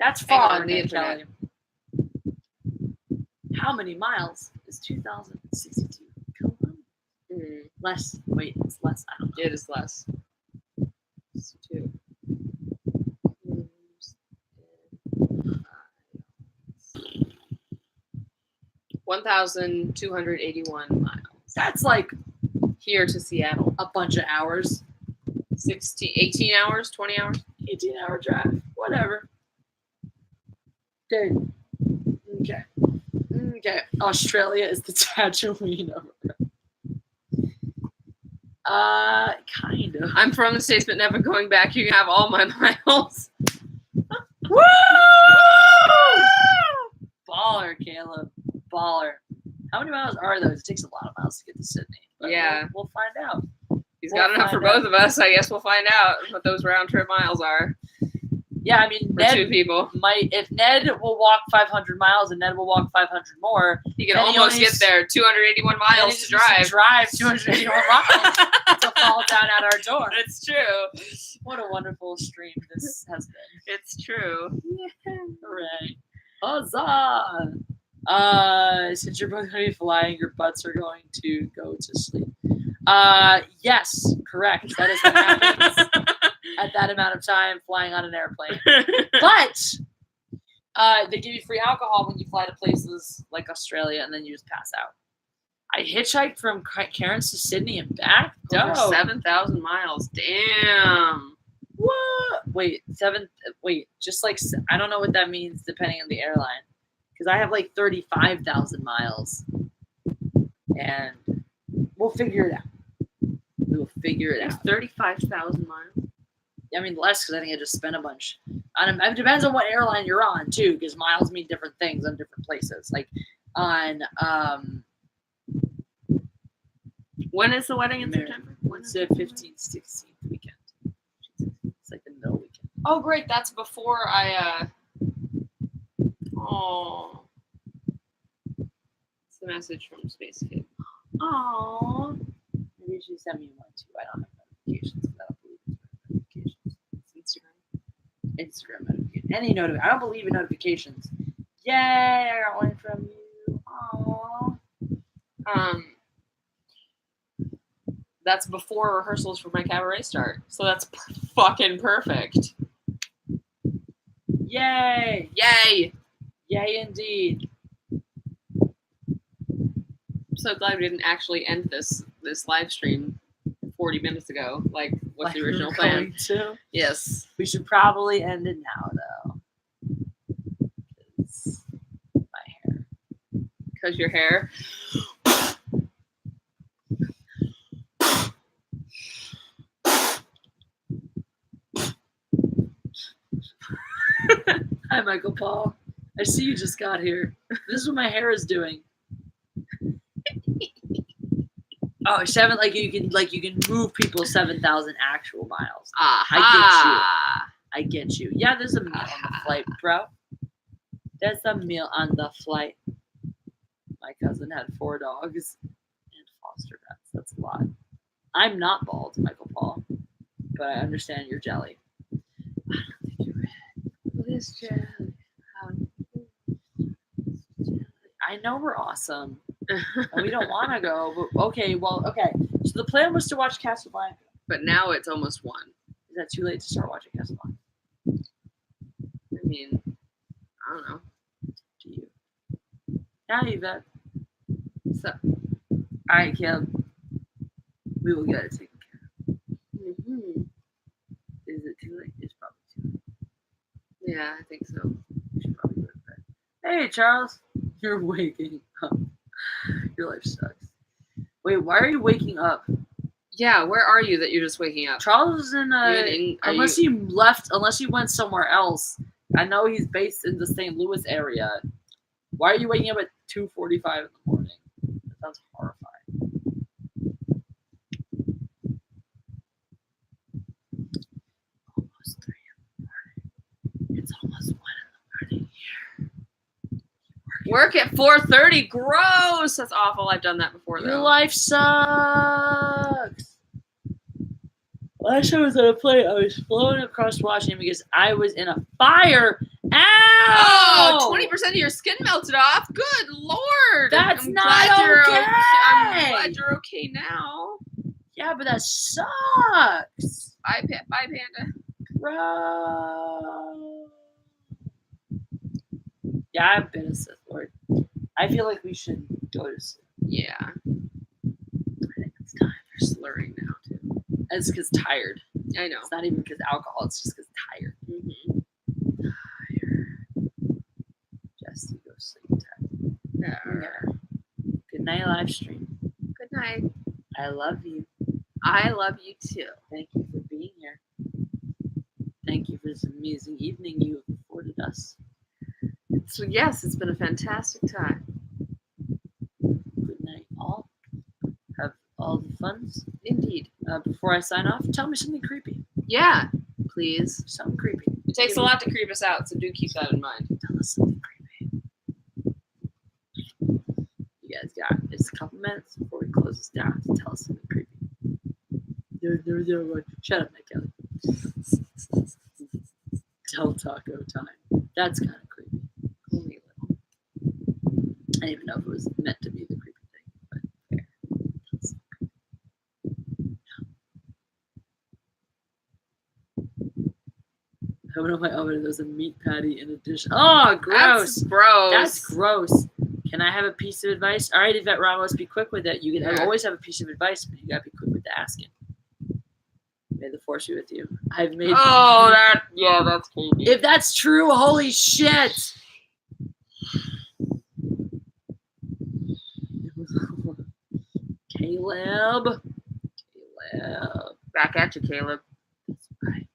That's far, the internet. Kelly. How many miles is 2,062 kilometers? Less. Wait, it's less. I don't know. It is less. It's 2. 1,281 miles. That's like here to Seattle. A bunch of hours. 18 hours, 20 hours? 18-hour drive. Whatever. Dude. Okay. Australia is the Tatooine of Earth. Kind of. I'm from the States, but never going back. You can have all my miles. Woo! Baller, Caleb. Baller. How many miles are those? It takes a lot of miles to get to Sydney. But yeah. We'll find out. He's got enough for both of us. I guess we'll find out what those round trip miles are. Yeah, I mean, for Ned 2 people. If Ned will walk 500 miles and Ned will walk 500 more, he can almost get there. 281 miles to drive. Drive 281 miles to fall down at our door. It's true. What a wonderful stream this has been. It's true. Yeah. Hooray. Huzzah! Since you're both going to be flying, your butts are going to go to sleep. Yes, correct. That is what happens at that amount of time flying on an airplane. But they give you free alcohol when you fly to places like Australia, and then you just pass out. I hitchhiked from Cairns to Sydney and back. Over 7,000 miles. Damn. What? Wait, just like, I don't know what that means depending on the airline. Because I have like 35,000 miles. And we'll figure it out. We will figure it out. 35,000 miles. I mean, less because I think I just spent a bunch. It depends on what airline you're on, too, because miles mean different things on different places. Like on... when is the wedding in September? It's the 15th, 16th weekend. It's like the middle weekend. Oh, great. That's before I... Oh. It's a message from Space Kid. Aww. Maybe she sent me one too. I don't have notifications. I don't believe in notifications. It's Instagram notifications. Any notification. I don't believe in notifications. Yay! I got one from you. Aww. That's before rehearsals for my cabaret start, so that's fucking perfect. Yay! Yay! Yay indeed. I'm so glad we didn't actually end this live stream 40 minutes ago, like what's the original plan. Yes. We should probably end it now, though. Because my hair. Because your hair. Hi, Michael Paul. I see you just got here. This is what my hair is doing. Oh, you can move people 7,000 actual miles. Aha. I get you. Yeah, there's a meal on the flight, bro. There's a meal on the flight. My cousin had 4 dogs and foster pets. That's a lot. I'm not bald, Michael Paul, but I understand you're jelly. I don't think you're red. What is jelly? I know we're awesome. And we don't want to go, but okay. So the plan was to watch Casablanca. But now it's almost 1. Is that too late to start watching Casablanca? I mean, I don't know. Do you? Yeah, Yvette. So, all right, Caleb. We will get it taken care of. mm-hmm. Is it too late? It's probably too late. Yeah, I think so. We should probably go to bed. Hey, Charles. You're waking up. Your life sucks. Wait, why are you waking up? Yeah, where are you that you're just waking up? Charles is in unless he went somewhere else. I know he's based in the St. Louis area. Why are you waking up at 2:45 in the morning? That sounds horrifying. Almost 3 in the morning. It's almost 1 in the morning here. Work at 4:30. Gross. That's awful. I've done that before, though. Your life sucks. Last time I was on a plane, I was flown across Washington because I was in a fire. Ow! Oh, 20% of your skin melted off. Good Lord. That's I'm not glad you're okay. I'm glad you're okay now. Yeah, but that sucks. Bye, Panda. Bro. Yeah, I've been a Sith Lord. I feel like we should go to sleep. Yeah. I think it's time. You're slurring now, too. It's because tired. I know. It's not even because alcohol. It's just because tired. Mm-hmm. Tired. Jessi, go sleep tight. Yeah. Good night, live stream. Good night. I love you. I love you, too. Thank you for being here. Thank you for this amazing evening you have afforded us. So, yes, it's been a fantastic time. Good night, all. Have all the funs. Indeed. Before I sign off, tell me something creepy. Yeah, please. Something creepy. It takes a lot to creep us out, so do keep that in mind. Tell us something creepy. You guys got just a couple minutes before we close this down to tell us something creepy. Shut up, Nick Kelly. Tell taco time. That's kind of creepy. Only a little. I didn't even know if it was meant to be the creepy thing, but fair. That's creepy. Coming on my oven, there's a meat patty in addition. Oh, gross. That's gross. That's gross. Can I have a piece of advice? All right, Yvette Ron, let's be quick with it. You can always have a piece of advice, but you gotta be quick with the asking. May the force be with you. I've made. Oh, that's creepy. If that's true, holy shit. Caleb. Back at you, Caleb. That's right.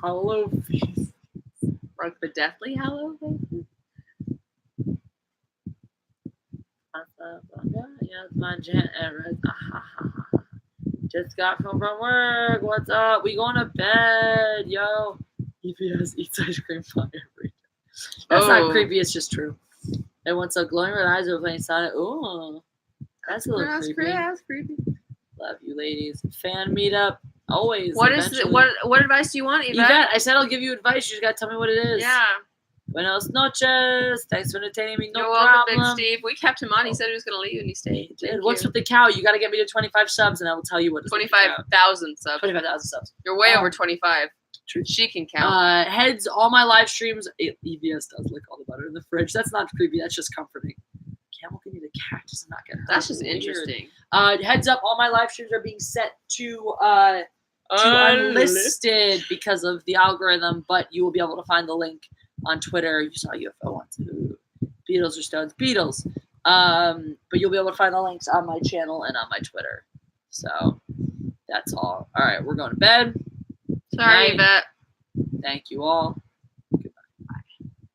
Hollow face. Like the deathly hollow faces? Yeah, my Jan Everett. Just got home from work. What's up? We going to bed, yo. EPS eats ice cream pie every day. That's not creepy. It's just true. Everyone saw glowing red eyes over playing Sonic. Ooh, that's a little creepy. That's creepy. Love you, ladies. Fan meetup. Always. What is eventually. what advice do you want, Yvette? Yvette, I said I'll give you advice. You just gotta tell me what it is. Yeah. Buenos noches. Thanks for entertaining me. No You're welcome, problem. Big Steve. We kept him on. He said he was going to leave, and he stayed. Dude, what's with the cow? You gotta get me to 25 subs, and I will tell you what. 25,000 subs. 25,000 subs. You're way over 25. True. She can count. Heads all my live streams. EVS does lick all the butter in the fridge. That's not creepy. That's just comforting. Camel can eat a cactus and not get hurt. That's just Weird. interesting. Heads up, all my live streams are being set to unlisted because of the algorithm, but you will be able to find the link on Twitter. You saw UFO one too. Beatles or Stones? Beatles. But you'll be able to find the links on my channel and on my Twitter. So that's all. All right, we're going to bed. Sorry, Night. Yvette. Thank you all.